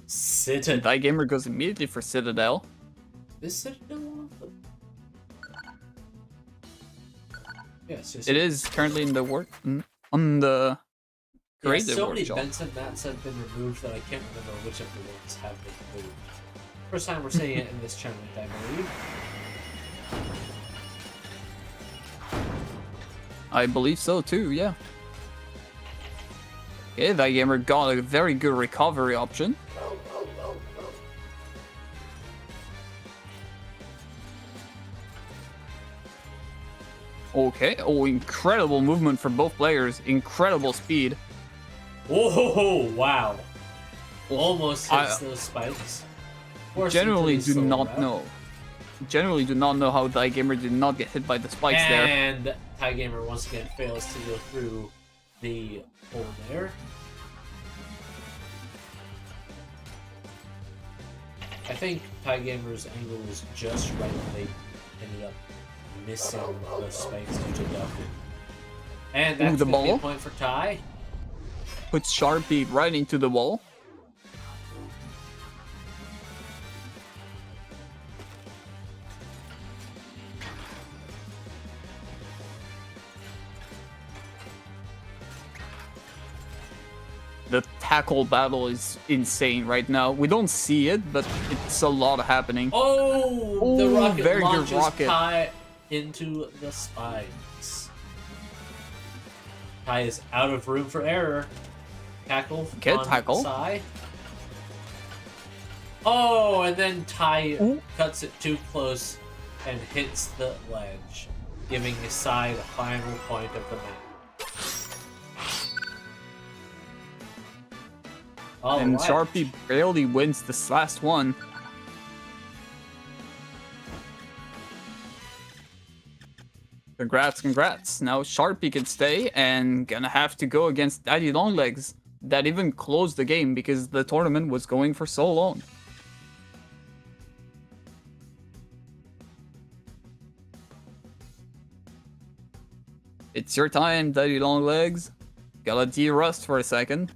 Citadel. Thy Gamer goes immediately for Citadel. Is Citadel one of them? Yes, It is currently in the work on the creative so many workshop. Benson mats have been removed that I can't remember which of the ones have been removed. First time we're seeing it in this tournament, I believe. I believe so too, yeah. Okay, Thy Gamer got a very good recovery option. Okay, oh, incredible movement for both players. Incredible speed. Oh, wow. Almost hits those spikes. Generally do not know. Generally do not know how Thy Gamer did not get hit by the spikes there. And Thy Gamer once again fails to go through the hole there. I think Thy Gamer's angle was just right when they ended up missing those spikes due to ducking. And that's the gonna be a ball point for Ty. puts Sharpie right into the wall. The tackle battle is insane right now. We don't see it, but it's a lot happening. Oh, the Ooh, rocket very good launches rocket. Ty into the spikes. Ty is out of room for error. Tackle Okay, on tackle. Sai. Oh, and then Ty cuts it too close and hits the ledge, giving Sai the final point of the map. And Alright. Sharpie barely wins this last one. Congrats, congrats. Now Sharpie can stay and gonna have to go against Daddy Longlegs. That even closed the game because the tournament was going for so long. It's your time, Daddy Longlegs. Gotta de-rust for a second.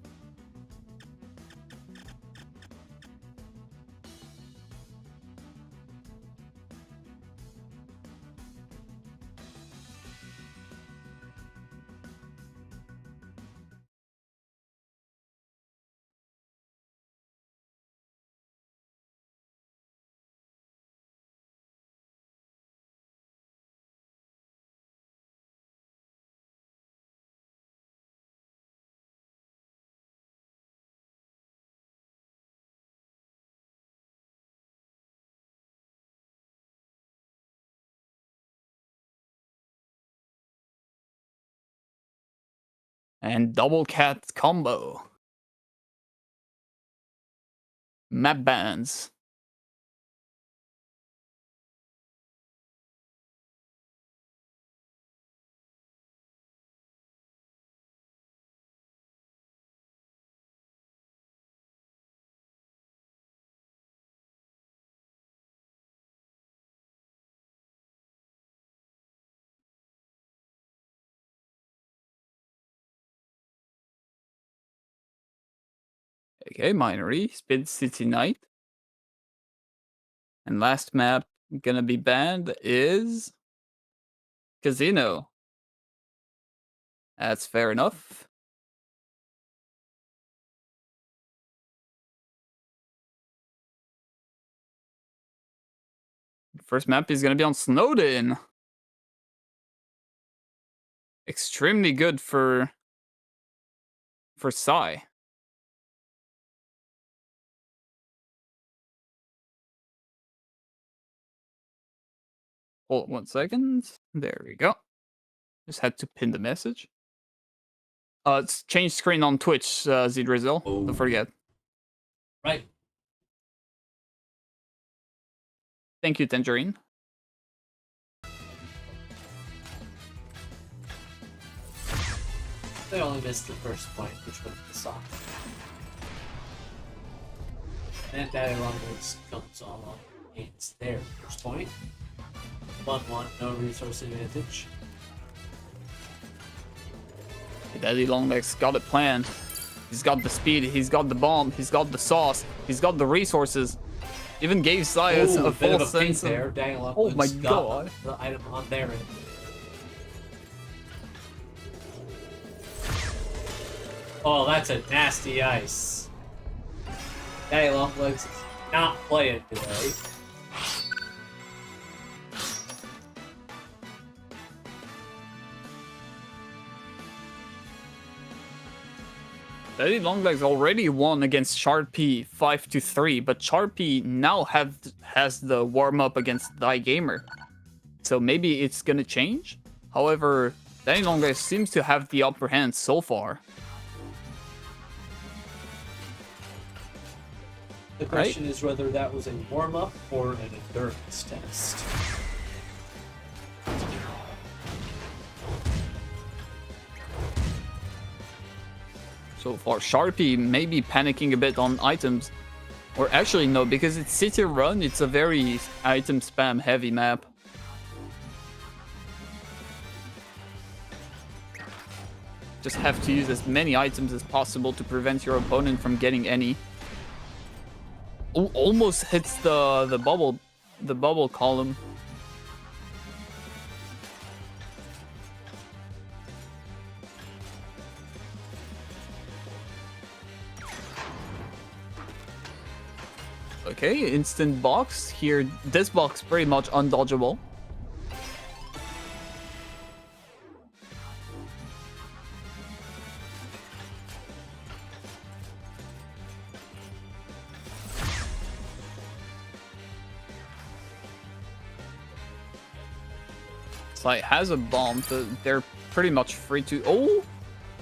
And double cat combo. Map bans. Okay, Minery, Spin City Knight. And last map gonna be banned is Casino. That's fair enough. First map is gonna be on Snowden. Extremely good for Psy. Hold on 1 second. There we go. Just had to pin the message. It's change screen on Twitch, Z Drizzle. Don't forget. Right. Thank you, Tangerine. They only missed the first point, which went to the sock. And Daddy Longlegs comes on against their first point. 1-1, no resource advantage. Daddy Longlegs got a plan. He's got the speed, he's got the bomb, he's got the sauce, he's got the resources. Even gave Sias a full sense of... there. Daddy Oh my got god. the item on their end. Oh, that's a nasty ice. Daddy Longlegs is not playing today. Daddy Longlegs already won against Sharpie 5-3, but Sharpie now has the warm-up against Die Gamer. So maybe it's gonna change? However, Daddy Longlegs seems to have the upper hand so far. The question is whether that was a warm-up or an endurance test. So far, Sharpie may be panicking a bit on items. Or actually, no, because it's City Run, it's a very item spam heavy map. Just have to use as many items as possible to prevent your opponent from getting any. Almost hits the bubble column. Okay, instant box here. This box pretty much undodgeable. Like has a bomb, so they're pretty much free to. Oh,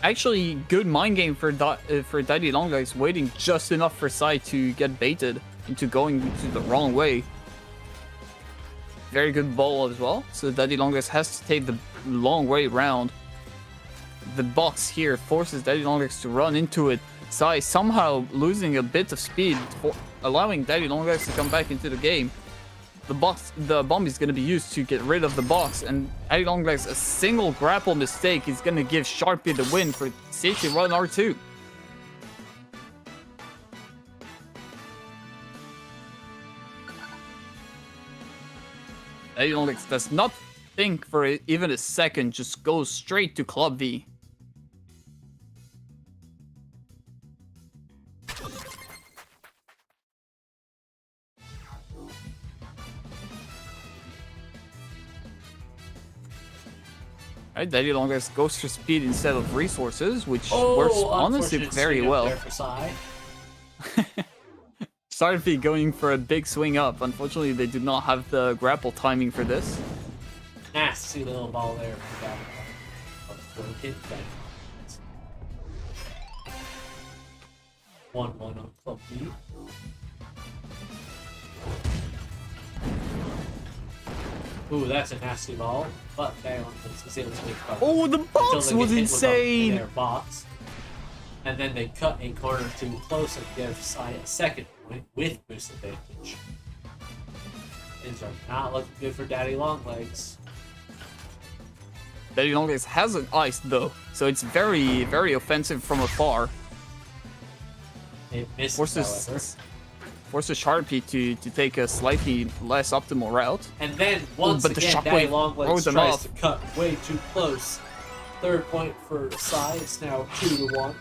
actually, good mind game for Daddy Longlegs, waiting just enough for Sai to get baited into going to the wrong way. Very good ball as well. So Daddy Longlegs has to take the long way round. The box here forces Daddy Longlegs to run into it. Sai somehow losing a bit of speed, for allowing Daddy Longlegs to come back into the game. The bomb is going to be used to get rid of the box, and Daddy Longlegs, a single grapple mistake is going to give Sharpie the win for City Run R2. Daddy Longlegs does not think for even a second, just goes straight to Club V. Right, Daddy Longlegs goes for speed instead of resources, which works honestly very well. Sharpie going for a big swing up. Unfortunately, they do not have the grapple timing for this. Nasty little ball there. 1-1 on Club B. Ooh, that's a nasty ball. But Daddy Longlegs is able to make cover. Oh, the box was insane! Their box. And then they cut a corner too close and give Sai a second point with boost advantage. Things are not looking good for Daddy Longlegs. Daddy Longlegs has an ice though, so it's very, very offensive from afar. It misses, however. Forces Sharpie to take a slightly less optimal route. And then, once again, Daddy Longlegs tries to cut way too close. Third point for Sai. It's now 2-1.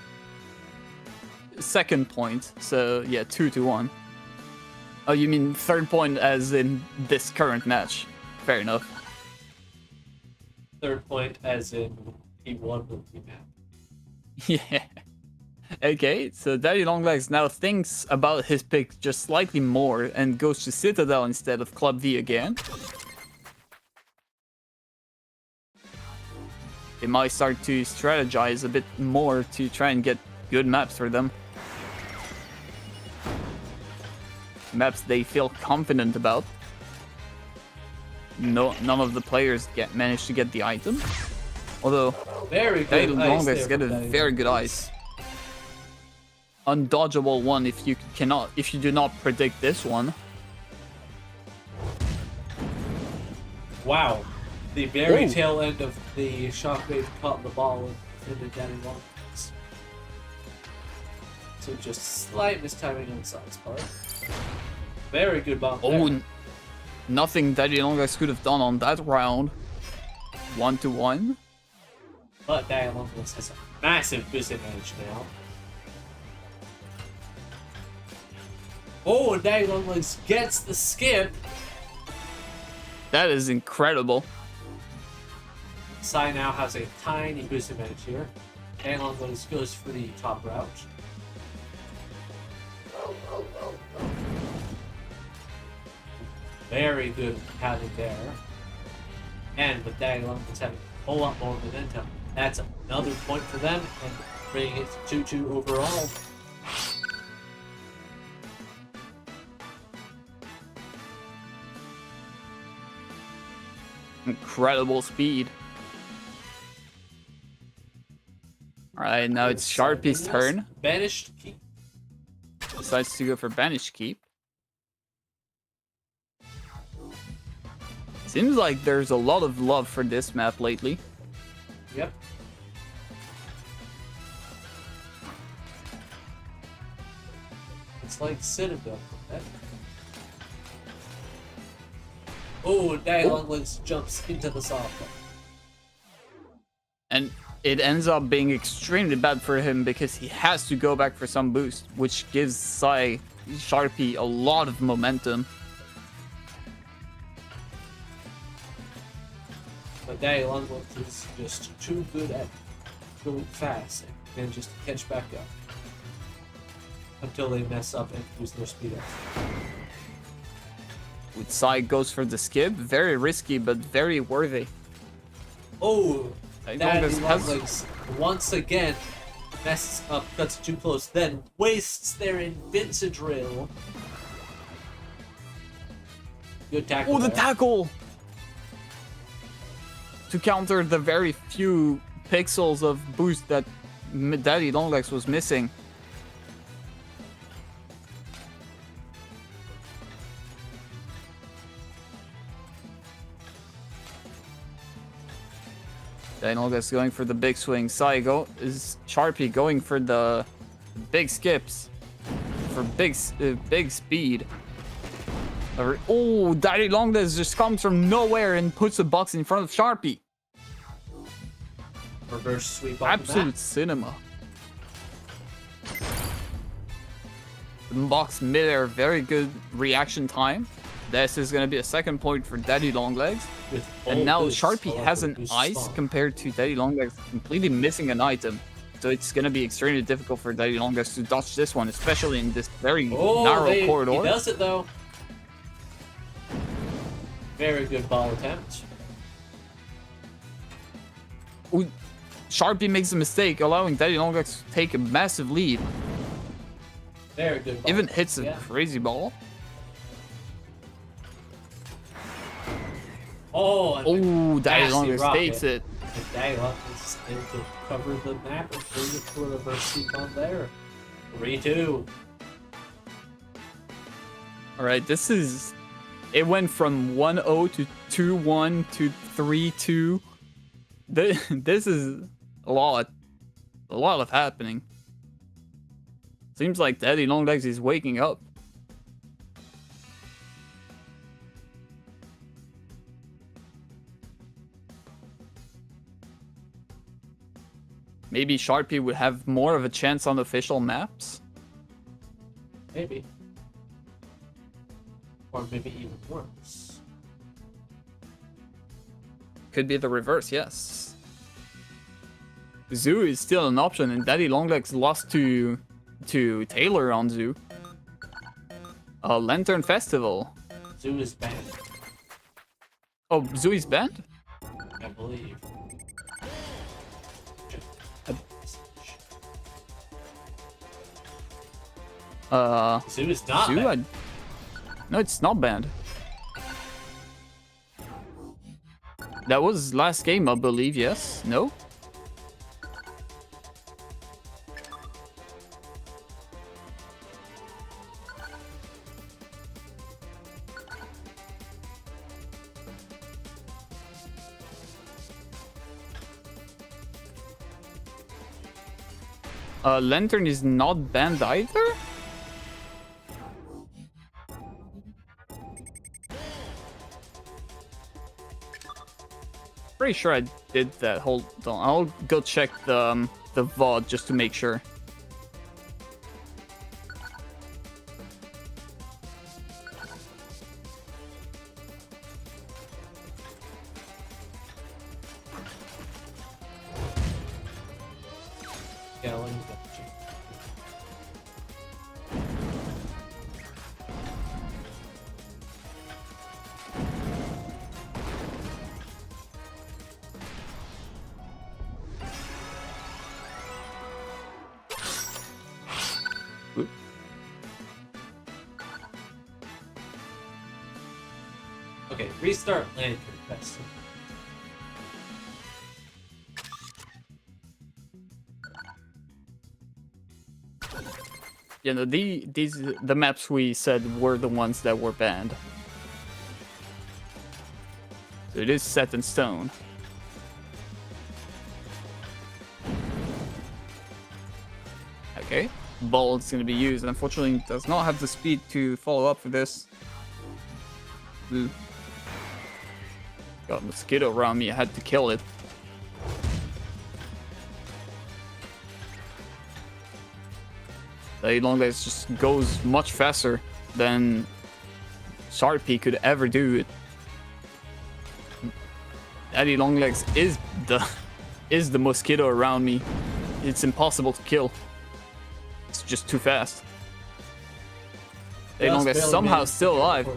Second point, so yeah, 2-1. Oh, you mean third point as in this current match? Fair enough. Third point as in he won the map. Yeah. Okay, so Daddy Longlegs now thinks about his pick just slightly more and goes to Citadel instead of Club V again. They might start to strategize a bit more to try and get good maps for them. maps they feel confident about. No, none of the players managed to get the item. Although, very good Daddy ice Longlegs there get a from Daddy very good Longlegs. ice. Undodgeable one if you do not predict this one. Wow. The very tail end of the shockwave caught the ball and hit Daddy Longlegs. So just slight mistiming on Side's part. Very good bomb there. Nothing Daddy Longlegs could have done on that round. 1-1. But Daddy Longlegs has a massive boost advantage now. Oh, and Daddy Longlegs gets the skip. That is incredible. Sai now has a tiny boost advantage here. Daddy Longlegs goes for the top route. Very good padding there. And with Daddy Longlegs having a whole lot more momentum, that's another point for them and bringing it to 2-2 overall. Incredible speed. Alright, now it's Sharpie's turn. Banished keep. Decides to go for Banished Keep. Seems like there's a lot of love for this map lately. Yep. It's like Citadel. Oh, and Daddy Longlegs jumps into the softball. And it ends up being extremely bad for him because he has to go back for some boost, which gives Sharpie a lot of momentum. But Daddy Longlegs is just too good at going fast and just catch back up until they mess up and lose their speed up. With Sai goes for the skip, very risky but very worthy. Oh, Daddy Longlegs once again messes up, cuts too close, then wastes their Invincible. Good tackle. Oh, the there. tackle! To counter the very few pixels of boost that Daddy Longlegs was missing. Daddy Longlegs going for the big swing. Is Sharpie going for the big skips for big speed. Oh, Daddy Longlegs just comes from nowhere and puts a box in front of Sharpie. Reverse sweep off Absolute cinema. The box midair, very good reaction time. This is going to be a second point for Daddy Longlegs. And now Sharpie has an ice compared to Daddy Longlegs completely missing an item. So it's going to be extremely difficult for Daddy Longlegs to dodge this one, especially in this very narrow corridor. He does it though. Very good ball attempt. Ooh, Sharpie makes a mistake, allowing Daddy Longlegs to take a massive lead. Very good ball. Even hits a crazy ball. Oh, Daddy Longlegs takes it. And Daddy Longlegs is able to cover the map and bring it to a reverse sweep on there. 3-2. Alright, this is... It went from 1-0 to 2-1 to 3-2. This is a lot of happening. Seems like Daddy Longlegs is waking up. Maybe Sharpie would have more of a chance on official maps. Maybe. Or maybe even worse. Could be the reverse, yes. Zoo is still an option, and Daddy Longlegs lost to Taylor on Zoo. Lantern Festival. Zoo is banned. Oh, Zoo is banned? I believe. Zoo is not banned. No, it's not banned. That was last game, I believe, yes? No? Lantern is not banned either? Pretty sure I did that. Hold on, I'll go check the VOD just to make sure. Yeah, let me double check. Oop. Okay, restart Lantern Festival. Yeah, no, the maps we said were the ones that were banned. So it is set in stone. Okay, ball is going to be used. Unfortunately, it does not have the speed to follow up for this. Ooh. Got a mosquito around me. I had to kill it. The long legs just goes much faster than Sharpie could ever do it. Daddy Longlegs is the mosquito around me. It's impossible to kill. It's just too fast. Daddy Longlegs somehow still alive.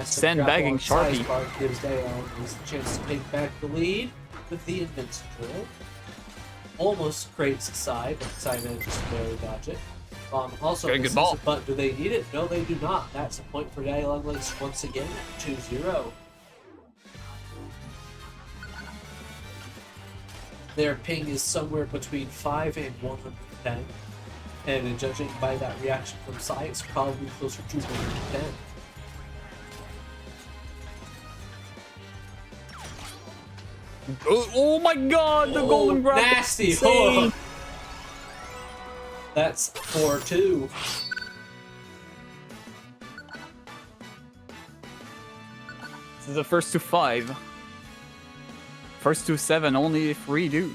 Sandbagging Sharpie. Gives Dayon a chance to take back the lead with the invincible. Almost creates a side, but side manages to barely dodge it. Also, very good ball. But do they need it? No, they do not. That's a point for Daddy Longlegs once again at 2-0. Their ping is somewhere between 5 and 110. And judging by that reaction from Sai, it's probably closer to 110. Oh my god, the golden grab. Nasty. Oh. That's 4-2. This is the first to 5. First to 7, only if redo.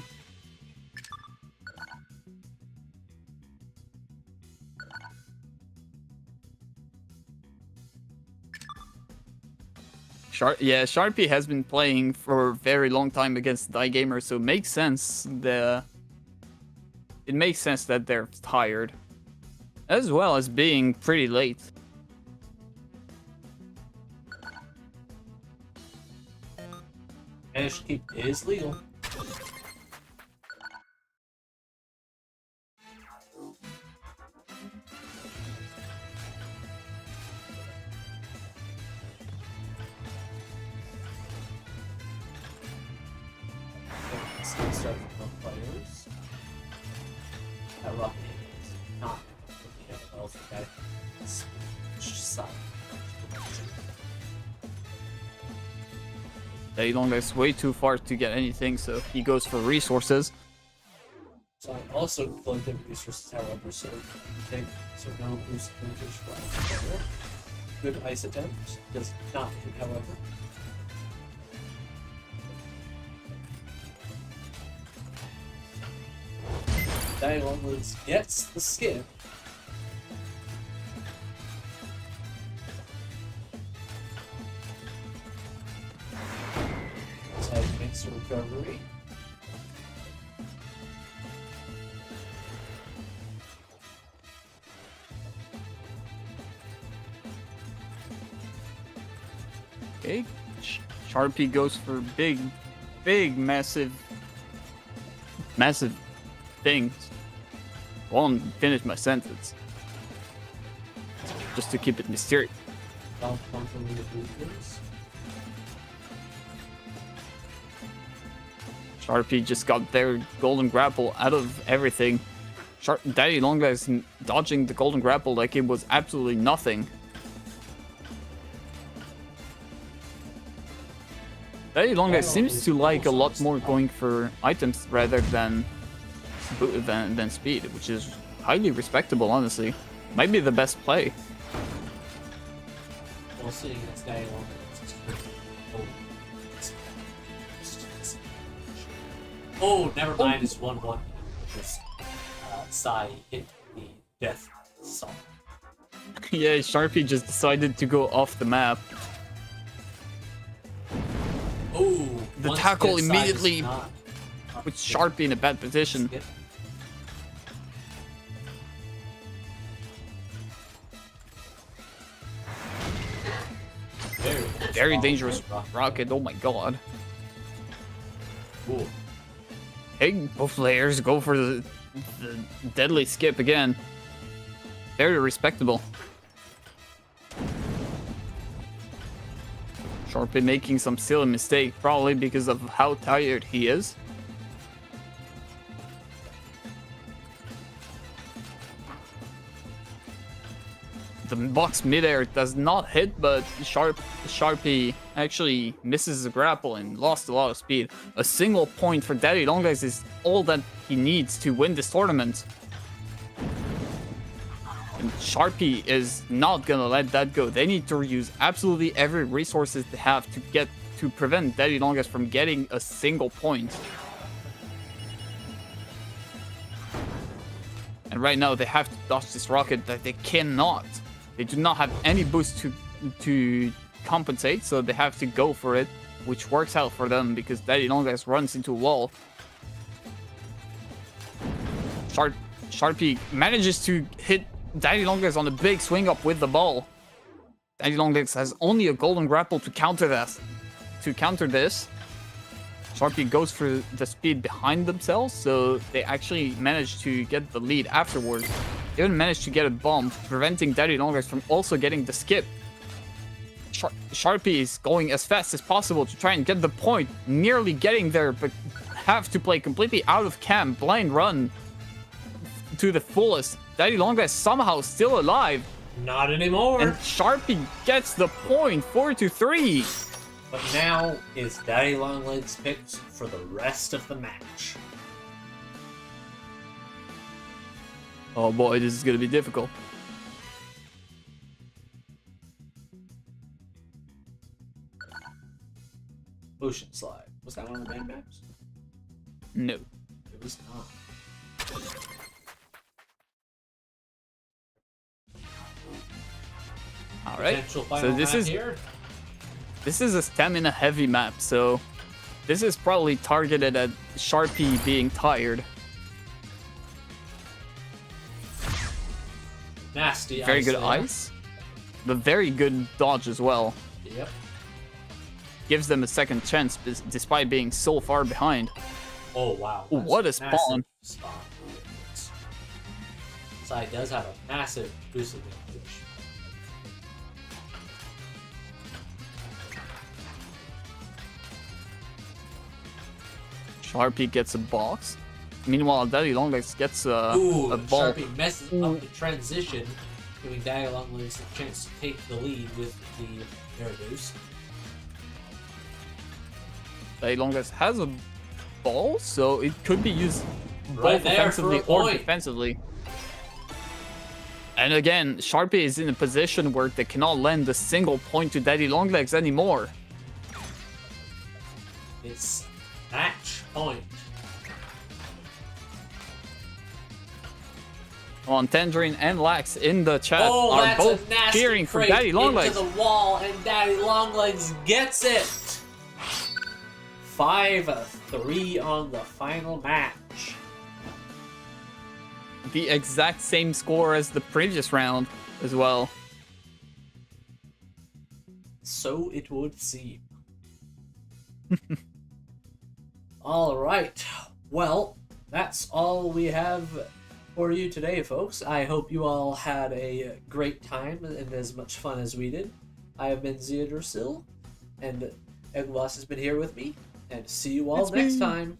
Yeah, Sharpie has been playing for a very long time against Die Gamer, so it makes sense that they're tired, as well as being pretty late. Managed to keep it is legal. Start from players. That rock is not looking at else okay. It's side. They don't go way too far to get anything, so he goes for resources. So I also collected resources, however, so no boost advantage for good ice attempt. Does not hit, however. Longlegs gets the skip. So makes a recovery. Okay, Sharpie goes for big, massive things. Won't finish my sentence. just to keep it mysterious. Don't from the blue, please. Sharpie just got their golden grapple out of everything. Daddy Longlegs dodging the golden grapple like it was absolutely nothing. Daddy Longlegs seems to like a lot more going for items rather than speed, which is highly respectable, honestly. Might be the best play. We'll see against Daddy Longlegs. Oh, never mind. It's 1-1. This Sai hit the death song. Yeah, Sharpie just decided to go off the map. Oh, the tackle immediately with Sharpie in a bad position. Very dangerous rocket. Oh my god. Cool. Hey, both players go for the deadly skip again. Very respectable. Sharpie making some silly mistake, probably because of how tired he is. The box midair does not hit, but Sharpie actually misses the grapple and lost a lot of speed. A single point for Daddy Longlegs is all that he needs to win this tournament. And Sharpie is not gonna let that go. They need to use absolutely every resources they have to prevent Daddy Longlegs from getting a single point. And right now they have to dodge this rocket that they cannot. They do not have any boost to compensate, so they have to go for it, which works out for them because Daddy Longlegs runs into a wall. Sharpie manages to hit Daddy Longlegs on a big swing up with the ball. Daddy Longlegs has only a golden grapple to counter this. Sharpie goes for the speed behind themselves, so they actually manage to get the lead afterwards. They even managed to get a bomb, preventing Daddy Longlegs from also getting the skip. Sharpie is going as fast as possible to try and get the point, nearly getting there, but have to play completely out of camp, blind run to the fullest. Daddy Longlegs somehow still alive. Not anymore. And Sharpie gets the point, 4-3. But now is Daddy Longlegs picked for the rest of the match. Oh boy, this is gonna be difficult. Ocean Slide. Was that one of the main maps? No. It was not. Alright, so this is a stamina heavy map, so this is probably targeted at Sharpie being tired. Nasty very ice good there. ice, but very good dodge as well. Yep. Gives them a second chance despite being so far behind. Oh wow. Ooh, what a spawn. Sai does have a massive boost advantage. Sharpie gets a box. Meanwhile, Daddy Longlegs gets a ball. Sharpie messes up the transition, giving Daddy Longlegs a chance to take the lead with the air boost. Daddy Longlegs has a ball, so it could be used Right both offensively or defensively. And again, Sharpie is in a position where they cannot lend a single point to Daddy Longlegs anymore. It's match point. On Tangerine and Lax in the chat are both cheering for Daddy Longlegs. Into the wall, and Daddy Longlegs gets it. 5-3 on the final match. The exact same score as the previous round as well. So it would seem. All right. Well, that's all we have for you today, folks. I hope you all had a great time and as much fun as we did. I have been Zeodorsil, and Eglos has been here with me, and see you all next time.